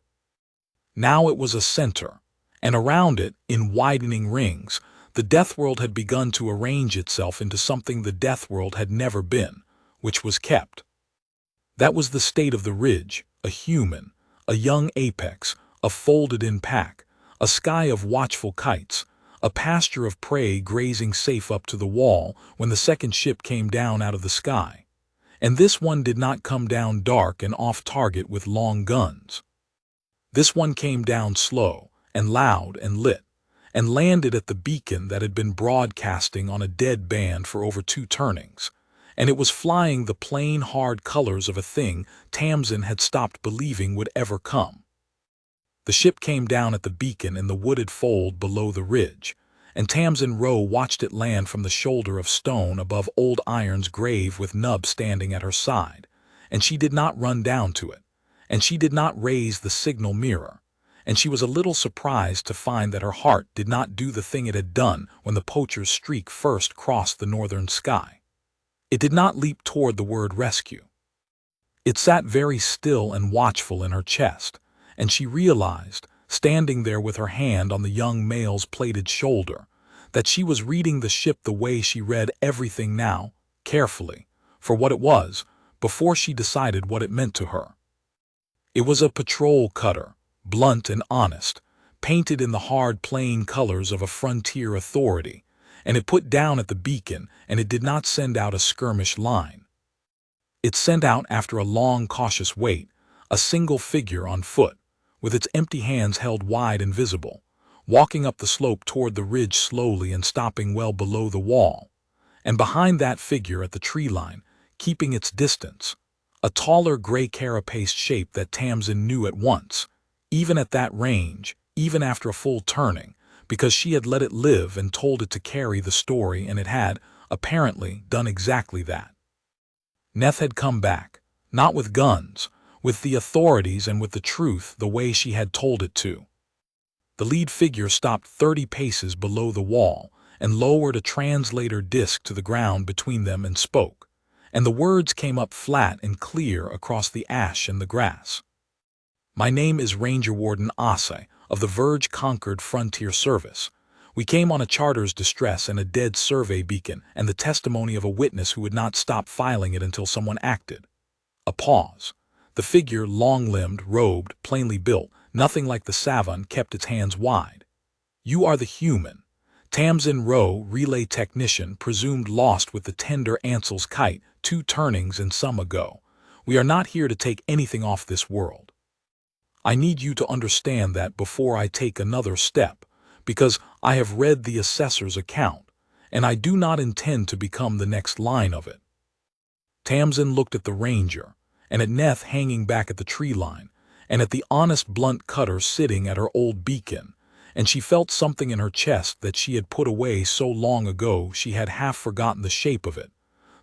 Now it was a center, and around it, in widening rings, the death world had begun to arrange itself into something the death world had never been, which was kept. That was the state of the ridge, a human, a young apex, a folded-in pack, a sky of watchful kites, a pasture of prey grazing safe up to the wall when the second ship came down out of the sky. And this one did not come down dark and off-target with long guns. This one came down slow and loud and lit, and landed at the beacon that had been broadcasting on a dead band for over 2 turnings, and it was flying the plain, hard colors of a thing Tamsin had stopped believing would ever come. The ship came down at the beacon in the wooded fold below the ridge, and Tamsin Rowe watched it land from the shoulder of stone above old Iron's grave with Nub standing at her side, and she did not run down to it, and she did not raise the signal mirror, and she was a little surprised to find that her heart did not do the thing it had done when the poacher's streak first crossed the northern sky. It did not leap toward the word rescue. It sat very still and watchful in her chest, and she realized, standing there with her hand on the young male's plated shoulder, that she was reading the ship the way she read everything now, carefully, for what it was, before she decided what it meant to her. It was a patrol cutter, blunt and honest, painted in the hard plain colors of a frontier authority, and it put down at the beacon, and it did not send out a skirmish line. It sent out, after a long cautious wait, a single figure on foot, with its empty hands held wide and visible, walking up the slope toward the ridge slowly and stopping well below the wall, and behind that figure at the tree line, keeping its distance, a taller gray carapaced shape that Tamsin knew at once, even at that range, even after a full turning, because she had let it live and told it to carry the story, and it had, apparently, done exactly that. Neth had come back, not with guns, with the authorities and with the truth the way she had told it to. The lead figure stopped 30 paces below the wall and lowered a translator disc to the ground between them and spoke, and the words came up flat and clear across the ash and the grass. My name is Ranger Warden Asai of the Verge-Conquered Frontier Service. We came on a charter's distress and a dead survey beacon and the testimony of a witness who would not stop filing it until someone acted. A pause. The figure, long-limbed, robed, plainly built, nothing like the savant, kept its hands wide. You are the human. Tamsin Rowe, relay technician, presumed lost with the tender Ansel's kite 2 turnings and some ago. We are not here to take anything off this world. I need you to understand that before I take another step, because I have read the assessor's account, and I do not intend to become the next line of it. Tamsin looked at the ranger, and at Neth hanging back at the tree line, and at the honest blunt cutter sitting at her old beacon, and she felt something in her chest that she had put away so long ago she had half forgotten the shape of it,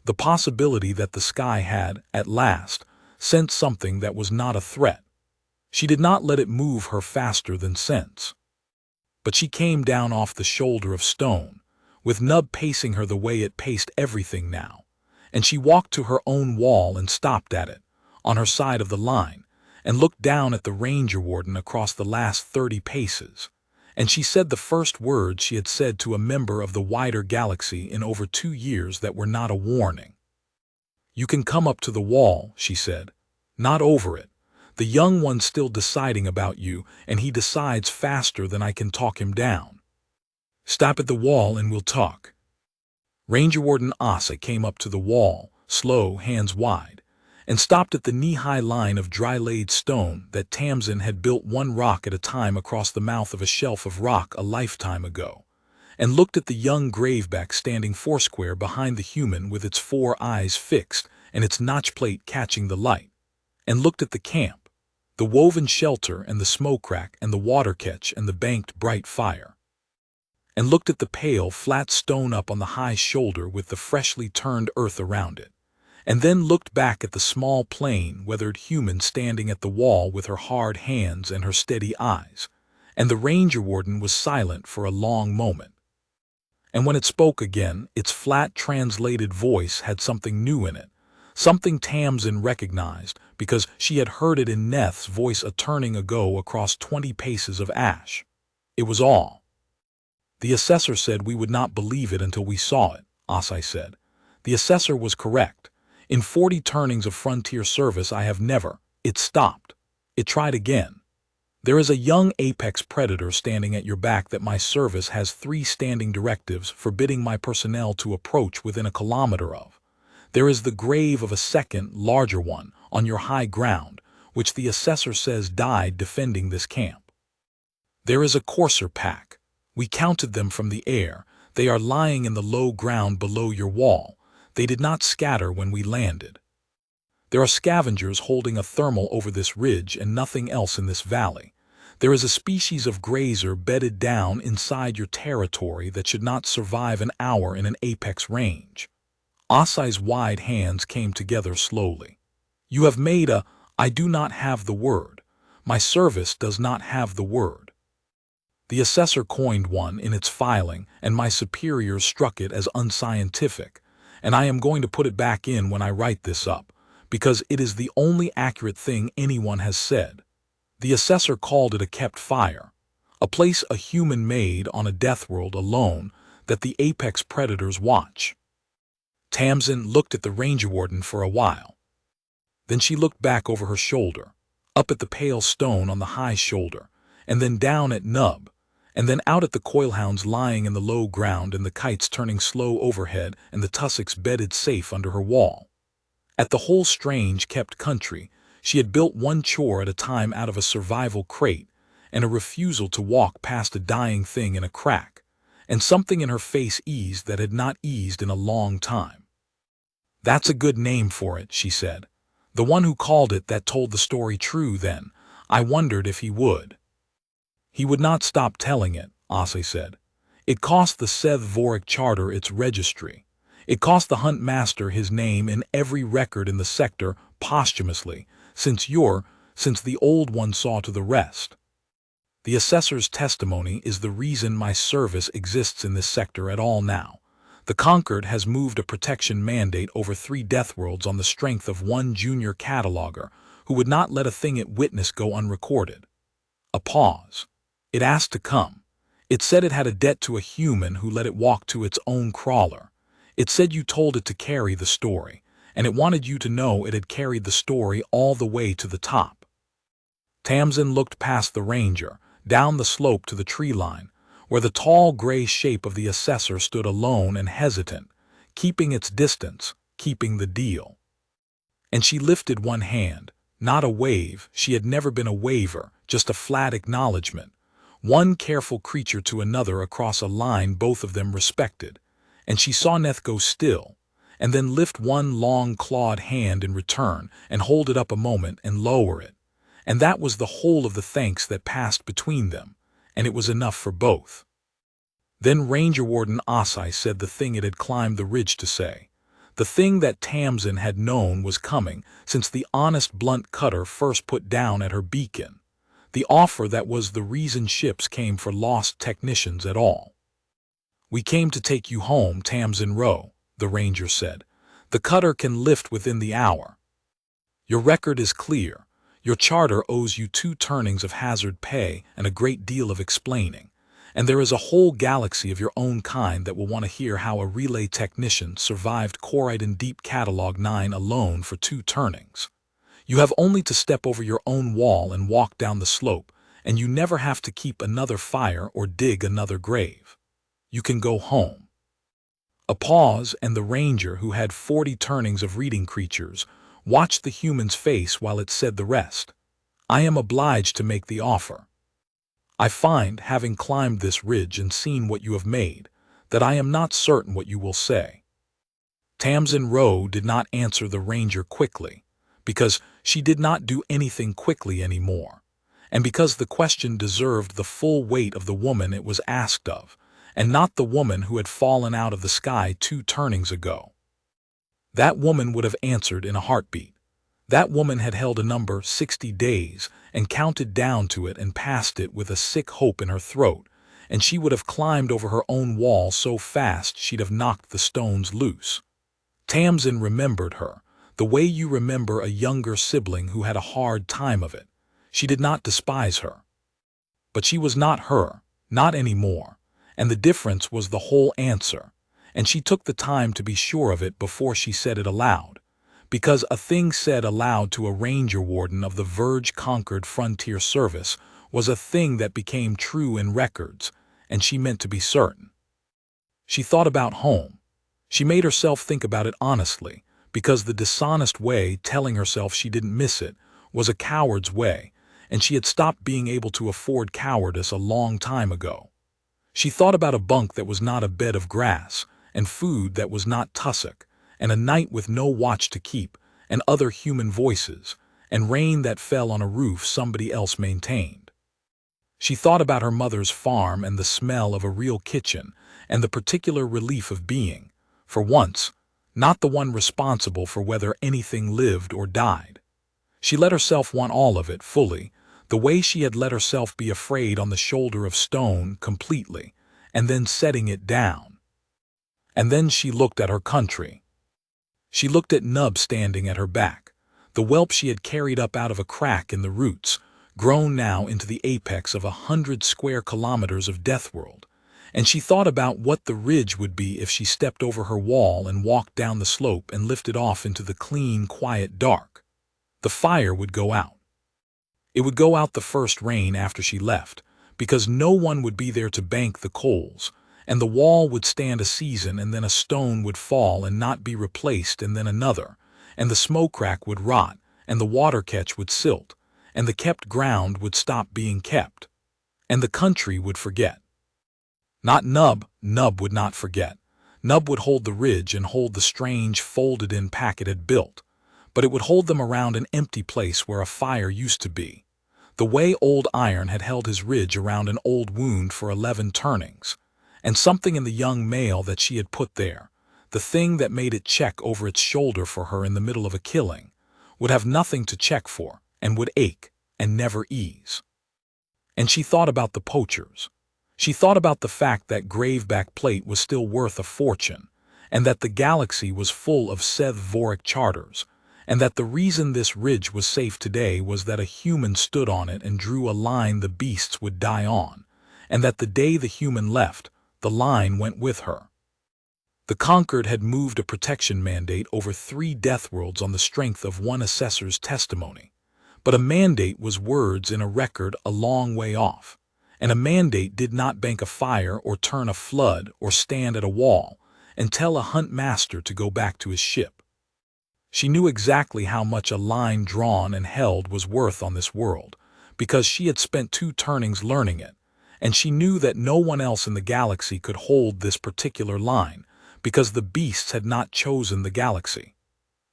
the possibility that the sky had, at last, sent something that was not a threat. She did not let it move her faster than sense. But she came down off the shoulder of stone, with Nub pacing her the way it paced everything now, and she walked to her own wall and stopped at it, on her side of the line, and looked down at the ranger warden across the last 30 paces, and she said the first words she had said to a member of the wider galaxy in over 2 years that were not a warning. You can come up to the wall, she said, not over it. The young one's still deciding about you, and he decides faster than I can talk him down. Stop at the wall and we'll talk. Ranger Warden Asai came up to the wall, slow, hands wide, and stopped at the knee-high line of dry-laid stone that Tamsin had built 1 rock at a time across the mouth of a shelf of rock a lifetime ago, and looked at the young graveback standing foursquare behind the human with its 4 eyes fixed and its notch plate catching the light, and looked at the camp, the woven shelter and the smoke rack and the water catch and the banked bright fire, and looked at the pale, flat stone up on the high shoulder with the freshly turned earth around it, and then looked back at the small plain, weathered human standing at the wall with her hard hands and her steady eyes, and the ranger warden was silent for a long moment. And when it spoke again, its flat translated voice had something new in it, something Tamsin recognized because she had heard it in Neth's voice a turning ago across 20 paces of ash. It was all. The assessor said we would not believe it until we saw it, Asai said. The assessor was correct. In 40 turnings of frontier service I have never. It stopped. It tried again. There is a young apex predator standing at your back that my service has 3 standing directives forbidding my personnel to approach within a kilometer of. There is the grave of a second, larger one, on your high ground, which the assessor says died defending this camp. There is a courser pack. We counted them from the air. They are lying in the low ground below your wall. They did not scatter when we landed. There are scavengers holding a thermal over this ridge and nothing else in this valley. There is a species of grazer bedded down inside your territory that should not survive an hour in an apex range. Asai's wide hands came together slowly. You have made a, I do not have the word. My service does not have the word. The assessor coined one in its filing, and my superiors struck it as unscientific, and I am going to put it back in when I write this up, because it is the only accurate thing anyone has said. The assessor called it a kept fire, a place a human made on a death world alone that the apex predators watch. Tamsin looked at the ranger warden for a while. Then she looked back over her shoulder, up at the pale stone on the high shoulder, and then down at Nub, and then out at the coilhounds lying in the low ground and the kites turning slow overhead and the tussocks bedded safe under her wall. At the whole strange kept country, she had built 1 chore at a time out of a survival crate and a refusal to walk past a dying thing in a crack, and something in her face eased that had not eased in a long time. That's a good name for it, she said. The one who called it that told the story true then. I wondered if he would. He would not stop telling it, Asai said. It cost the Seth Voric Charter its registry. It cost the Hunt Master his name in every record in the sector posthumously, since the old one saw to the rest. The assessor's testimony is the reason my service exists in this sector at all now. The Concord has moved a protection mandate over 3 death worlds on the strength of one junior cataloger who would not let a thing it witnessed go unrecorded. A pause. It asked to come. It said it had a debt to a human who let it walk to its own crawler. It said you told it to carry the story, and it wanted you to know it had carried the story all the way to the top. Tamsin looked past the ranger, down the slope to the tree line, where the tall gray shape of the assessor stood alone and hesitant, keeping its distance, keeping the deal. And she lifted one hand, not a wave, she had never been a waver, just a flat acknowledgement, one careful creature to another across a line both of them respected, and she saw Neth go still, and then lift one long clawed hand in return and hold it up a moment and lower it, and that was the whole of the thanks that passed between them, and it was enough for both. Then Ranger Warden Asai said the thing it had climbed the ridge to say, the thing that Tamsin had known was coming since the honest blunt cutter first put down at her beacon, the offer that was the reason ships came for lost technicians at all. "We came to take you home, Tamsin Rowe," the ranger said. "The cutter can lift within the hour. Your record is clear. Your charter owes you 2 turnings of hazard pay and a great deal of explaining, and there is a whole galaxy of your own kind that will want to hear how a relay technician survived Coride Deep Catalog 9 alone for 2 turnings. You have only to step over your own wall and walk down the slope, and you never have to keep another fire or dig another grave. You can go home." A pause, and the ranger, who had 40 turnings of reading creatures, watched the human's face while it said the rest. "I am obliged to make the offer. I find, having climbed this ridge and seen what you have made, that I am not certain what you will say." Tamsin Rowe did not answer the ranger quickly, because she did not do anything quickly anymore, and because the question deserved the full weight of the woman it was asked of, and not the woman who had fallen out of the sky 2 turnings ago. That woman would have answered in a heartbeat. That woman had held a number 60 days and counted down to it and passed it with a sick hope in her throat, and she would have climbed over her own wall so fast she'd have knocked the stones loose. Tamsin remembered her, the way you remember a younger sibling who had a hard time of it. She did not despise her. But she was not her, not anymore, and the difference was the whole answer, and she took the time to be sure of it before she said it aloud, because a thing said aloud to a ranger warden of the Verge-conquered frontier service was a thing that became true in records, and she meant to be certain. She thought about home. She made herself think about it honestly, because the dishonest way, telling herself she didn't miss it, was a coward's way, and she had stopped being able to afford cowardice a long time ago. She thought about a bunk that was not a bed of grass, and food that was not tussock, and a night with no watch to keep, and other human voices, and rain that fell on a roof somebody else maintained. She thought about her mother's farm and the smell of a real kitchen, and the particular relief of being, for once, not the one responsible for whether anything lived or died. She let herself want all of it fully, the way she had let herself be afraid on the shoulder of stone completely, and then setting it down. And then she looked at her country. She looked at Nub standing at her back, the whelp she had carried up out of a crack in the roots, grown now into the apex of 100 square kilometers of Deathworld, and she thought about what the ridge would be if she stepped over her wall and walked down the slope and lifted off into the clean, quiet dark. The fire would go out. It would go out the first rain after she left, because no one would be there to bank the coals, and the wall would stand a season, and then a stone would fall and not be replaced, and then another, and the smoke crack would rot, and the water catch would silt, and the kept ground would stop being kept, and the country would forget. Not Nub. Nub would not forget. Nub would hold the ridge and hold the strange folded-in pack it had built, but it would hold them around an empty place where a fire used to be, the way old Iron had held his ridge around an old wound for 11 turnings, and something in the young male that she had put there, the thing that made it check over its shoulder for her in the middle of a killing, would have nothing to check for, and would ache and never ease. And she thought about the poachers. She thought about the fact that graveback plate was still worth a fortune, and that the galaxy was full of Voric charters, and that the reason this ridge was safe today was that a human stood on it and drew a line the beasts would die on, and that the day the human left, the line went with her. The Conquered had moved a protection mandate over 3 death worlds on the strength of one assessor's testimony. But a mandate was words in a record a long way off, and a mandate did not bank a fire or turn a flood or stand at a wall and tell a hunt master to go back to his ship. She knew exactly how much a line drawn and held was worth on this world, because she had spent 2 turnings learning it, and she knew that no one else in the galaxy could hold this particular line, because the beasts had not chosen the galaxy.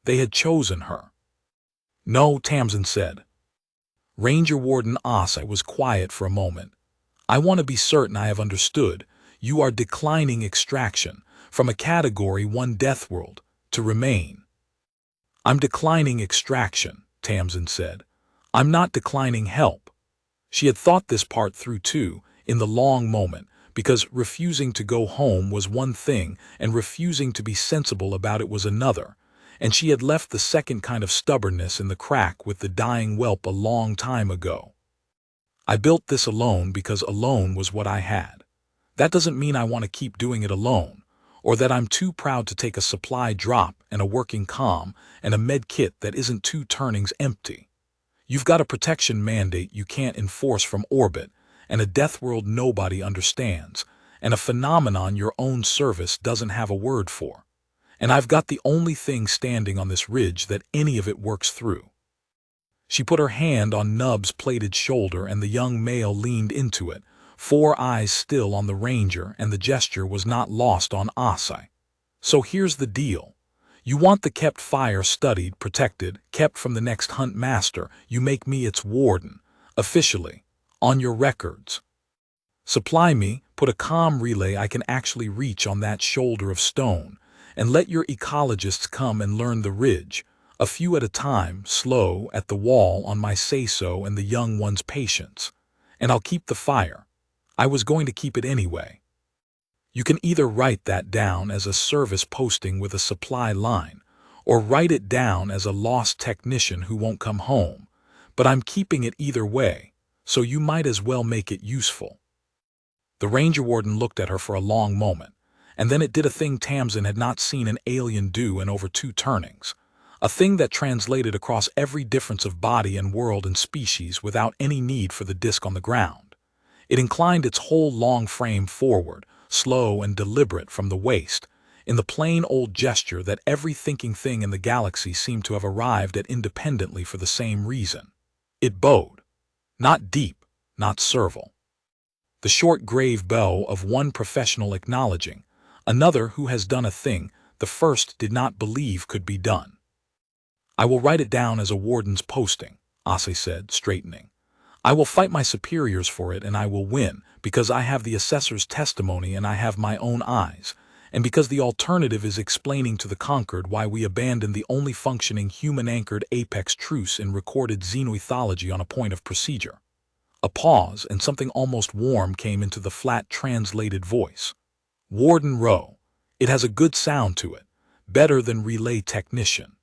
They had chosen her. "No," Tamsin said. Ranger Warden Osai was quiet for a moment. "I want to be certain I have understood. You are declining extraction from a Category 1 death world to remain." "I'm declining extraction," Tamsin said. "I'm not declining help." She had thought this part through too, in the long moment, because refusing to go home was one thing and refusing to be sensible about it was another, and she had left the second kind of stubbornness in the crack with the dying whelp a long time ago. "I built this alone because alone was what I had. That doesn't mean I want to keep doing it alone, or that I'm too proud to take a supply drop and a working comm and a med kit that isn't 2 turnings empty. You've got a protection mandate you can't enforce from orbit, and a death world nobody understands, and a phenomenon your own service doesn't have a word for. And I've got the only thing standing on this ridge that any of it works through." She put her hand on Nub's plated shoulder, and the young male leaned into it, 4 eyes still on the Ranger, and the gesture was not lost on Osai. "So here's the deal. You want the kept fire studied, protected, kept from the next hunt master. You make me its warden, officially, on your records. Supply me, put a comm relay I can actually reach on that shoulder of stone, and let your ecologists come and learn the ridge, a few at a time, slow, at the wall on my say-so and the young one's patience. And I'll keep the fire. I was going to keep it anyway. You can either write that down as a service posting with a supply line, or write it down as a lost technician who won't come home, but I'm keeping it either way, so you might as well make it useful." The Ranger Warden looked at her for a long moment, and then it did a thing Tamsin had not seen an alien do in over 2 turnings, a thing that translated across every difference of body and world and species without any need for the disc on the ground. It inclined its whole long frame forward, slow and deliberate from the waist, in the plain old gesture that every thinking thing in the galaxy seemed to have arrived at independently for the same reason. It bowed. Not deep, not servile. The short grave bow of one professional acknowledging another who has done a thing the first did not believe could be done. "I will write it down as a warden's posting," Ase said, straightening. "I will fight my superiors for it, and I will win, because I have the assessor's testimony and I have my own eyes, and because the alternative is explaining to the Conquered why we abandoned the only functioning human-anchored apex truce in recorded xenoethology on a point of procedure." A pause, and something almost warm came into the flat translated voice. "Warden Rowe. It has a good sound to it, better than relay technician."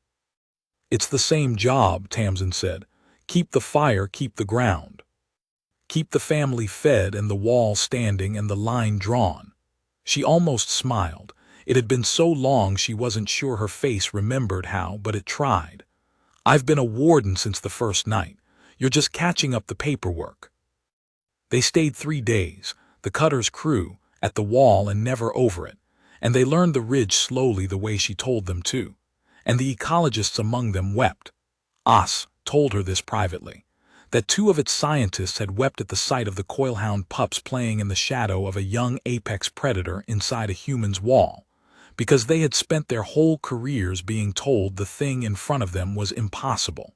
"It's the same job," Tamsin said. "Keep the fire, keep the ground. Keep the family fed and the wall standing and the line drawn." She almost smiled. It had been so long she wasn't sure her face remembered how, but it tried. "I've been a warden since the first night. You're just catching up the paperwork." They stayed 3 days, the cutter's crew, at the wall and never over it, and they learned the ridge slowly the way she told them to, and the ecologists among them wept. Os told her this privately, that 2 of its scientists had wept at the sight of the coilhound pups playing in the shadow of a young apex predator inside a human's wall, because they had spent their whole careers being told the thing in front of them was impossible.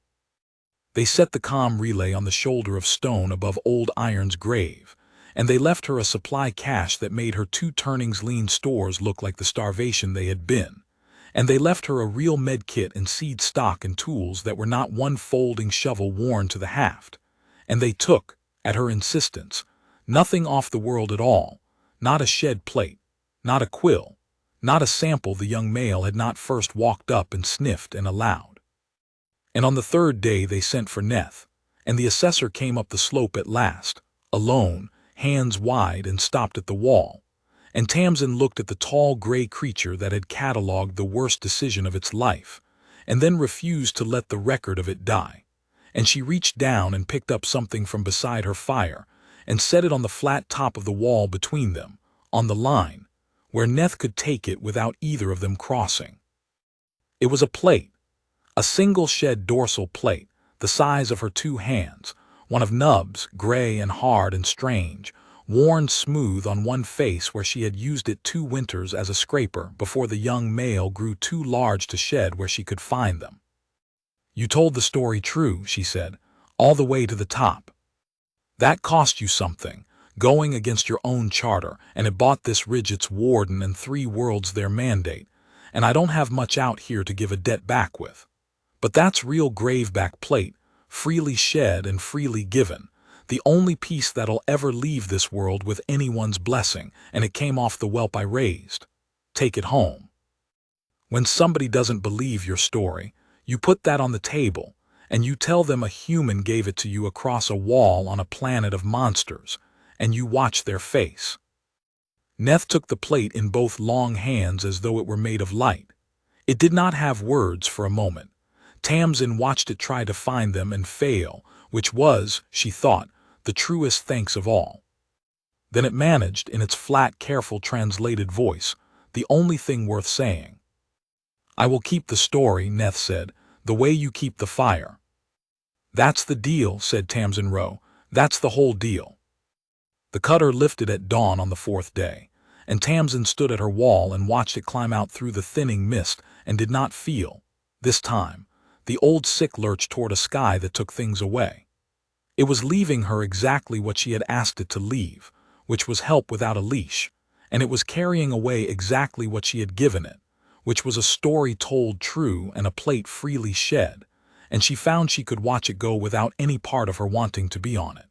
They set the comm relay on the shoulder of stone above Old Iron's grave, and they left her a supply cache that made her 2 turnings lean stores look like the starvation they had been, and they left her a real med kit and seed stock and tools that were not one folding shovel worn to the haft. And they took, at her insistence, nothing off the world at all, not a shed plate, not a quill, not a sample the young male had not first walked up and sniffed and allowed. And on the third day they sent for Neth, and the assessor came up the slope at last, alone, hands wide, and stopped at the wall. And Tamsin looked at the tall gray creature that had catalogued the worst decision of its life, and then refused to let the record of it die. And she reached down and picked up something from beside her fire, and set it on the flat top of the wall between them, on the line, where Neth could take it without either of them crossing. It was a plate, a single shed dorsal plate, the size of her two hands, one of Nub's, gray and hard and strange, worn smooth on one face where she had used it 2 winters as a scraper before the young male grew too large to shed where she could find them. "You told the story true," she said, "all the way to the top. That cost you something, going against your own charter, and it bought this ridge its warden and 3 worlds their mandate, and I don't have much out here to give a debt back with. But that's real graveback plate, freely shed and freely given, the only piece that'll ever leave this world with anyone's blessing, and it came off the whelp I raised. Take it home. When somebody doesn't believe your story, you put that on the table, and you tell them a human gave it to you across a wall on a planet of monsters, and you watch their face." Neth took the plate in both long hands as though it were made of light. It did not have words for a moment. Tamsin watched it try to find them and fail, which was, she thought, the truest thanks of all. Then it managed, in its flat, careful, translated voice, the only thing worth saying. "I will keep the story," Neth said, "the way you keep the fire." "That's the deal," said Tamsin Rowe. "That's the whole deal." The cutter lifted at dawn on the 4th day, and Tamsin stood at her wall and watched it climb out through the thinning mist and did not feel, this time, the old sick lurch toward a sky that took things away. It was leaving her exactly what she had asked it to leave, which was help without a leash, and it was carrying away exactly what she had given it, which was a story told true and a plate freely shed, and she found she could watch it go without any part of her wanting to be on it.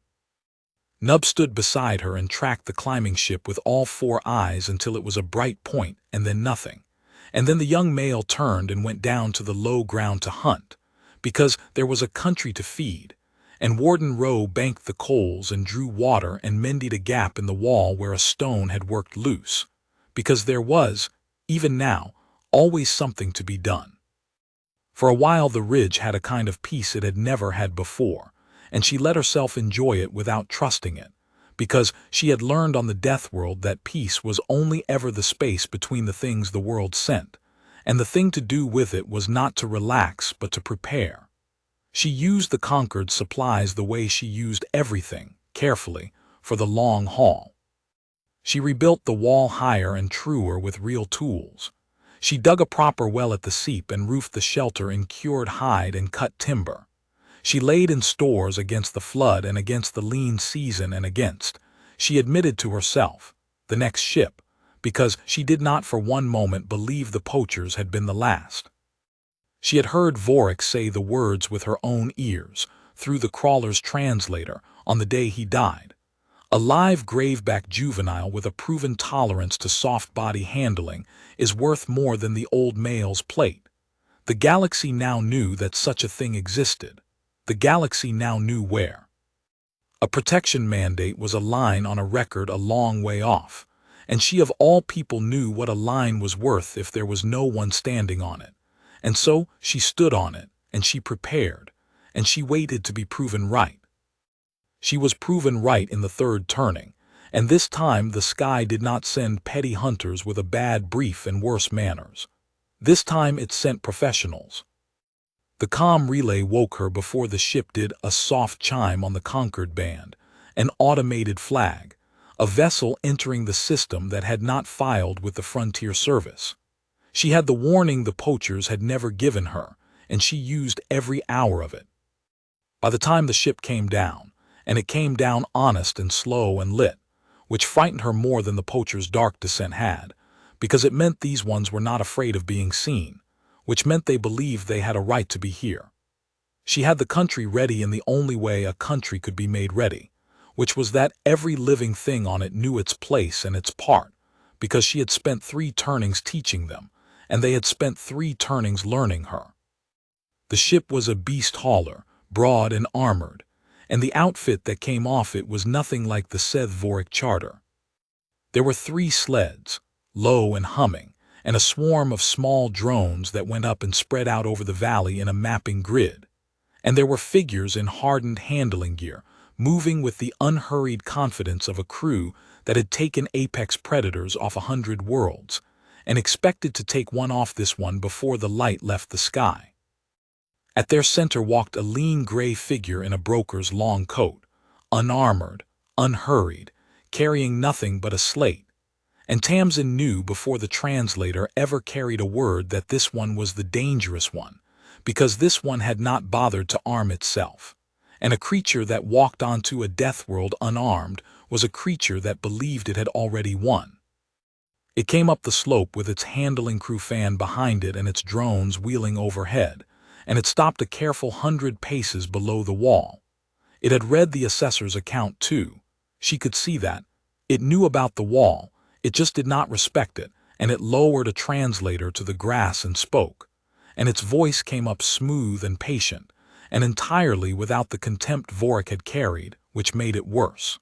Nub stood beside her and tracked the climbing ship with all 4 eyes until it was a bright point and then nothing, and then the young male turned and went down to the low ground to hunt, because there was a country to feed, and Warden Rowe banked the coals and drew water and mended a gap in the wall where a stone had worked loose, because there was, even now, always something to be done. For a while the ridge had a kind of peace it had never had before, and she let herself enjoy it without trusting it, because she had learned on the death world that peace was only ever the space between the things the world sent, and the thing to do with it was not to relax but to prepare. She used the conquered supplies the way she used everything, carefully, for the long haul. She rebuilt the wall higher and truer with real tools. She dug a proper well at the seep and roofed the shelter in cured hide and cut timber. She laid in stores against the flood and against the lean season and against, she admitted to herself, the next ship, because she did not for one moment believe the poachers had been the last. She had heard Vorik say the words with her own ears, through the crawler's translator, on the day he died. A live graveback juvenile with a proven tolerance to soft body handling is worth more than the old male's plate. The galaxy now knew that such a thing existed. The galaxy now knew where. A protection mandate was a line on a record a long way off, and she of all people knew what a line was worth if there was no one standing on it. And so she stood on it, and she prepared, and she waited to be proven right. She was proven right in the 3rd turning, and this time the sky did not send petty hunters with a bad brief and worse manners. This time it sent professionals. The comm relay woke her before the ship did a soft chime on the Concord band, an automated flag, a vessel entering the system that had not filed with the Frontier Service. She had the warning the poachers had never given her, and she used every hour of it. By the time the ship came down, and it came down honest and slow and lit, which frightened her more than the poachers' dark descent had, because it meant these ones were not afraid of being seen, which meant they believed they had a right to be here. She had the country ready in the only way a country could be made ready, which was that every living thing on it knew its place and its part, because she had spent 3 turnings teaching them, and they had spent 3 turnings learning her. The ship was a beast hauler, broad and armored, and the outfit that came off it was nothing like the Seth-Voric charter. There were 3 sleds, low and humming, and a swarm of small drones that went up and spread out over the valley in a mapping grid. And there were figures in hardened handling gear, moving with the unhurried confidence of a crew that had taken apex predators off 100 worlds, and expected to take one off this one before the light left the sky. At their center walked a lean gray figure in a broker's long coat, unarmored, unhurried, carrying nothing but a slate. And Tamsin knew before the translator ever carried a word that this one was the dangerous one, because this one had not bothered to arm itself. And a creature that walked onto a death world unarmed was a creature that believed it had already won. It came up the slope with its handling crew fan behind it and its drones wheeling overhead, and it stopped a careful 100 paces below the wall. It had read the assessor's account too. She could see that. It knew about the wall, it just did not respect it, and it lowered a translator to the grass and spoke. And its voice came up smooth and patient, and entirely without the contempt Vorik had carried, which made it worse.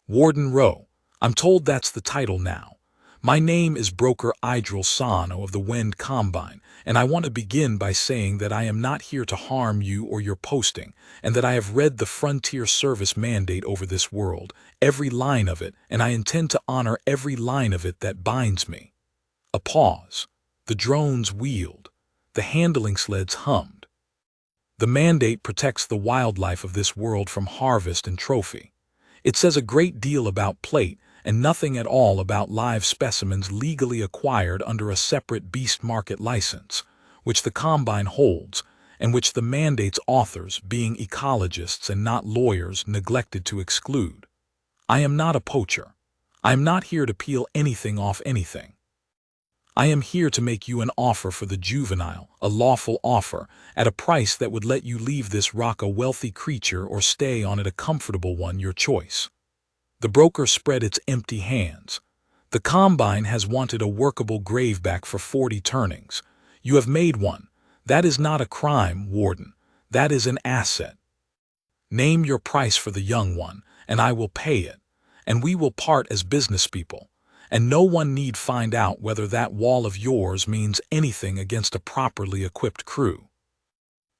Warden Rowe, I'm told that's the title now. My name is Broker Idril Sano of the Wend Combine, and I want to begin by saying that I am not here to harm you or your posting, and that I have read the Frontier Service mandate over this world, every line of it, and I intend to honor every line of it that binds me. A pause. The drones wheeled. The handling sleds hummed. The mandate protects the wildlife of this world from harvest and trophy. It says a great deal about plate, and nothing at all about live specimens legally acquired under a separate beast market license, which the Combine holds, and which the mandate's authors, being ecologists and not lawyers, neglected to exclude. I am not a poacher. I am not here to peel anything off anything. I am here to make you an offer for the juvenile, a lawful offer, at a price that would let you leave this rock a wealthy creature or stay on it a comfortable one, your choice. The broker spread its empty hands. The Combine has wanted a workable graveback for 40 turnings. You have made one. That is not a crime, Warden. That is an asset. Name your price for the young one, and I will pay it. And we will part as business people. And no one need find out whether that wall of yours means anything against a properly equipped crew.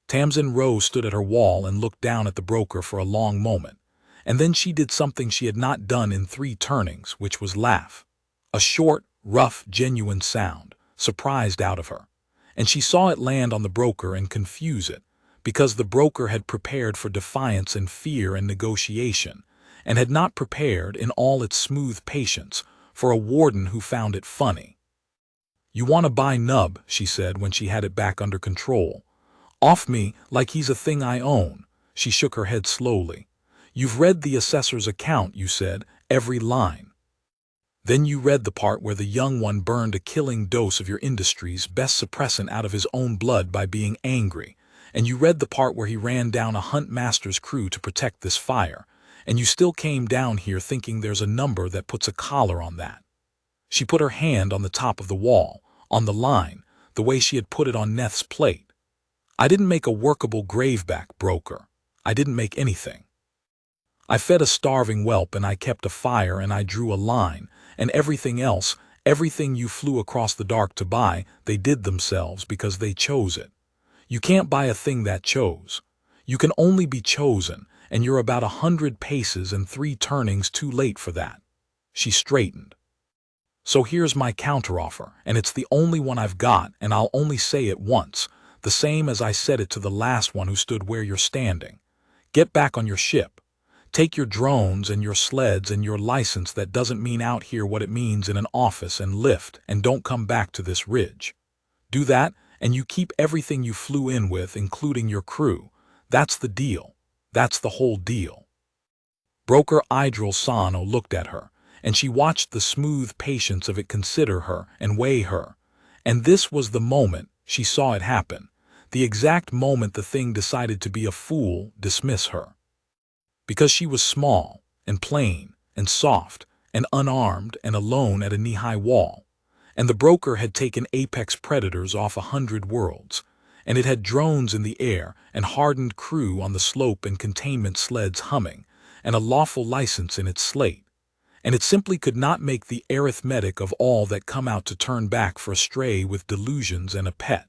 Tamsin Rowe stood at her wall and looked down at the broker for a long moment. And then she did something she had not done in 3 turnings, which was laugh. A short, rough, genuine sound, surprised out of her. And she saw it land on the broker and confuse it, because the broker had prepared for defiance and fear and negotiation, and had not prepared, in all its smooth patience, for a warden who found it funny. You want to buy Nub, she said when she had it back under control. Off me, like he's a thing I own. She shook her head slowly. You've read the assessor's account, you said, every line. Then you read the part where the young one burned a killing dose of your industry's best suppressant out of his own blood by being angry, and you read the part where he ran down a hunt master's crew to protect this fire, and you still came down here thinking there's a number that puts a collar on that. She put her hand on the top of the wall, on the line, the way she had put it on Neth's plate. I didn't make a workable graveback, broker. I didn't make anything. I fed a starving whelp and I kept a fire and I drew a line, and everything else, everything you flew across the dark to buy, they did themselves because they chose it. You can't buy a thing that chose. You can only be chosen, and you're about 100 paces and 3 turnings too late for that. She straightened. So here's my counteroffer, and it's the only one I've got, and I'll only say it once, the same as I said it to the last one who stood where you're standing. Get back on your ship. Take your drones and your sleds and your license that doesn't mean out here what it means in an office and lift, and don't come back to this ridge. Do that, and you keep everything you flew in with, including your crew. That's the deal. That's the whole deal. Broker Idril Sano looked at her, and she watched the smooth patience of it consider her and weigh her. And this was the moment she saw it happen, the exact moment the thing decided to be a fool, dismiss her. Because she was small, and plain, and soft, and unarmed, and alone at a knee-high wall. And the broker had taken apex predators off 100 worlds, and it had drones in the air and hardened crew on the slope and containment sleds humming, and a lawful license in its slate. And it simply could not make the arithmetic of all that come out to turn back for a stray with delusions and a pet.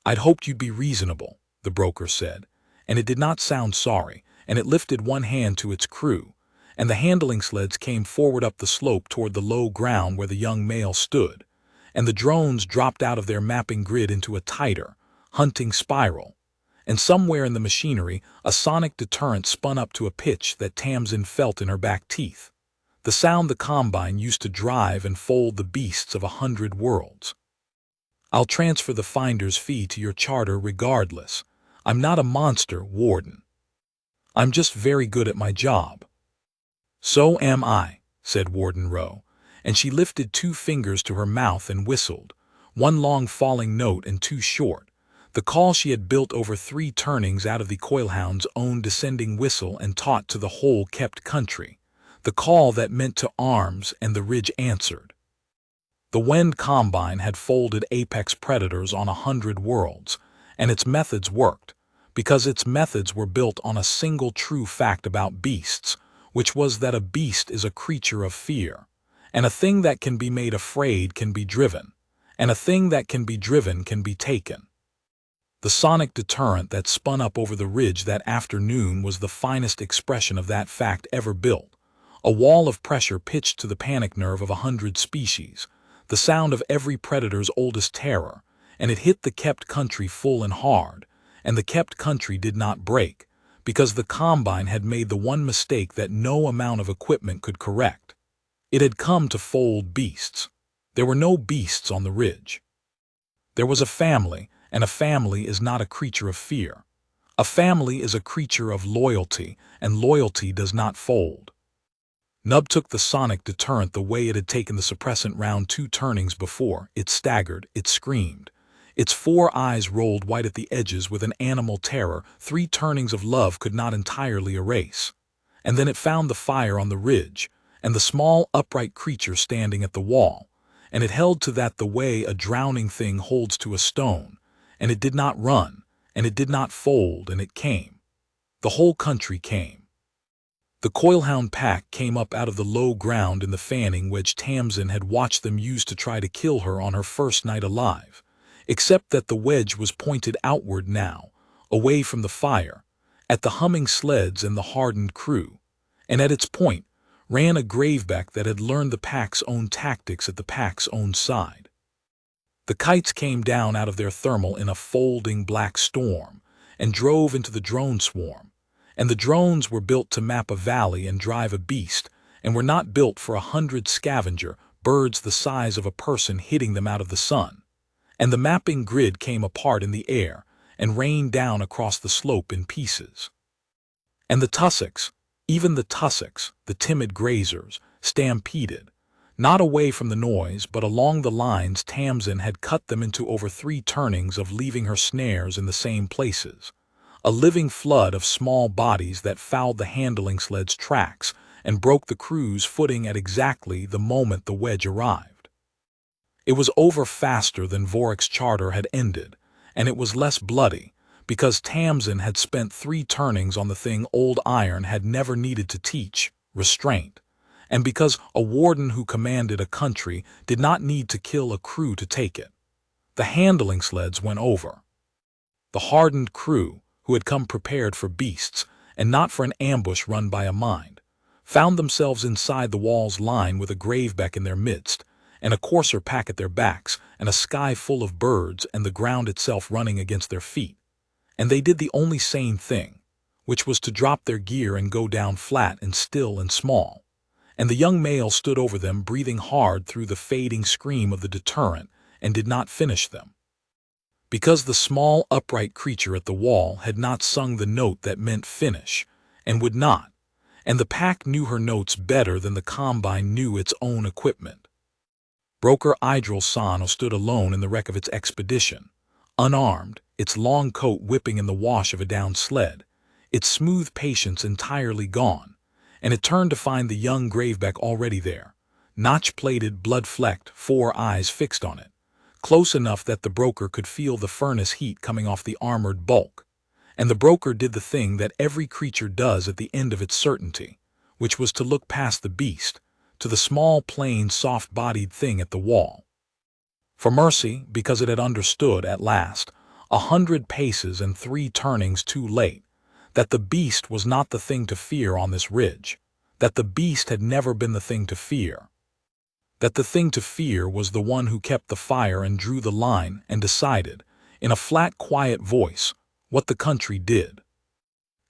"I'd hoped you'd be reasonable," the broker said, and it did not sound sorry, and it lifted one hand to its crew, and the handling sleds came forward up the slope toward the low ground where the young male stood, and the drones dropped out of their mapping grid into a tighter, hunting spiral, and somewhere in the machinery a sonic deterrent spun up to a pitch that Tamsin felt in her back teeth, the sound the Combine used to drive and fold the beasts of 100 worlds. "I'll transfer the finder's fee to your charter regardless. I'm not a monster, Warden. I'm just very good at my job." "So am I," said Warden Rowe, and she lifted 2 fingers to her mouth and whistled, one long falling note and 2 short, the call she had built over 3 turnings out of the Coilhound's own descending whistle and taught to the whole kept country, the call that meant to arms, and the ridge answered. The Wend Combine had folded apex predators on 100 worlds, and its methods worked, because its methods were built on a single true fact about beasts, which was that a beast is a creature of fear, and a thing that can be made afraid can be driven, and a thing that can be driven can be taken. The sonic deterrent that spun up over the ridge that afternoon was the finest expression of that fact ever built, a wall of pressure pitched to the panic nerve of 100 species, the sound of every predator's oldest terror, and it hit the kept country full and hard, and the kept country did not break, because the Combine had made the one mistake that no amount of equipment could correct. It had come to fold beasts. There were no beasts on the ridge. There was a family, and a family is not a creature of fear. A family is a creature of loyalty, and loyalty does not fold. Nub took the sonic deterrent the way it had taken the suppressant round 2 turnings before. It staggered, it screamed. Its 4 eyes rolled white at the edges with an animal terror 3 turnings of love could not entirely erase. And then it found the fire on the ridge, and the small upright creature standing at the wall, and it held to that the way a drowning thing holds to a stone, and it did not run, and it did not fold, and it came. The whole country came. The Coilhound pack came up out of the low ground in the fanning wedge Tamsin had watched them use to try to kill her on her first night alive, except that the wedge was pointed outward now, away from the fire, at the humming sleds and the hardened crew, and at its point ran a graveback that had learned the pack's own tactics at the pack's own side. The kites came down out of their thermal in a folding black storm and drove into the drone swarm, and the drones were built to map a valley and drive a beast, and were not built for 100 scavenger birds the size of a person hitting them out of the sun. And the mapping grid came apart in the air and rained down across the slope in pieces. And the tussocks, even the tussocks, the timid grazers, stampeded, not away from the noise but along the lines Tamsin had cut them into over 3 turnings of leaving her snares in the same places. A living flood of small bodies that fouled the handling sled's tracks and broke the crew's footing at exactly the moment the wedge arrived. It was over faster than Vorik's charter had ended, and it was less bloody, because Tamsin had spent 3 turnings on the thing Old Iron had never needed to teach, restraint, and because a warden who commanded a country did not need to kill a crew to take it. The handling sleds went over. The hardened crew, who had come prepared for beasts, and not for an ambush run by a mind, found themselves inside the wall's line with a graveback in their midst, and a courser pack at their backs, and a sky full of birds and the ground itself running against their feet. And they did the only sane thing, which was to drop their gear and go down flat and still and small. And the young male stood over them breathing hard through the fading scream of the deterrent and did not finish them. Because the small upright creature at the wall had not sung the note that meant finish, and would not, and the pack knew her notes better than the Combine knew its own equipment. Broker Idril Sano stood alone in the wreck of its expedition, unarmed, its long coat whipping in the wash of a downed sled, its smooth patience entirely gone, and it turned to find the young graveback already there, notch-plated, blood-flecked, 4 eyes fixed on it, close enough that the broker could feel the furnace heat coming off the armored bulk. And the broker did the thing that every creature does at the end of its certainty, which was to look past the beast, to the small, plain, soft-bodied thing at the wall. For mercy, because it had understood, at last, 100 paces and 3 turnings too late, that the beast was not the thing to fear on this ridge, that the beast had never been the thing to fear, that the thing to fear was the one who kept the fire and drew the line and decided, in a flat, quiet voice, what the country did.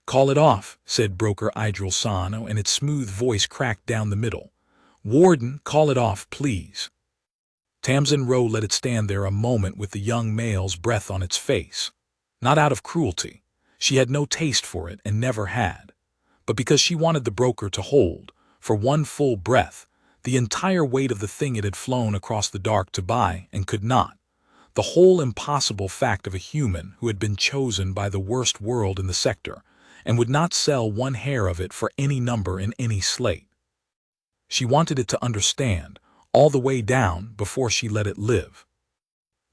"Call it off," said Broker Idril Sano, and its smooth voice cracked down the middle. "Warden, call it off, please." Tamsin Rowe let it stand there a moment with the young male's breath on its face. Not out of cruelty. She had no taste for it and never had. But because she wanted the broker to hold, for one full breath, the entire weight of the thing it had flown across the dark to buy and could not. The whole impossible fact of a human who had been chosen by the worst world in the sector and would not sell one hair of it for any number in any slate. She wanted it to understand, all the way down, before she let it live.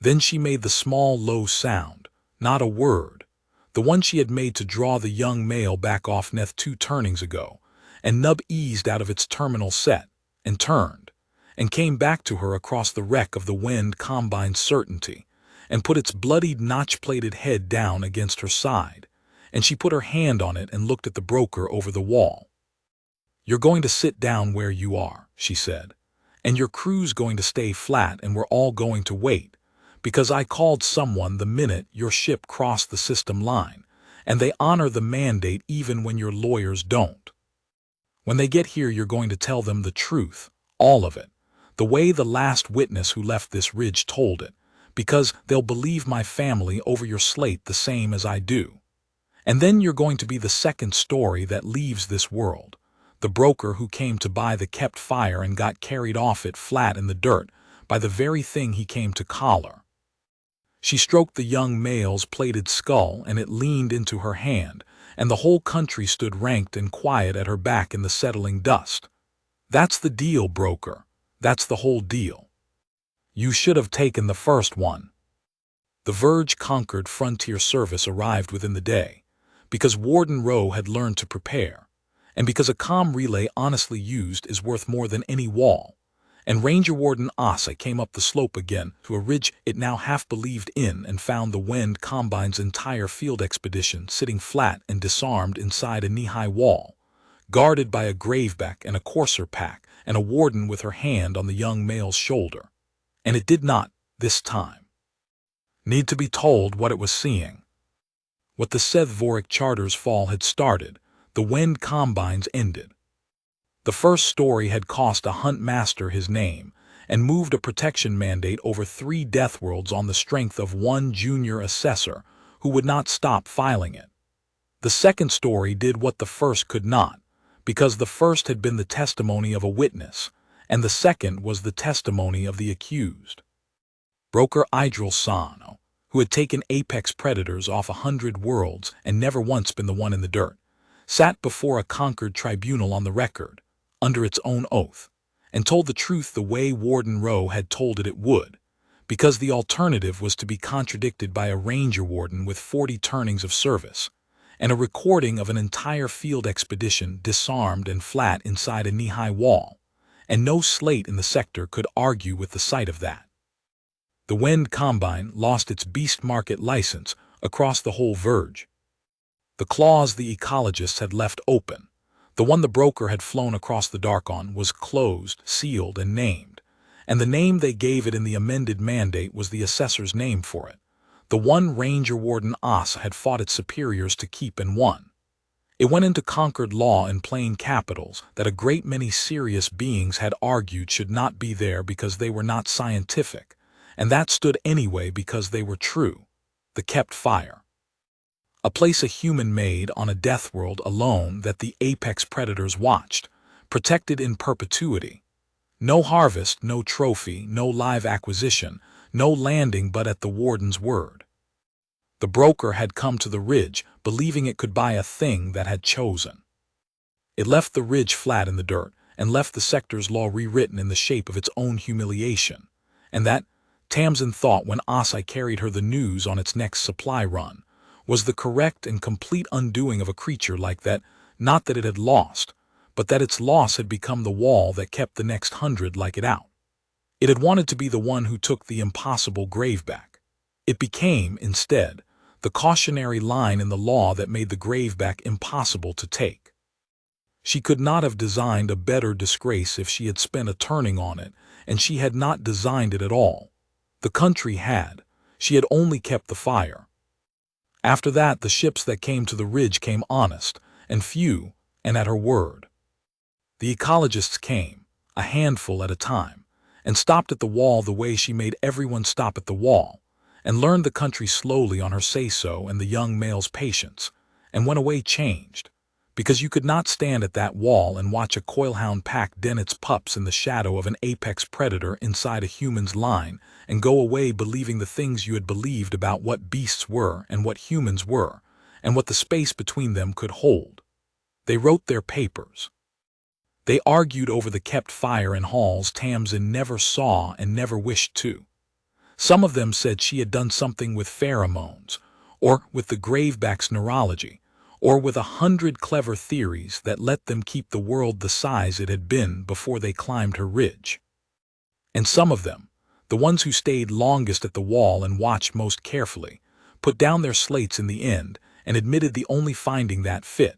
Then she made the small, low sound, not a word, the one she had made to draw the young male back off Neth 2 turnings ago, and Nub eased out of its terminal set, and turned, and came back to her across the wreck of the wind Combine's certainty, and put its bloodied, notch-plated head down against her side, and she put her hand on it and looked at the broker over the wall. "You're going to sit down where you are," she said, "and your crew's going to stay flat, and we're all going to wait, because I called someone the minute your ship crossed the system line, and they honor the mandate even when your lawyers don't. When they get here, you're going to tell them the truth, all of it, the way the last witness who left this ridge told it, because they'll believe my family over your slate the same as I do. And then you're going to be the second story that leaves this world, the broker who came to buy the kept fire and got carried off it flat in the dirt by the very thing he came to collar." She stroked the young male's plated skull, and it leaned into her hand, and the whole country stood ranked and quiet at her back in the settling dust. "That's the deal, broker. That's the whole deal. You should have taken the first one." The Verge-conquered frontier service arrived within the day, because Warden Rowe had learned to prepare, and because a comm relay honestly used is worth more than any wall, and Ranger Warden Asa came up the slope again to a ridge it now half believed in and found the Wind Combine's entire field expedition sitting flat and disarmed inside a knee-high wall, guarded by a graveback and a courser pack and a warden with her hand on the young male's shoulder. And it did not, this time, need to be told what it was seeing. What the Seth-Voric Charter's fall had started, the Wind Combines ended. The first story had cost a hunt master his name and moved a protection mandate over 3 death worlds on the strength of one junior assessor who would not stop filing it. The second story did what the first could not, because the first had been the testimony of a witness, and the second was the testimony of the accused. Broker Idril Sano, who had taken apex predators off 100 worlds and never once been the one in the dirt, sat before a conquered tribunal on the record, under its own oath, and told the truth the way Warden Rowe had told it would, because the alternative was to be contradicted by a ranger warden with 40 turnings of service, and a recording of an entire field expedition disarmed and flat inside a knee-high wall, and no slate in the sector could argue with the sight of that. The Wind Combine lost its beast market license across the whole verge. The clause the ecologists had left open, the one the broker had flown across the dark on, was closed, sealed, and named, and the name they gave it in the amended mandate was the assessor's name for it, the one Ranger Warden Asa had fought its superiors to keep and won. It went into conquered law in plain capitals that a great many serious beings had argued should not be there because they were not scientific, and that stood anyway because they were true, the kept fire. A place a human made on a death world alone that the apex predators watched, protected in perpetuity. No harvest, no trophy, no live acquisition, no landing but at the warden's word. The broker had come to the ridge, believing it could buy a thing that had chosen. It left the ridge flat in the dirt, and left the sector's law rewritten in the shape of its own humiliation. And that, Tamsin thought when Osai carried her the news on its next supply run, was the correct and complete undoing of a creature like that, not that it had lost, but that its loss had become the wall that kept the next 100 like it out. It had wanted to be the one who took the impossible graveback. It became, instead, the cautionary line in the law that made the graveback impossible to take. She could not have designed a better disgrace if she had spent a turning on it, and she had not designed it at all. The country had. She had only kept the fire. After that, the ships that came to the ridge came honest, and few, and at her word. The ecologists came, a handful at a time, and stopped at the wall the way she made everyone stop at the wall, and learned the country slowly on her say-so and the young male's patience, and went away changed, because you could not stand at that wall and watch a coilhound pack den its pups in the shadow of an apex predator inside a human's line and go away believing the things you had believed about what beasts were and what humans were, and what the space between them could hold. They wrote their papers. They argued over the kept fire in halls Tamsin never saw and never wished to. Some of them said she had done something with pheromones, or with the graveback's neurology, or with 100 clever theories that let them keep the world the size it had been before they climbed her ridge. And some of them, the ones who stayed longest at the wall and watched most carefully, put down their slates in the end and admitted the only finding that fit,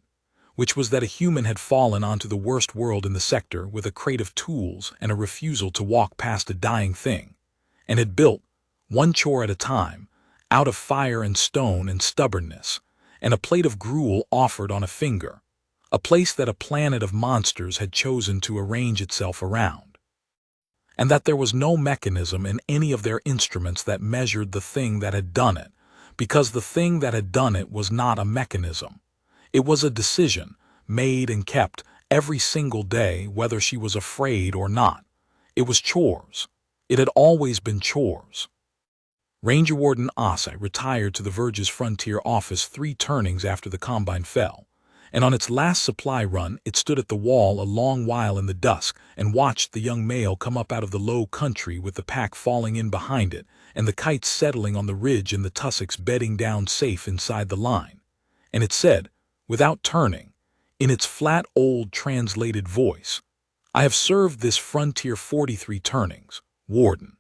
which was that a human had fallen onto the worst world in the sector with a crate of tools and a refusal to walk past a dying thing, and had built, one chore at a time, out of fire and stone and stubbornness, and a plate of gruel offered on a finger, a place that a planet of monsters had chosen to arrange itself around. And that there was no mechanism in any of their instruments that measured the thing that had done it, because the thing that had done it was not a mechanism. It was a decision, made and kept every single day whether she was afraid or not. It was chores. It had always been chores. Ranger Warden Osai retired to the Verge's frontier office 3 turnings after the Combine fell, and on its last supply run it stood at the wall a long while in the dusk and watched the young male come up out of the low country with the pack falling in behind it and the kites settling on the ridge and the tussocks bedding down safe inside the line. And it said, without turning, in its flat old translated voice, "I have served this frontier 43 turnings, Warden.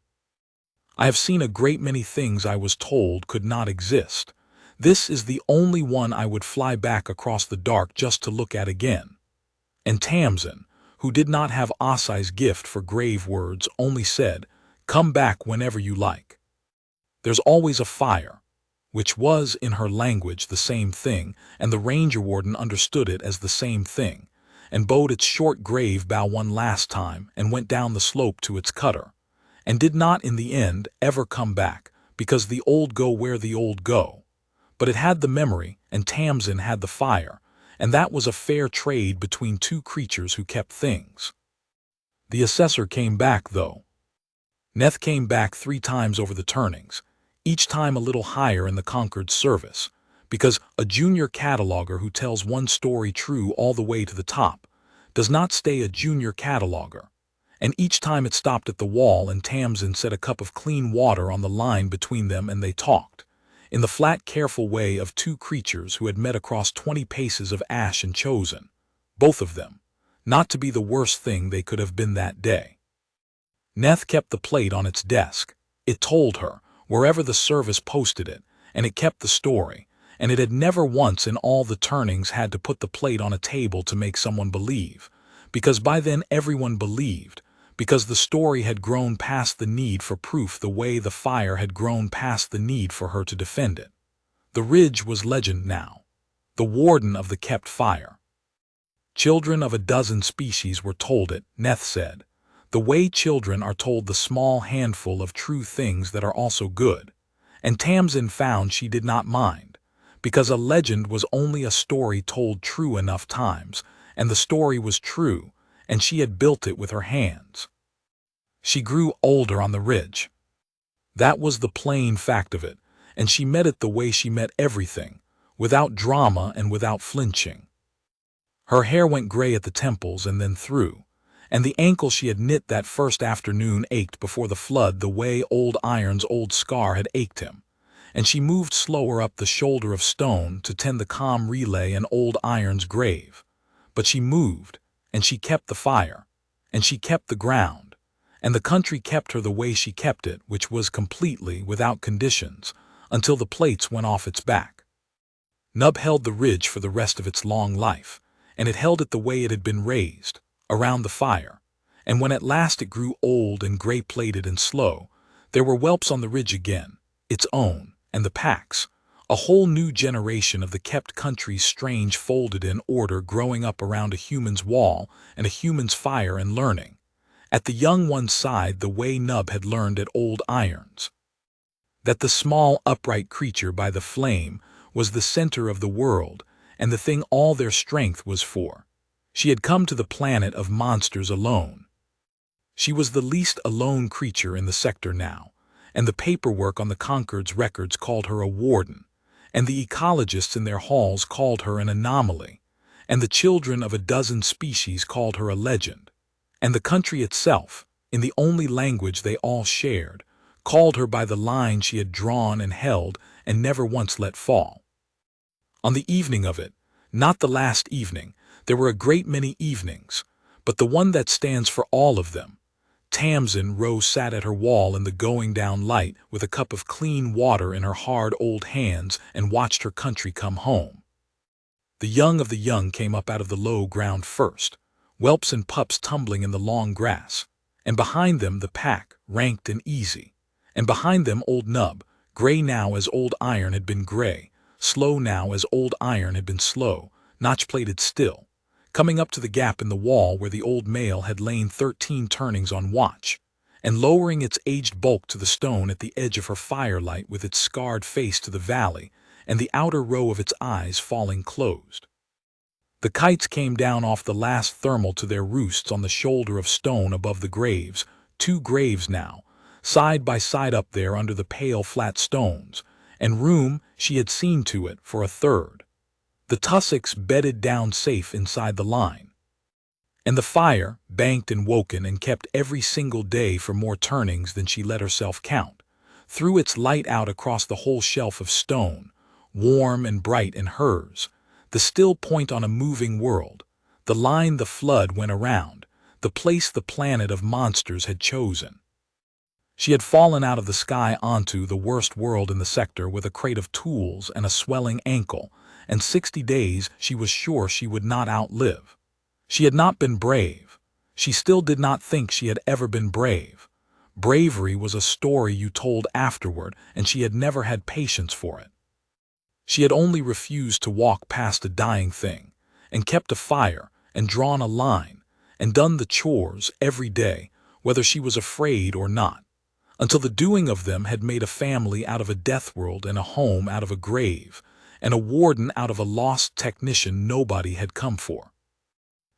I have seen a great many things I was told could not exist. This is the only one I would fly back across the dark just to look at again." And Tamsin, who did not have Osai's gift for grave words, only said, "Come back whenever you like. There's always a fire," which was, in her language, the same thing, and the Ranger Warden understood it as the same thing, and bowed its short grave bow one last time and went down the slope to its cutter, and did not in the end ever come back, because the old go where the old go. But it had the memory, and Tamsin had the fire, and that was a fair trade between 2 creatures who kept things. The assessor came back, though. Neth came back 3 times over the turnings, each time a little higher in the conquered service, because a junior cataloger who tells one story true all the way to the top does not stay a junior cataloger. And each time it stopped at the wall and Tamsin set a cup of clean water on the line between them and they talked, in the flat careful way of 2 creatures who had met across 20 paces of ash and chosen, both of them, not to be the worst thing they could have been that day. Neth kept the plate on its desk. It told her, wherever the service posted it, and it kept the story, and it had never once in all the turnings had to put the plate on a table to make someone believe, because by then everyone believed, because the story had grown past the need for proof the way the fire had grown past the need for her to defend it. The ridge was legend now, the warden of the kept fire. Children of a dozen species were told it, Neth said, the way children are told the small handful of true things that are also good, and Tamsin found she did not mind, because a legend was only a story told true enough times, and the story was true, and she had built it with her hands. She grew older on the ridge. That was the plain fact of it, and she met it the way she met everything, without drama and without flinching. Her hair went gray at the temples and then through, and the ankle she had knit that first afternoon ached before the flood the way old Iron's old scar had ached him, and she moved slower up the shoulder of stone to tend the calm relay in old Iron's grave. But she moved, and she kept the fire, and she kept the ground, and the country kept her the way she kept it, which was completely without conditions, until the plates went off its back. Nub held the ridge for the rest of its long life, and it held it the way it had been raised, around the fire, and when at last it grew old and gray-plated and slow, there were whelps on the ridge again, its own, and the packs, a whole new generation of the kept country's strange folded-in order growing up around a human's wall and a human's fire and learning, at the young one's side the way Nub had learned at old Iron's. That the small, upright creature by the flame was the center of the world and the thing all their strength was for. She had come to the planet of monsters alone. She was the least alone creature in the sector now, and the paperwork on the Concord's records called her a warden, and the ecologists in their halls called her an anomaly, and the children of a dozen species called her a legend, and the country itself, in the only language they all shared, called her by the line she had drawn and held and never once let fall. On the evening of it, not the last evening, there were a great many evenings, but the one that stands for all of them, Tamsin Rose sat at her wall in the going-down light with a cup of clean water in her hard old hands and watched her country come home. The young of the young came up out of the low ground first, whelps and pups tumbling in the long grass, and behind them the pack, ranked and easy, and behind them old Nub, gray now as old Iron had been gray, slow now as old Iron had been slow, notch-plated still, coming up to the gap in the wall where the old male had lain 13 turnings on watch, and lowering its aged bulk to the stone at the edge of her firelight with its scarred face to the valley and the outer row of its eyes falling closed. The kites came down off the last thermal to their roosts on the shoulder of stone above the graves, 2 graves now, side by side up there under the pale flat stones, and room, she had seen to it, for a third. The tussocks bedded down safe inside the line. And the fire, banked and woken and kept every single day for more turnings than she let herself count, threw its light out across the whole shelf of stone, warm and bright in hers, the still point on a moving world, the line the flood went around, the place the planet of monsters had chosen. She had fallen out of the sky onto the worst world in the sector with a crate of tools and a swelling ankle, and 60 days she was sure she would not outlive. She had not been brave. She still did not think she had ever been brave. Bravery was a story you told afterward, and she had never had patience for it. She had only refused to walk past a dying thing, and kept a fire, and drawn a line, and done the chores every day, whether she was afraid or not, until the doing of them had made a family out of a death world and a home out of a grave, and a warden out of a lost technician nobody had come for.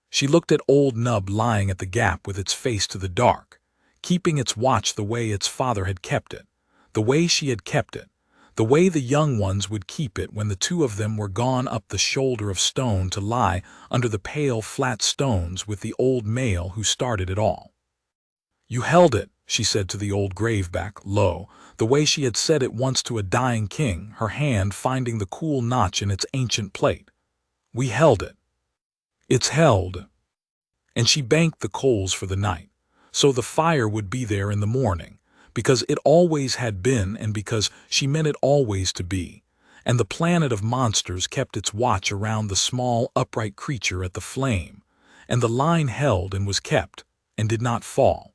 She looked at old Nub lying at the gap with its face to the dark, keeping its watch the way its father had kept it, the way she had kept it, the way the young ones would keep it when the 2 of them were gone up the shoulder of stone to lie under the pale flat stones with the old male who started it all. "You held it," she said to the old graveback, low, the way she had said it once to a dying king, her hand finding the cool notch in its ancient plate. "We held it. It's held." And she banked the coals for the night, so the fire would be there in the morning, because it always had been and because she meant it always to be, and the planet of monsters kept its watch around the small, upright creature at the flame, and the line held and was kept, and did not fall.